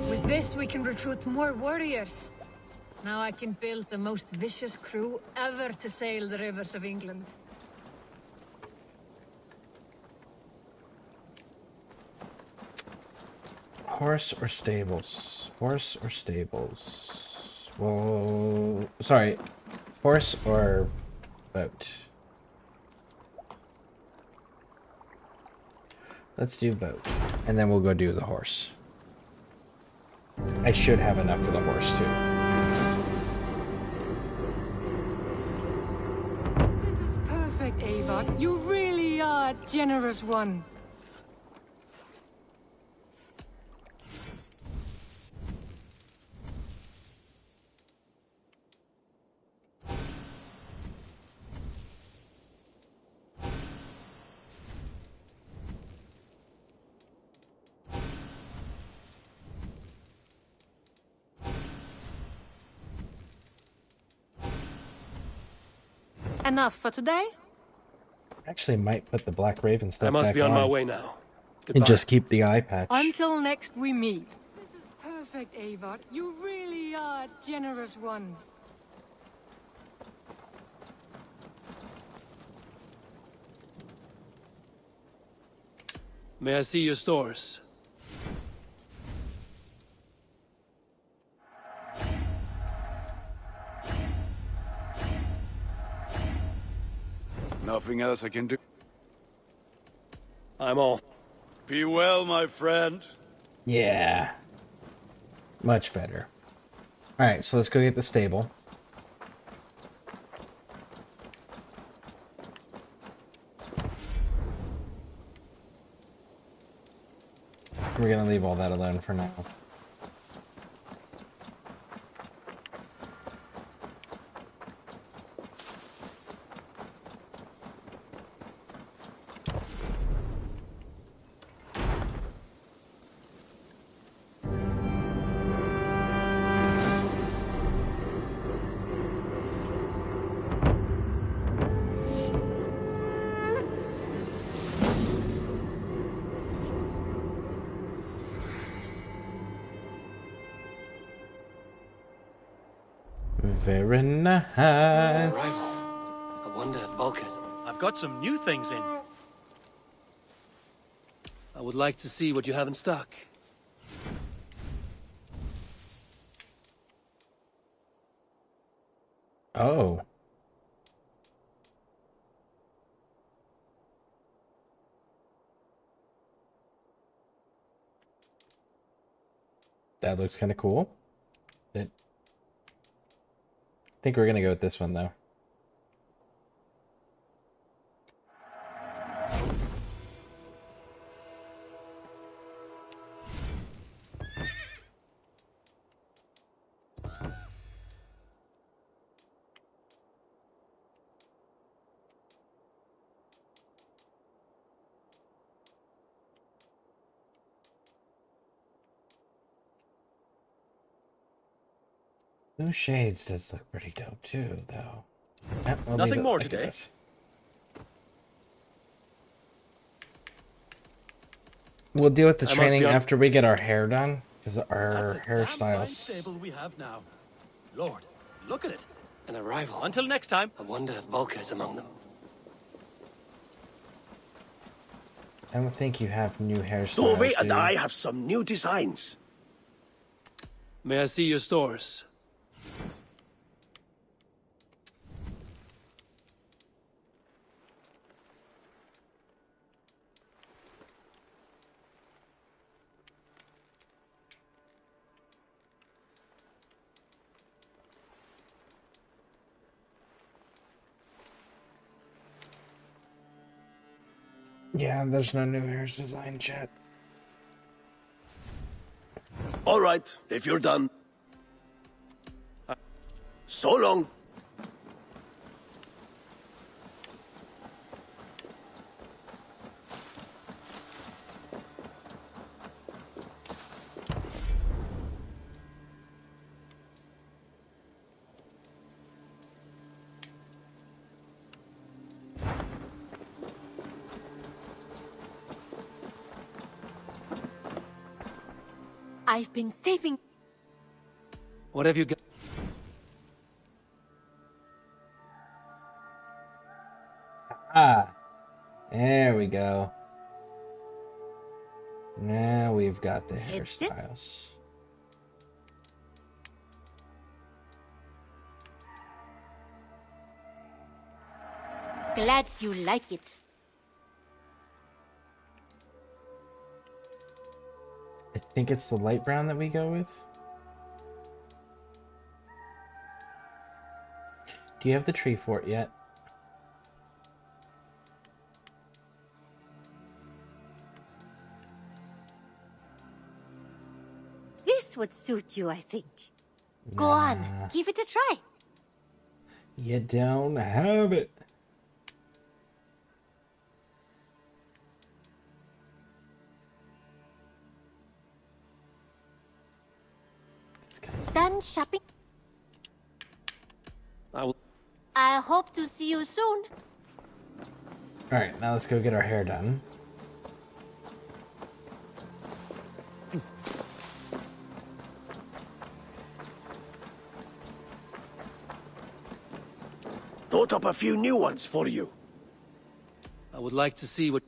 With this, we can recruit more warriors. Now I can build the most vicious crew ever to sail the rivers of England. horse or stables? Horse or stables? Well, sorry. Horse or boat? Let's do boat. And then we'll go do the horse. I should have enough for the horse, too. Perfect, Eivor. You really are a generous one. Enough for today? Actually, might put the Black Raven stuff I must back be on my way now. And Goodbye. just keep the eye patch. Until next we meet. This is perfect, Eivor. You really are a generous one. May I see your stores? Nothing else I can do. I'm off. Be well, my friend. Yeah. Much better. Alright, so let's go get the stable. We're gonna leave all that alone for now. Very nice. I wonder if Volker's... I've got some new things in. I would like to see what you have in stock. Oh. That looks kind of cool. I think we're gonna go with this one though. Blue Shades does look pretty dope too, though. Yep, we'll leave Nothing it more like today. this. We'll deal with the I must training be on- after we get our hair done, because our That's a damn fine hairstyles. stable we have now. Lord, look at it. An arrival. Until next time. I wonder if Volker's among them. I don't think you have new hairstyles. Tove and do you? I have some new designs. May I see your stores? Yeah, there's no new hairs design yet. All right, if you're done. So long. I've been saving. What have you got? Ah, there we go. Now we've got the hairstyles. Glad you like it. I think it's the light brown that we go with. Do you have the tree fort yet? This would suit you, I think. Go on, give it a try. You don't have it. Done shopping? I hope to see you soon. Alright, now let's go get our hair done. Thought up a few new ones for you. I would like to see what...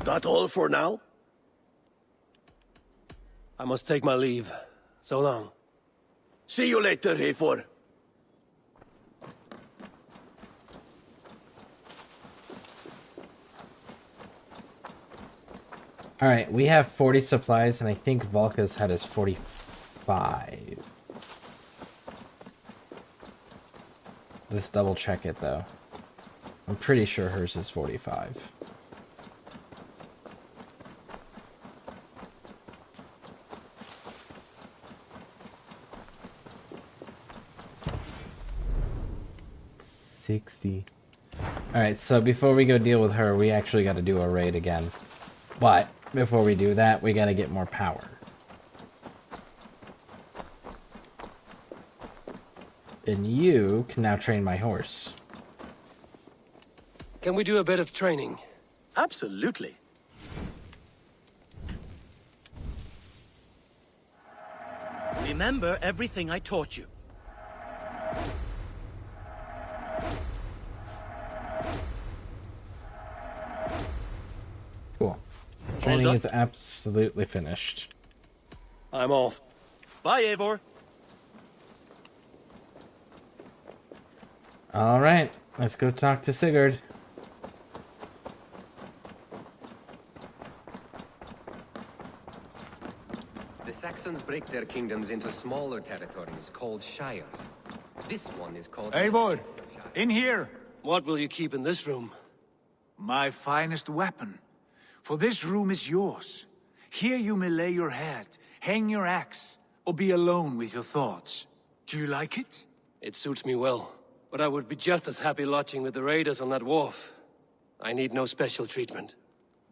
That all for now? I must take my leave. So long. See you later, Hayfor. Alright, we have 40 supplies, and I think Volka's had his 45. Let's double check it, though. I'm pretty sure hers is 45. Alright, so before we go deal with her, we actually got to do a raid again. But before we do that, we got to get more power. And you can now train my horse. Can we do a bit of training? Absolutely. Remember everything I taught you. Cool. Training is absolutely finished. I'm off. Bye, Eivor. Alright, let's go talk to Sigurd. The Saxons break their kingdoms into smaller territories called shires. This one is called... Eivor, in here! What will you keep in this room? My finest weapon. For this room is yours. Here you may lay your head, hang your axe, or be alone with your thoughts. Do you like it? It suits me well, but I would be just as happy lodging with the raiders on that wharf. I need no special treatment.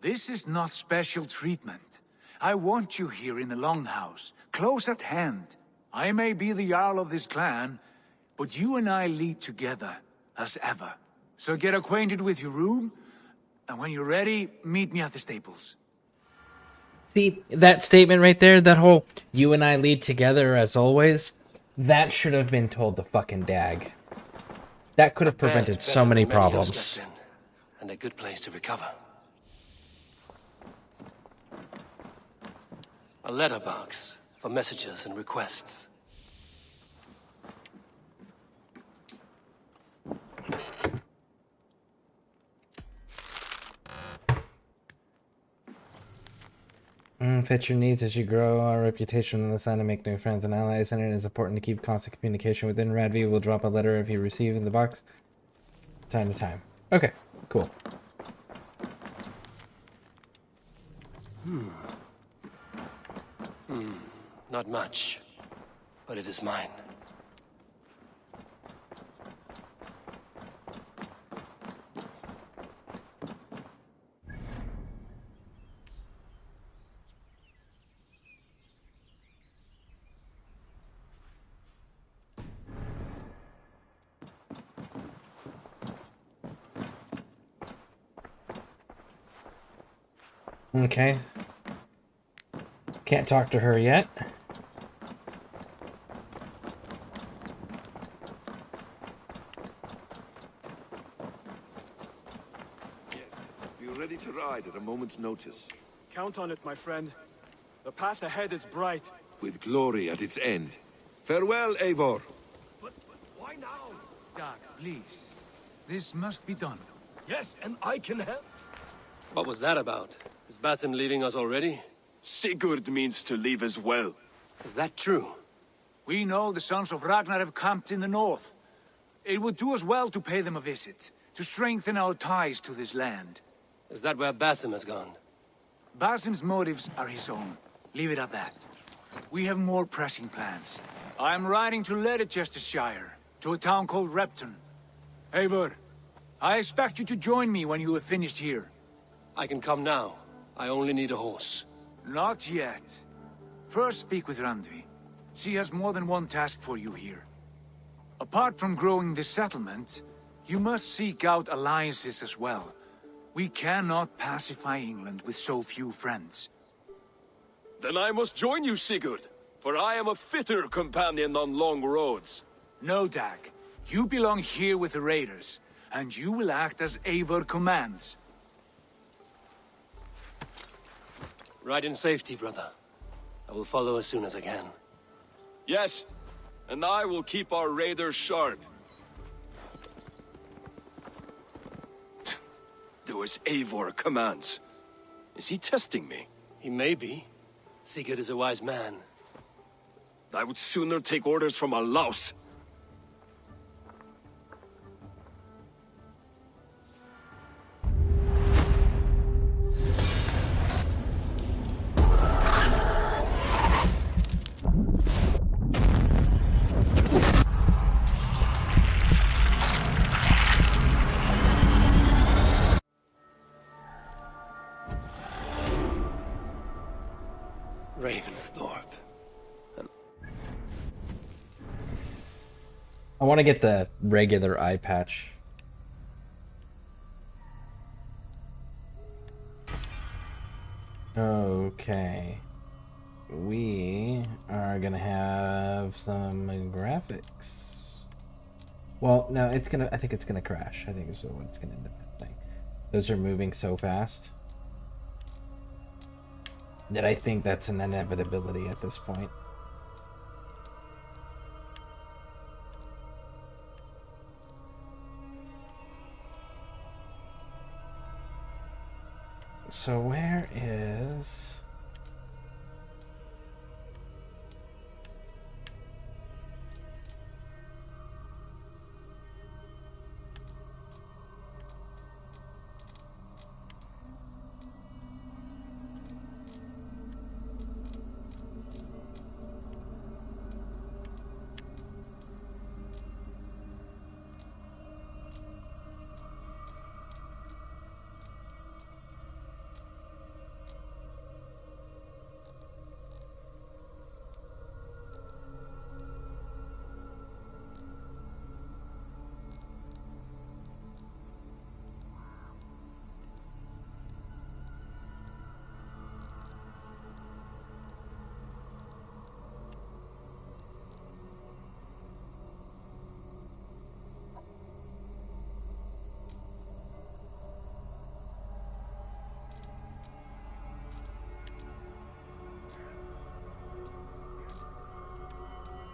This is not special treatment. I want you here in the Longhouse, close at hand. I may be the Jarl of this clan, but you and I lead together, as ever. So get acquainted with your room, and when you're ready, meet me at the stables. See, that statement right there, that whole, you and I lead together as always, that should have been told to fucking Dag. That could have prevented so many problems. And a good place to recover. A letterbox for messages and requests. Fit your needs as you grow our reputation on the side and make new friends and allies, and it is important to keep constant communication within Radvi. We'll drop a letter if you receive in the box. Time to time. Okay, cool. Not much, but it is mine. Okay. Can't talk to her yet. Be ready to ride at a moment's notice. Count on it, my friend. The path ahead is bright. With glory at its end. Farewell, Eivor. But why now? Dag, please. This must be done. Yes, and I can help. What was that about? Is Basim leaving us already? Sigurd means to leave as well. Is that true? We know the sons of Ragnar have camped in the north. It would do us well to pay them a visit, to strengthen our ties to this land. Is that where Basim has gone? Basim's motives are his own. Leave it at that. We have more pressing plans. I'm riding to Leicestershire, to a town called Repton. Eivor, I expect you to join me when you have finished here. I can come now. I only need a horse. Not yet. First speak with Randvi. She has more than one task for you here. Apart from growing this settlement, you must seek out alliances as well. We cannot pacify England with so few friends. Then I must join you, Sigurd, for I am a fitter companion on long roads. No, Dag. You belong here with the raiders, and you will act as Eivor commands. Ride in safety, brother. I will follow as soon as I can. Yes, and I will keep our raiders sharp. Do as Eivor commands. Is he testing me? He may be. Sigurd is a wise man. I would sooner take orders from a louse. Ravensthorpe. I want to get the regular eye patch. Okay. We are gonna have some graphics. Well, no, it's gonna. I think it's gonna crash. I think is what it's gonna end up doing. Those are moving so fast that I think that's an inevitability at this point. So where is...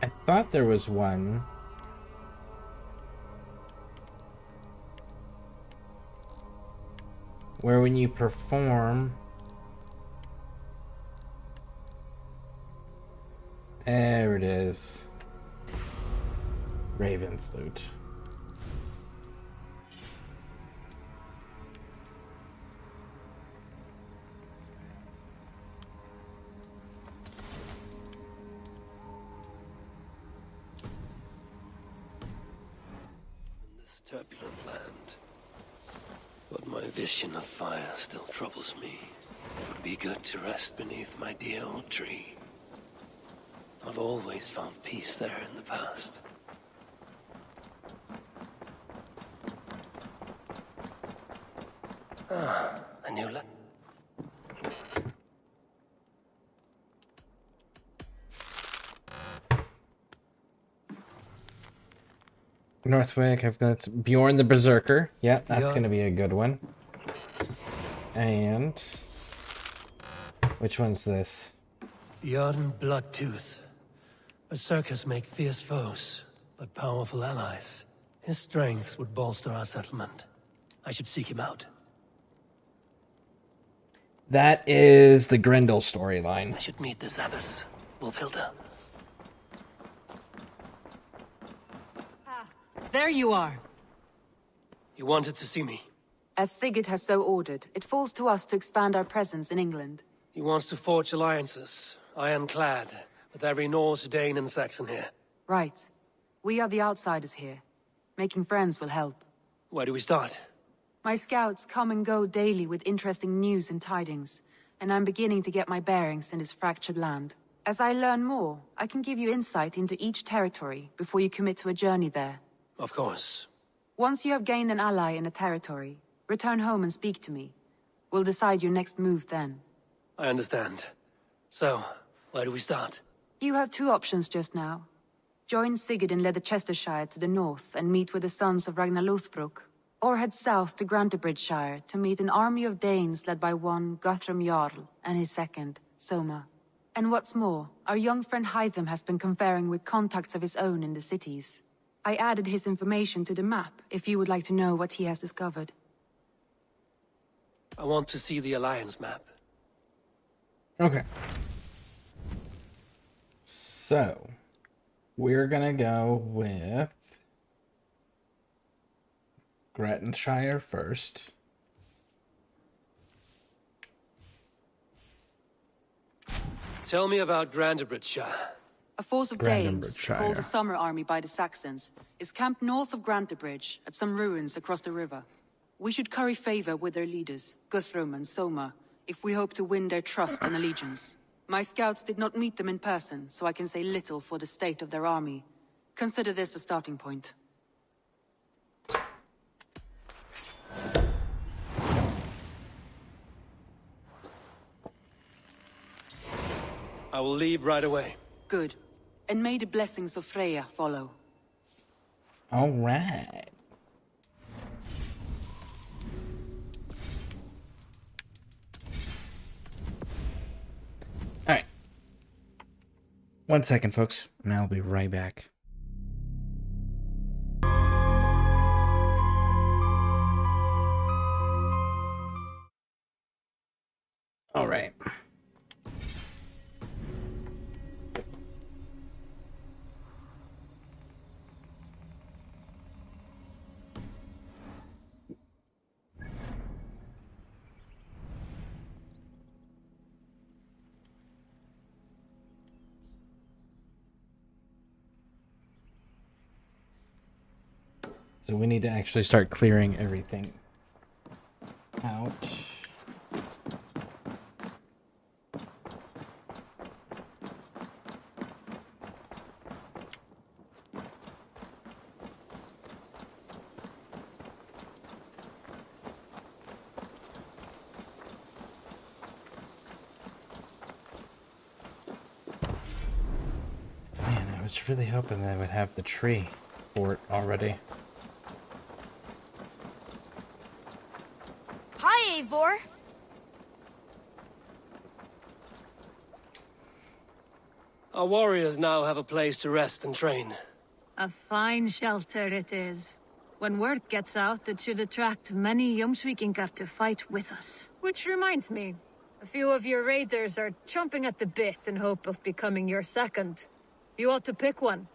I thought there was one. Where when you perform... There it is. Raven's Loot. Turbulent land. But my vision of fire still troubles me. It would be good to rest beneath my dear old tree. I've always found peace there in the past. Ah, a new Northwick, I've got Bjorn the Berserker. Yeah, that's Yeah. going to be a good one. And which one's this? Bjorn Bloodtooth. Berserkers make fierce foes, but powerful allies. His strength would bolster our settlement. I should seek him out. That is the Grendel storyline. I should meet this abbess, Wolfhilda. There you are. You wanted to see me? As Sigurd has so ordered, it falls to us to expand our presence in England. He wants to forge alliances, ironclad, with every Norse, Dane, and Saxon here. Right. We are the outsiders here. Making friends will help. Where do we start? My scouts come and go daily with interesting news and tidings, and I'm beginning to get my bearings in this fractured land. As I learn more, I can give you insight into each territory before you commit to a journey there. Of course. Once you have gained an ally in a territory, return home and speak to me. We'll decide your next move then. I understand. So, where do we start? You have two options just now. Join Sigurd in Leicestershire to the north and meet with the sons of Ragnar Lothbrok, or head south to Grantebridgeshire to meet an army of Danes led by one Guthrum Jarl and his second, Soma. And what's more, our young friend Hytham has been conferring with contacts of his own in the cities. I added his information to the map if you would like to know what he has discovered. I want to see the Alliance map. Okay. So, we're gonna go with Grettonshire first. Tell me about Grantebridgeshire. A force of Danes, called the Summer Army by the Saxons, is camped north of Grantebridge at some ruins across the river. We should curry favor with their leaders, Guthrum and Soma, if we hope to win their trust and allegiance. My scouts did not meet them in person, so I can say little for the state of their army. Consider this a starting point. I will leave right away. Good. And may the blessings of Freya follow. All right. All right. 1 second, folks, and I'll be right back. All right. So we need to actually start clearing everything out. Man, I was really hoping that I would have the tree fort already. Hi, Eivor. Our warriors now have a place to rest and train. A fine shelter it is. When word gets out, it should attract many Jomsvikingar to fight with us. Which reminds me, a few of your raiders are chomping at the bit in hope of becoming your second. You ought to pick one.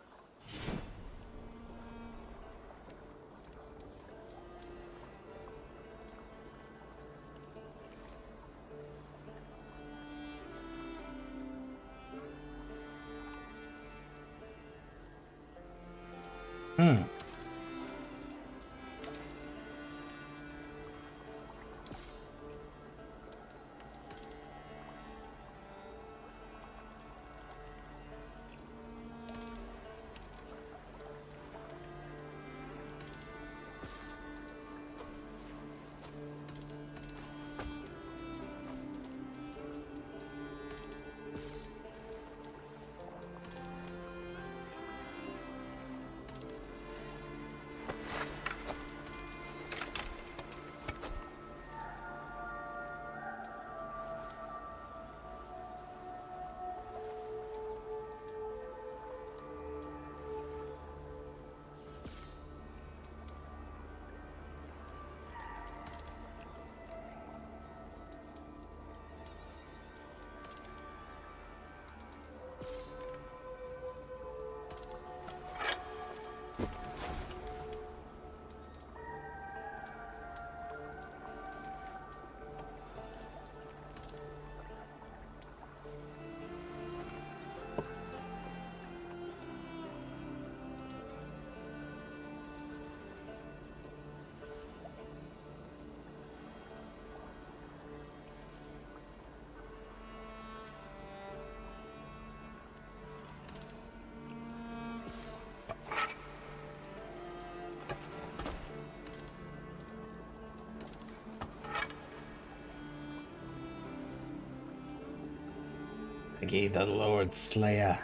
Aggie the Lord Slayer.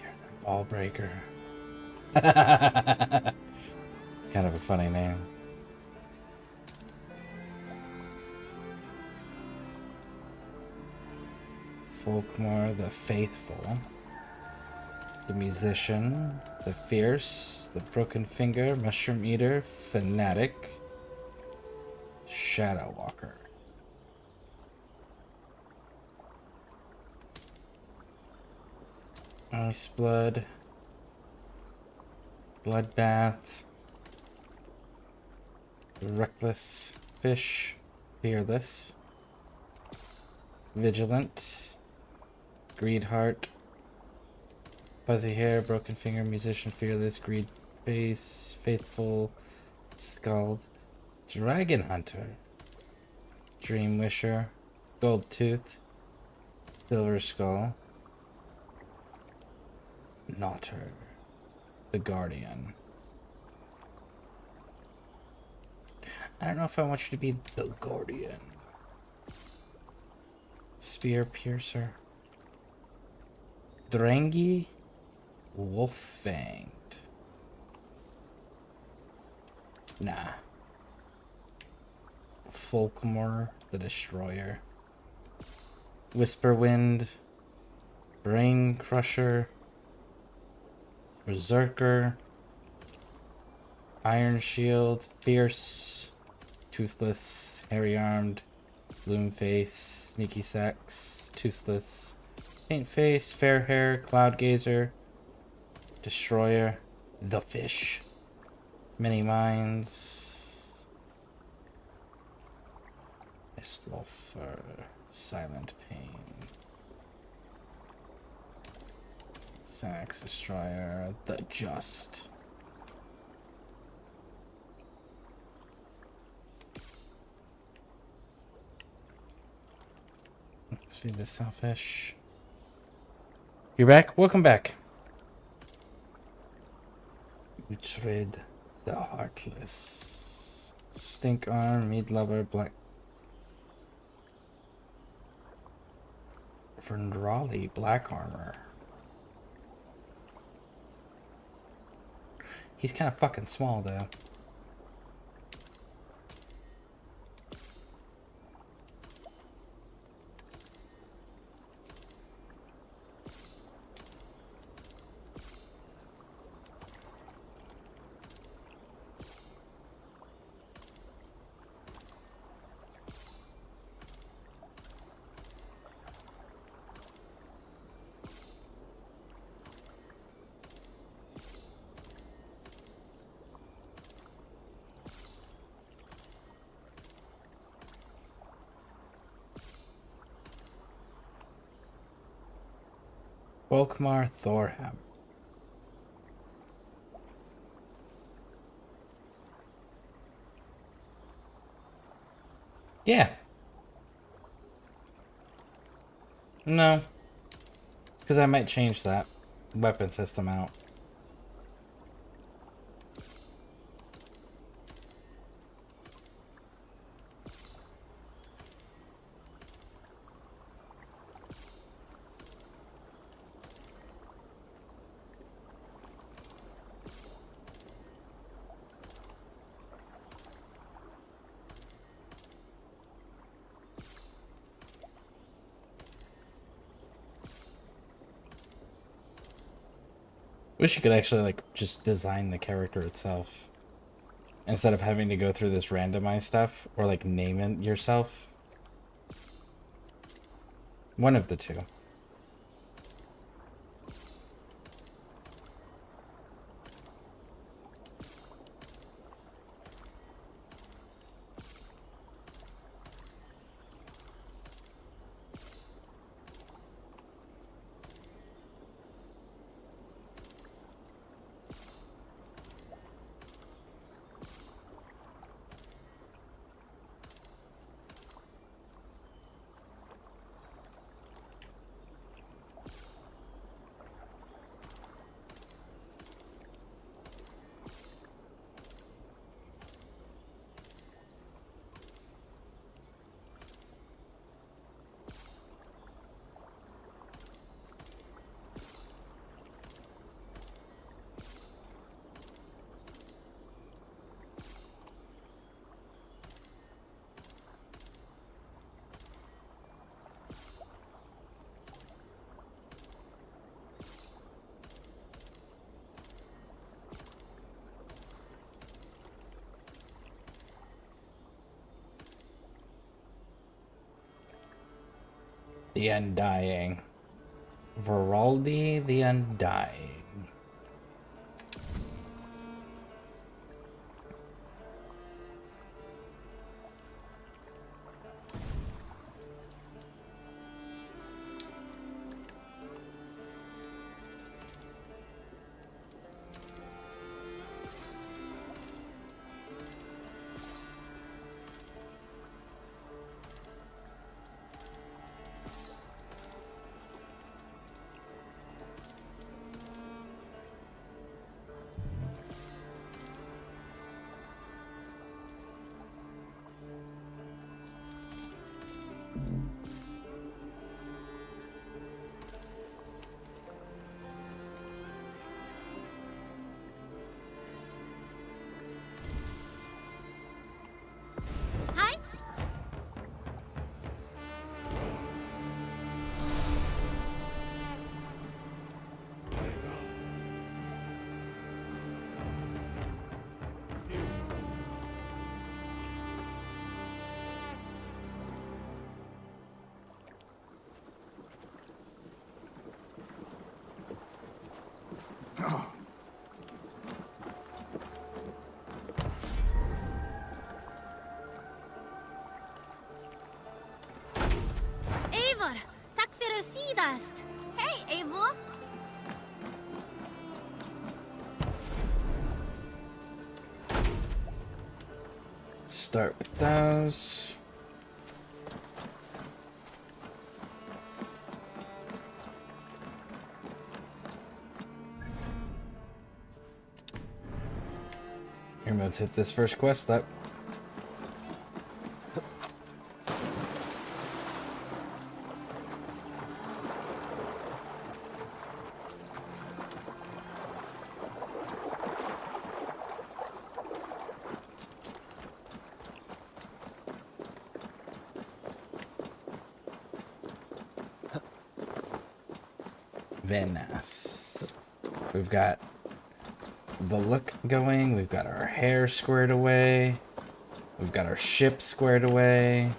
You're the ball breaker. Kind of a funny name. Folkmore the Faithful. The Musician. The Fierce. The Broken Finger. Mushroom Eater. Fanatic. Shadow Walker. Ice Blood. Bloodbath. Reckless Fish. Fearless. Vigilant. Greedheart. Fuzzy Hair. Broken Finger. Musician. Fearless. Greed Face. Faithful. Scald. Dragon Hunter. Dream Wisher. Gold Tooth. Silver Skull. Knotter. The Guardian. I don't know if I want you to be the Guardian. Spear Piercer. Drangi. Wolf-fanged. Nah. Folkmore the Destroyer. Whisperwind. Brain Crusher. Berserker. Iron Shield. Fierce. Toothless. Hairy-armed. Bloomface. Sneaky Sex. Toothless. Paint Face. Fair Hair. Cloud Gazer. Destroyer. The Fish. Many Minds. Istolfer. Silent Pain. Sax Destroyer. The Just. Let's feed the Selfish. You're back? Welcome back. Utrid the Heartless. Stink Arm, Meat Lover, Black. Ferndrali, Black Armor. He's kind of fucking small though. Volkmar Thorham. Yeah. No. Because I might change that weapon system out. Wish you could actually like just design the character itself instead of having to go through this randomized stuff or like name it yourself. One of the two. The Undying. Veraldi the Undying. Hi. Eivor, takk fyrir síðast. Hey, Eivor. Start with those. Here, let's hit this first quest up. Venice. We've got the look going, we've got our hair squared away, we've got our ship squared away.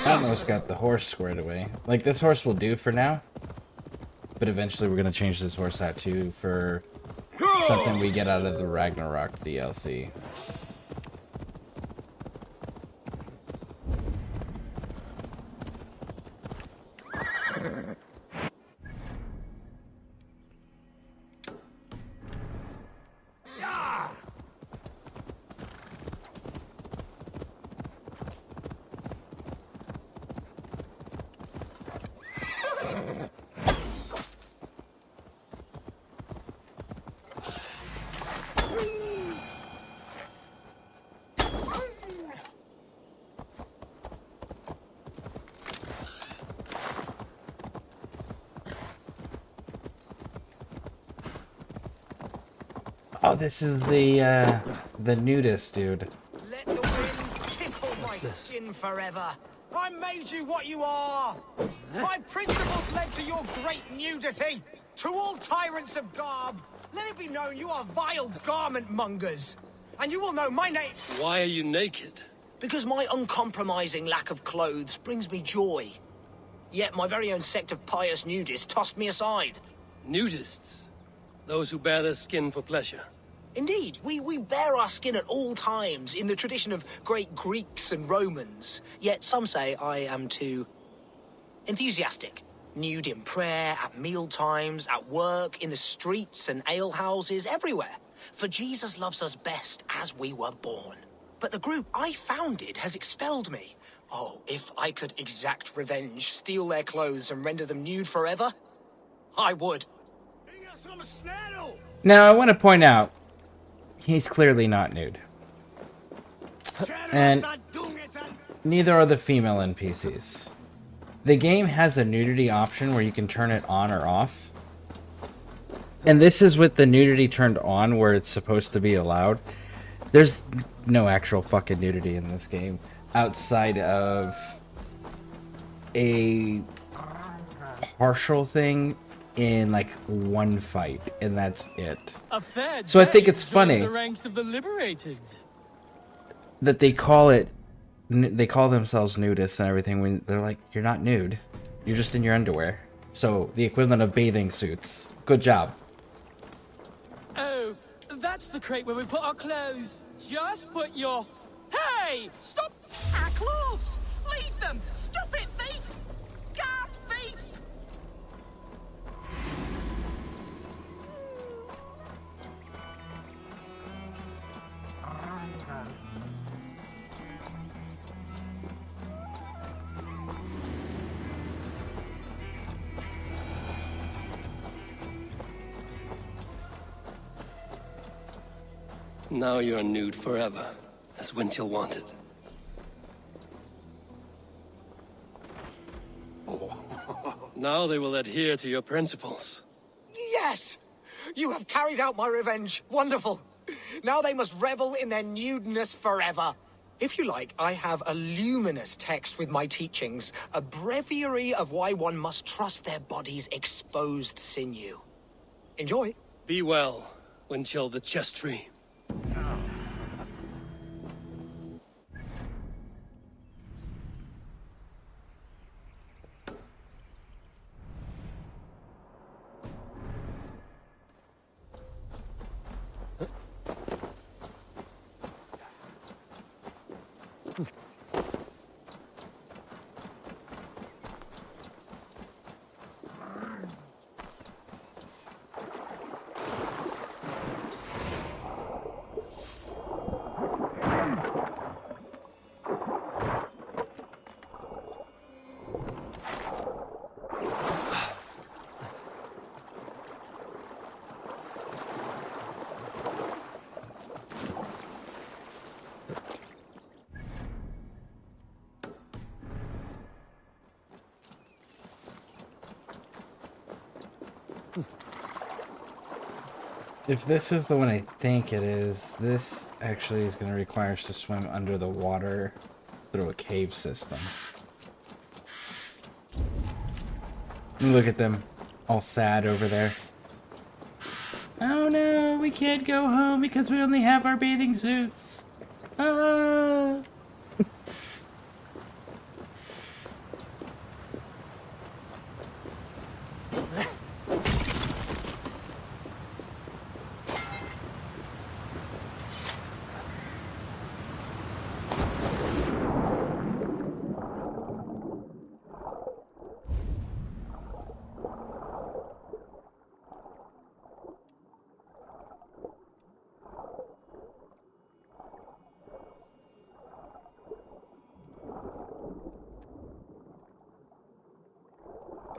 Almost got the horse squared away. Like, this horse will do for now, but eventually we're gonna change this horse out too for something we get out of the Ragnarok DLC. Oh, this is the nudist dude. Let the wind tickle my skin forever. I made you what you are. My principles led to your great nudity. To all tyrants of garb, let it be known you are vile garment mongers. And you will know my name. Why are you naked? Because my uncompromising lack of clothes brings me joy. Yet my very own sect of pious nudists tossed me aside. Nudists? Those who bare their skin for pleasure. Indeed, we bare our skin at all times in the tradition of great Greeks and Romans. Yet some say I am too enthusiastic. Nude in prayer, at meal times, at work, in the streets and alehouses, everywhere. For Jesus loves us best as we were born. But the group I founded has expelled me. Oh, if I could exact revenge, steal their clothes and render them nude forever, I would. Now, I want to point out, he's clearly not nude. And neither are the female NPCs. The game has a nudity option where you can turn it on or off. And this is with the nudity turned on where it's supposed to be allowed. There's no actual fucking nudity in this game outside of a partial thing in like one fight, and that's it. A fair So I think day it's joins funny the ranks of the liberated. that they call themselves nudists and everything when they're like, you're not nude, you're just in your underwear. So the equivalent of bathing suits. Good job. Oh, that's the crate where we put our clothes. Just put your... Hey! Stop! Our clothes! Leave them! Stop it, thief! Guard thief! Now you're nude forever, as Winchell wanted. Now they will adhere to your principles. Yes! You have carried out my revenge. Wonderful. Now they must revel in their nudeness forever. If you like, I have a luminous text with my teachings, a breviary of why one must trust their body's exposed sinew. Enjoy. Be well, Winchell the chest-free. If this is the one I think it is, this actually is going to require us to swim under the water through a cave system. Look at them, all sad over there. Oh no, we can't go home because we only have our bathing suits. Ah.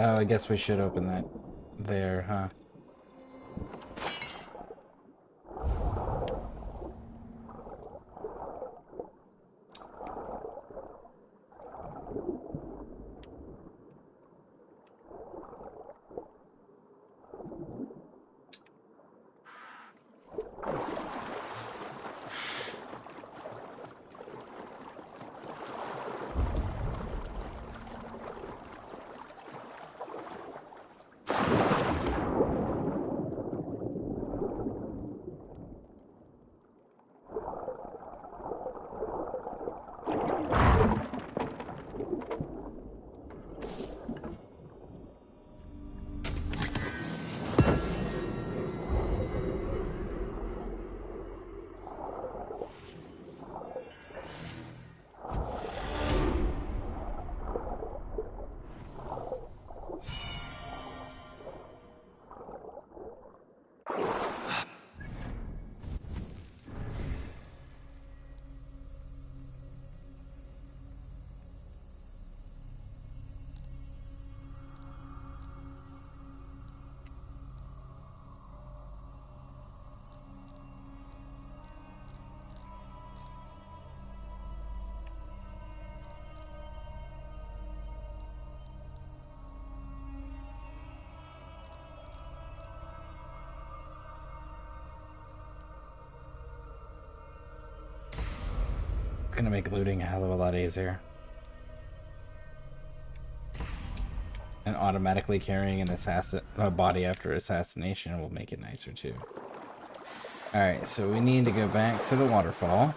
Oh, I guess we should open that there, huh? It's gonna make looting a hell of a lot easier. And automatically carrying a body after assassination will make it nicer too. Alright, so we need to go back to the waterfall.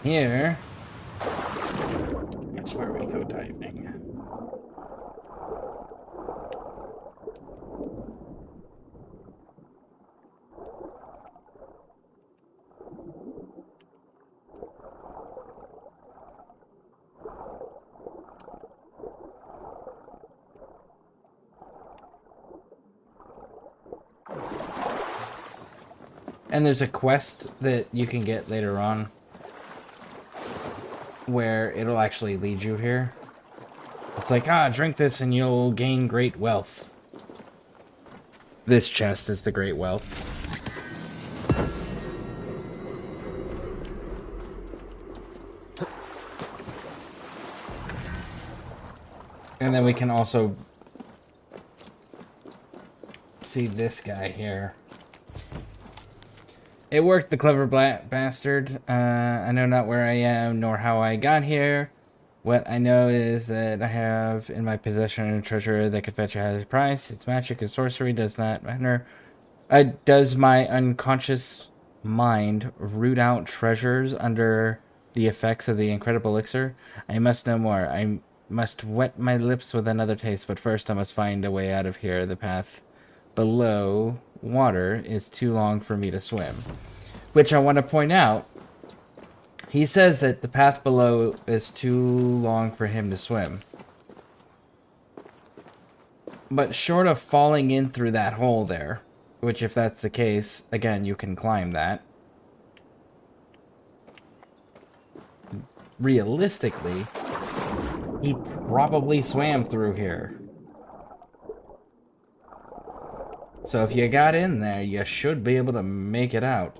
Here, that's where we go diving. And there's a quest that you can get later on where it'll actually lead you here. It's like, drink this and you'll gain great wealth. This chest is the great wealth. And then we can also see this guy here. It worked, the clever bastard. I know not where I am, nor how I got here. What I know is that I have in my possession a treasure that could fetch a high price. Its magic and sorcery does not matter. Does my unconscious mind root out treasures under the effects of the incredible elixir? I must know more. I must wet my lips with another taste, but first I must find a way out of here. The path below water is too long for me to swim. Which I want to point out, he says that the path below is too long for him to swim. But short of falling in through that hole there, which if that's the case, again, you can climb that. Realistically, he probably swam through here. So if you got in there, you should be able to make it out.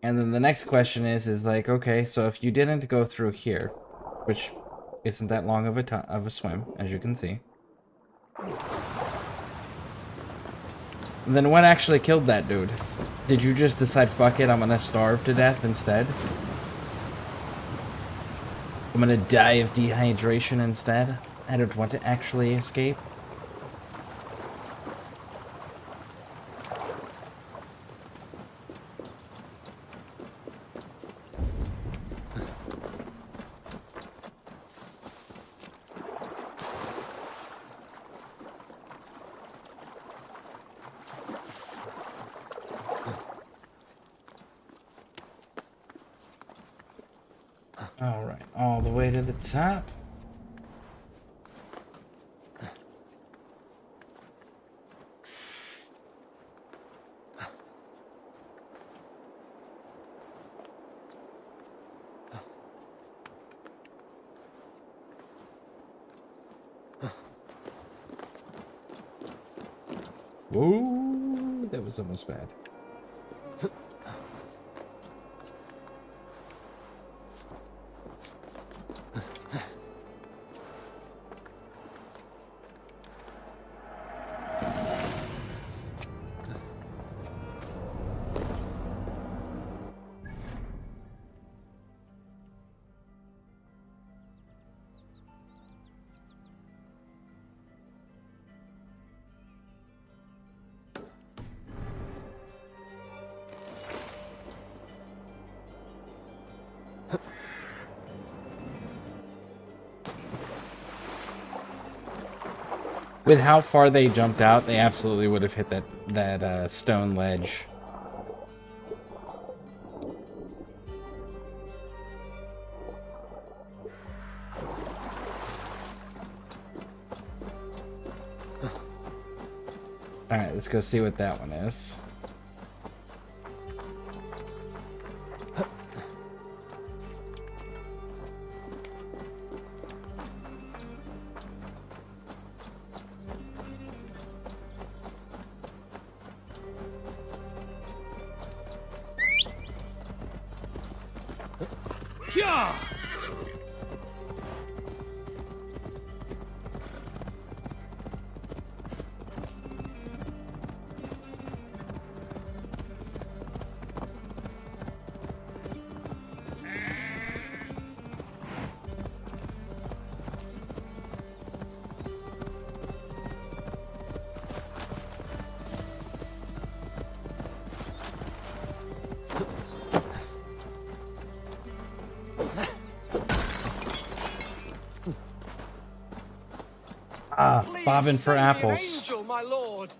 And then the next question is like, okay, so if you didn't go through here, which isn't that long of a swim, as you can see, then what actually killed that dude? Did you just decide, fuck it, I'm gonna starve to death instead? I'm gonna die of dehydration instead? I don't want to actually escape? Alright, all the way to the top. Whoa, that was almost bad. With how far they jumped out, they absolutely would have hit that stone ledge. Alright, let's go see what that one is. Yeah! Bobbing for apples. Angel, my lord.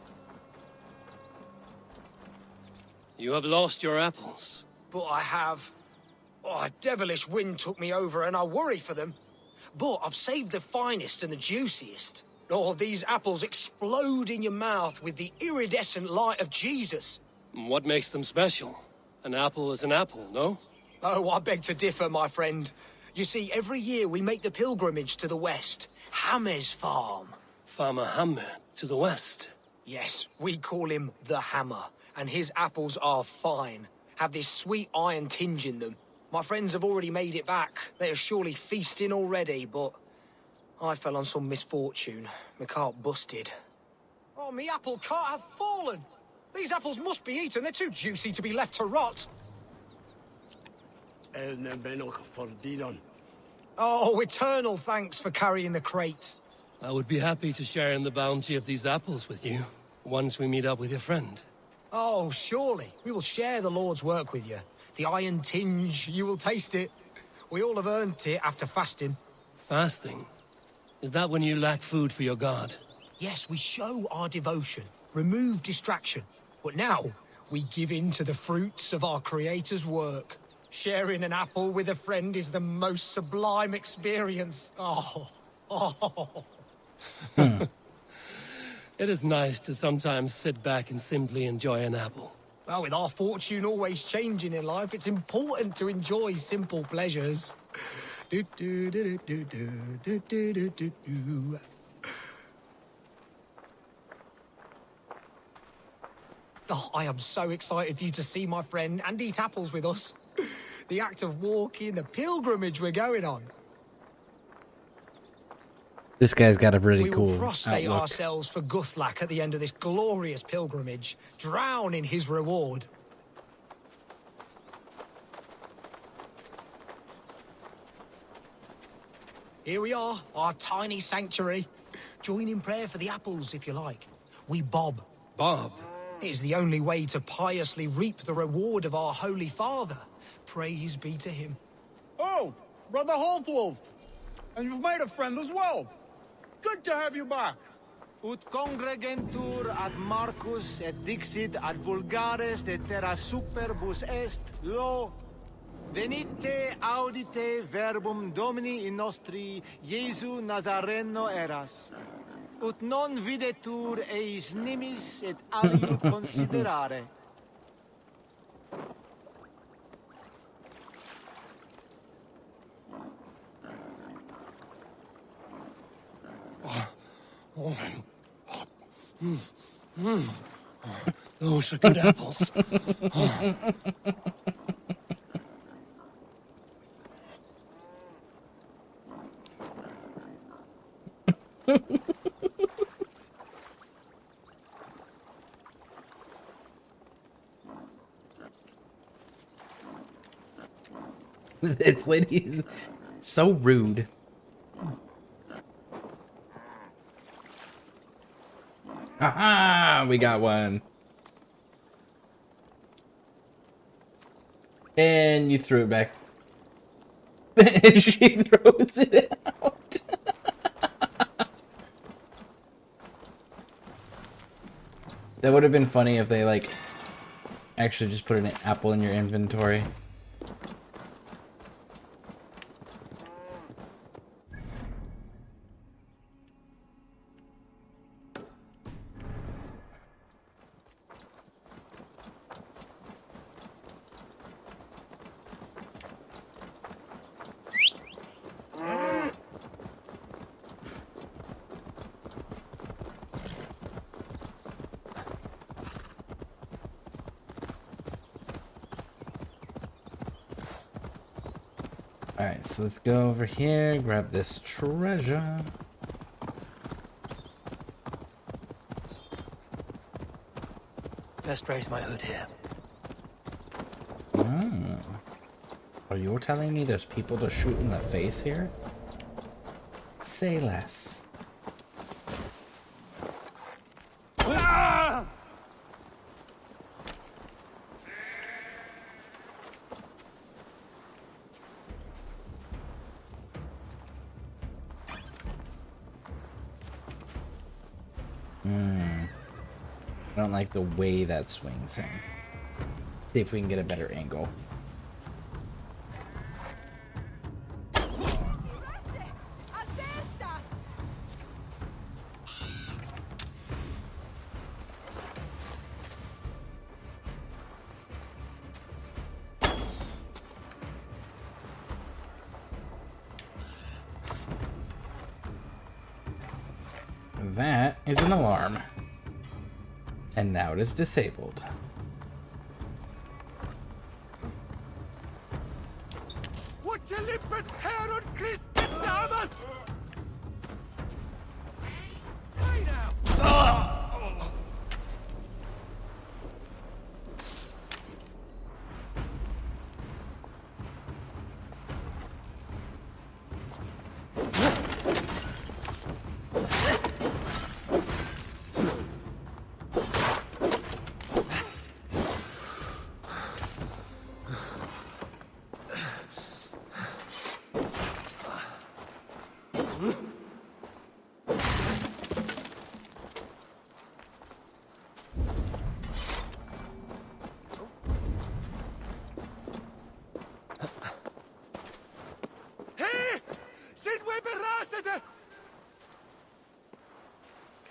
You have lost your apples. But I have. Oh, a devilish wind took me over and I worry for them. But I've saved the finest and the juiciest. Oh, these apples explode in your mouth with the iridescent light of Jesus. What makes them special? An apple is an apple, no? Oh, I beg to differ, my friend. You see, every year we make the pilgrimage to the west. Hammer's farm. Farmer Hammer to the west. Yes, we call him the Hammer. And his apples are fine. Have this sweet iron tinge in them. My friends have already made it back. They are surely feasting already, but I fell on some misfortune. My cart busted. Oh, me apple cart hath fallen. These apples must be eaten. They're too juicy to be left to rot. Oh, eternal thanks for carrying the crate. I would be happy to share in the bounty of these apples with you, once we meet up with your friend. Oh, surely. We will share the Lord's work with you. The iron tinge, you will taste it. We all have earned it after fasting. Fasting? Is that when you lack food for your god? Yes, we show our devotion, remove distraction. But now, we give in to the fruits of our Creator's work. Sharing an apple with a friend is the most sublime experience. Oh. It is nice to sometimes sit back and simply enjoy an apple. Well, with our fortune always changing in life, it's important to enjoy simple pleasures. Oh, I am so excited for you to see my friend and eat apples with us. The act of walking, the pilgrimage we're going on. This guy's got a pretty cool We will prostrate outlook. ourselves for Guthlak at the end of this glorious pilgrimage, drown in his reward. Here we are, our tiny sanctuary. Join in prayer for the apples, if you like. We bob. Bob? It is the only way to piously reap the reward of our Holy Father. Praise be to him. Oh, Brother Halfwolf. And you've made a friend as well. Good to have you back. Ut congregentur ad Marcus et dixit ad vulgares de terra superbus est lo venite audite verbum Domini in nostri Iesu Nazareno eras. Ut non videtur eis nimis et aliud considerare. Those are good apples. This lady is so rude. Haha, we got one. And you threw it back. And she throws it out. That would have been funny if they, like, actually just put an apple in your inventory. Alright, so let's go over here, grab this treasure. Best raise my hood here. Oh. Are you telling me there's people to shoot in the face here? Say less. I don't like the way that swings him. See if we can get a better angle. That is an alarm. And now it is disabled. What you lippet hair on Christi namen? Hey now!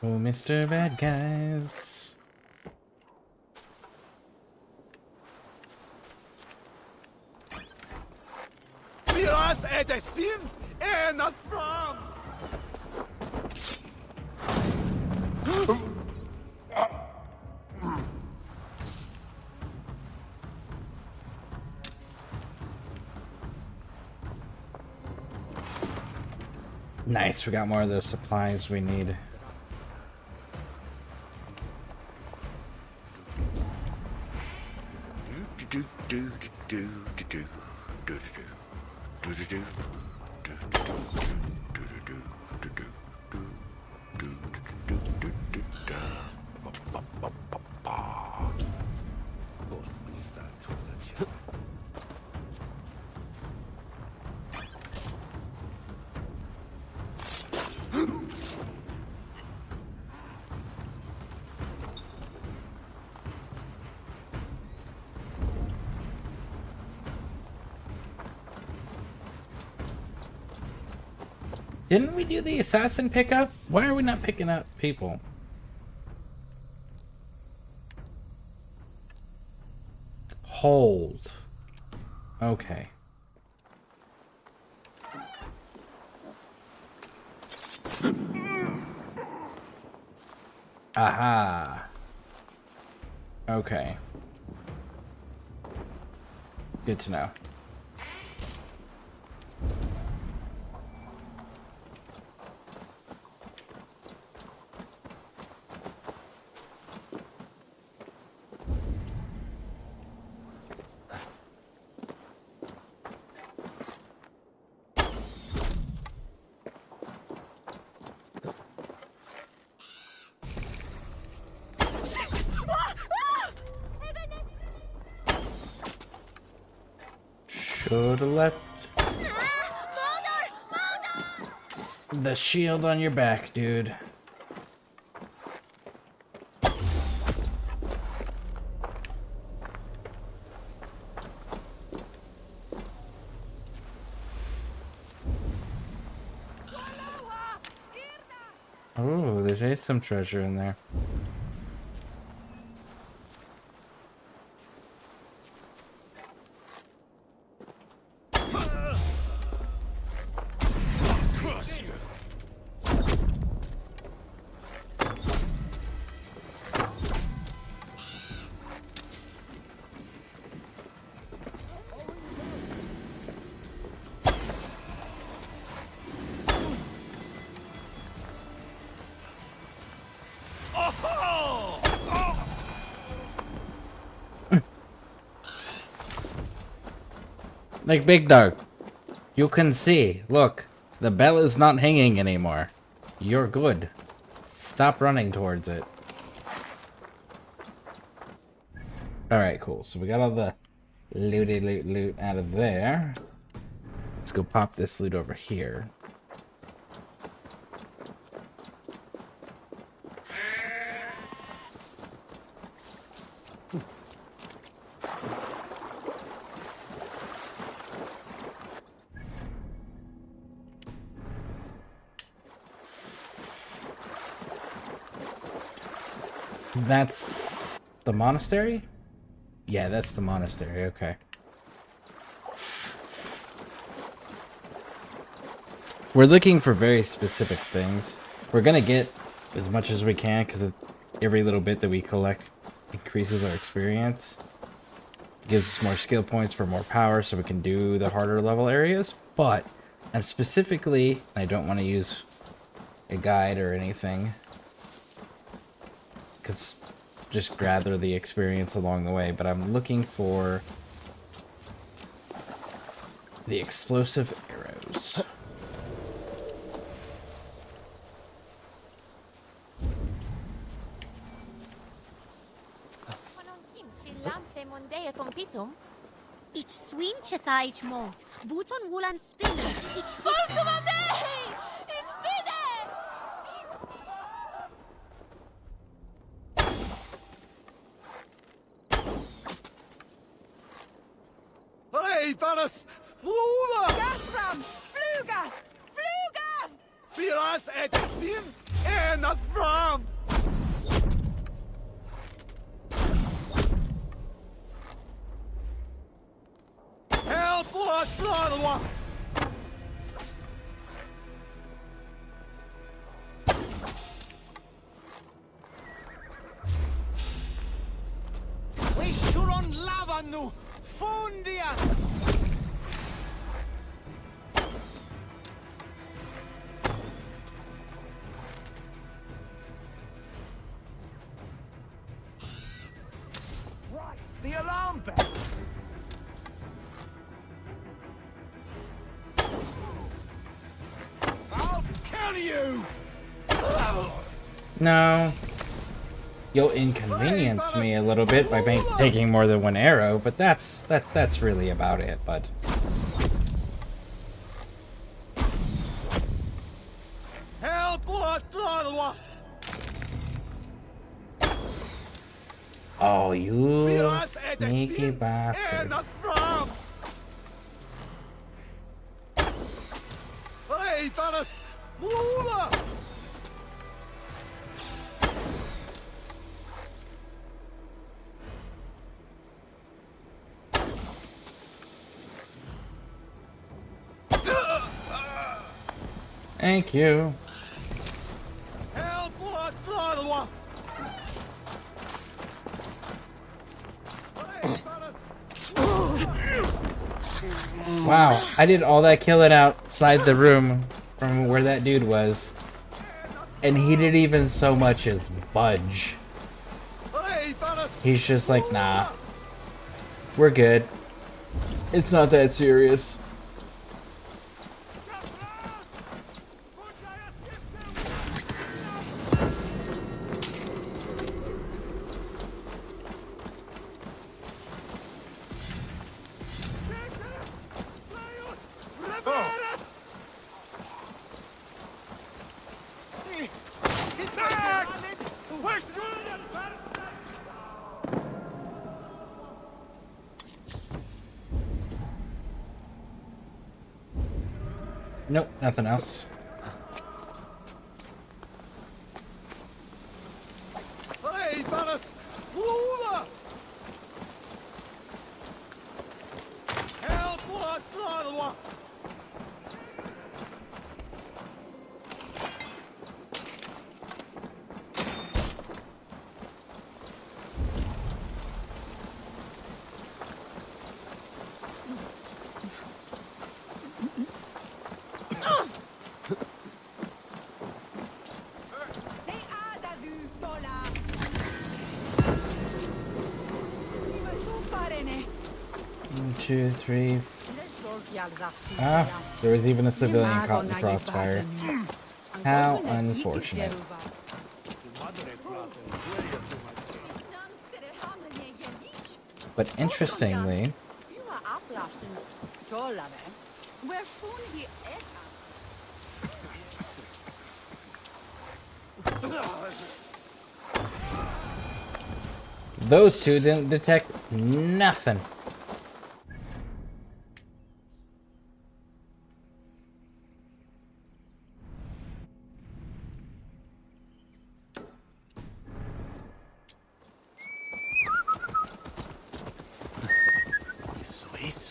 Oh, Mr. Bad Guys. Miras edesin en from. Nice, we got more of those supplies we need. Didn't we do the assassin pickup? Why are we not picking up people? Hold. Okay. Aha. Okay. Good to know. Should've left the shield on your back, dude. Oh, there's some treasure in there. Like Big Dog, you can see. Look, the bell is not hanging anymore. You're good. Stop running towards it. Alright, cool. So we got all the loot out of there. Let's go pop this loot over here. That's the monastery? Yeah, that's the monastery, okay. We're looking for very specific things. We're gonna get as much as we can, because every little bit that we collect increases our experience. Gives us more skill points for more power, so we can do the harder level areas. But I'm specifically, I don't want to use a guide or anything, because just gather the experience along the way, but I'm looking for the explosive arrows. Ich swincheta ich mot. Buton wulan spin. Ich Hey, Thanos! Fluga! Gathram! Fluga! Fluga! Viras et sin en at fram! Help us, Lodwa! We should on lava nu! Fundia! Right, the alarm bell! I'll kill you! No. You'll inconvenience me a little bit by taking more than one arrow, but that's really about it, bud. Help us, Lodwa! Oh, you sneaky bastard. Hey, Thanos! Fluga! Thank you. Help us, Lodwa! Wow, I did all that killing outside the room from where that dude was, and he didn't even so much as budge. He's just like, nah, we're good. It's not that serious. Nope, nothing else. Hey, Thanos! Fluga! Help us, Lodwa! One, two, three, Ah, there was even a civilian caught in the crossfire. How unfortunate. But interestingly, those two didn't detect nothing.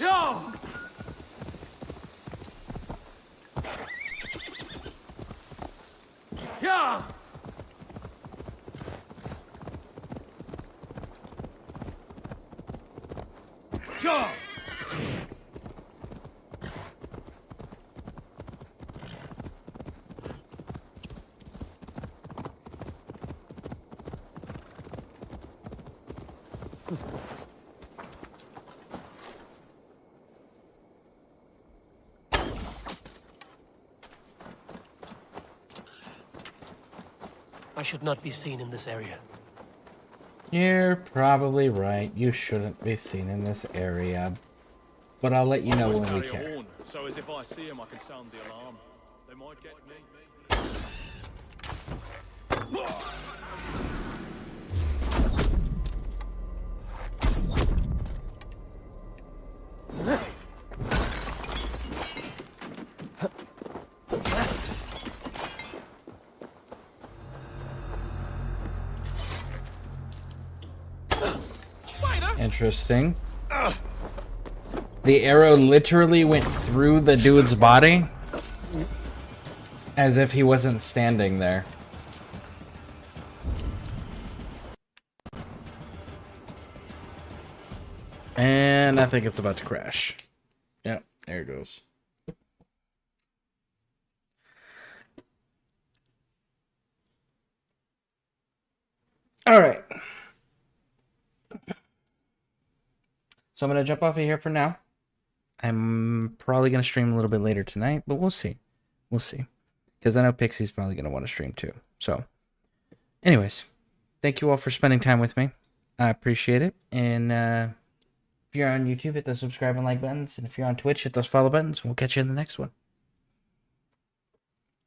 Yo! Yeah! Sure! I should not be seen in this area. You're probably right. You shouldn't be seen in this area. But I'll let you know when we care. So as if I see them, I can sound the alarm. They might get me. Interesting. The arrow literally went through the dude's body as if he wasn't standing there. And I think it's about to crash. Yep, there it goes. All right. So I'm going to jump off of here for now. I'm probably going to stream a little bit later tonight, but we'll see. We'll see. Because I know Pixie's probably going to want to stream too. So, anyways, thank you all for spending time with me. I appreciate it. And if you're on YouTube, hit those subscribe and like buttons. And if you're on Twitch, hit those follow buttons. We'll catch you in the next one.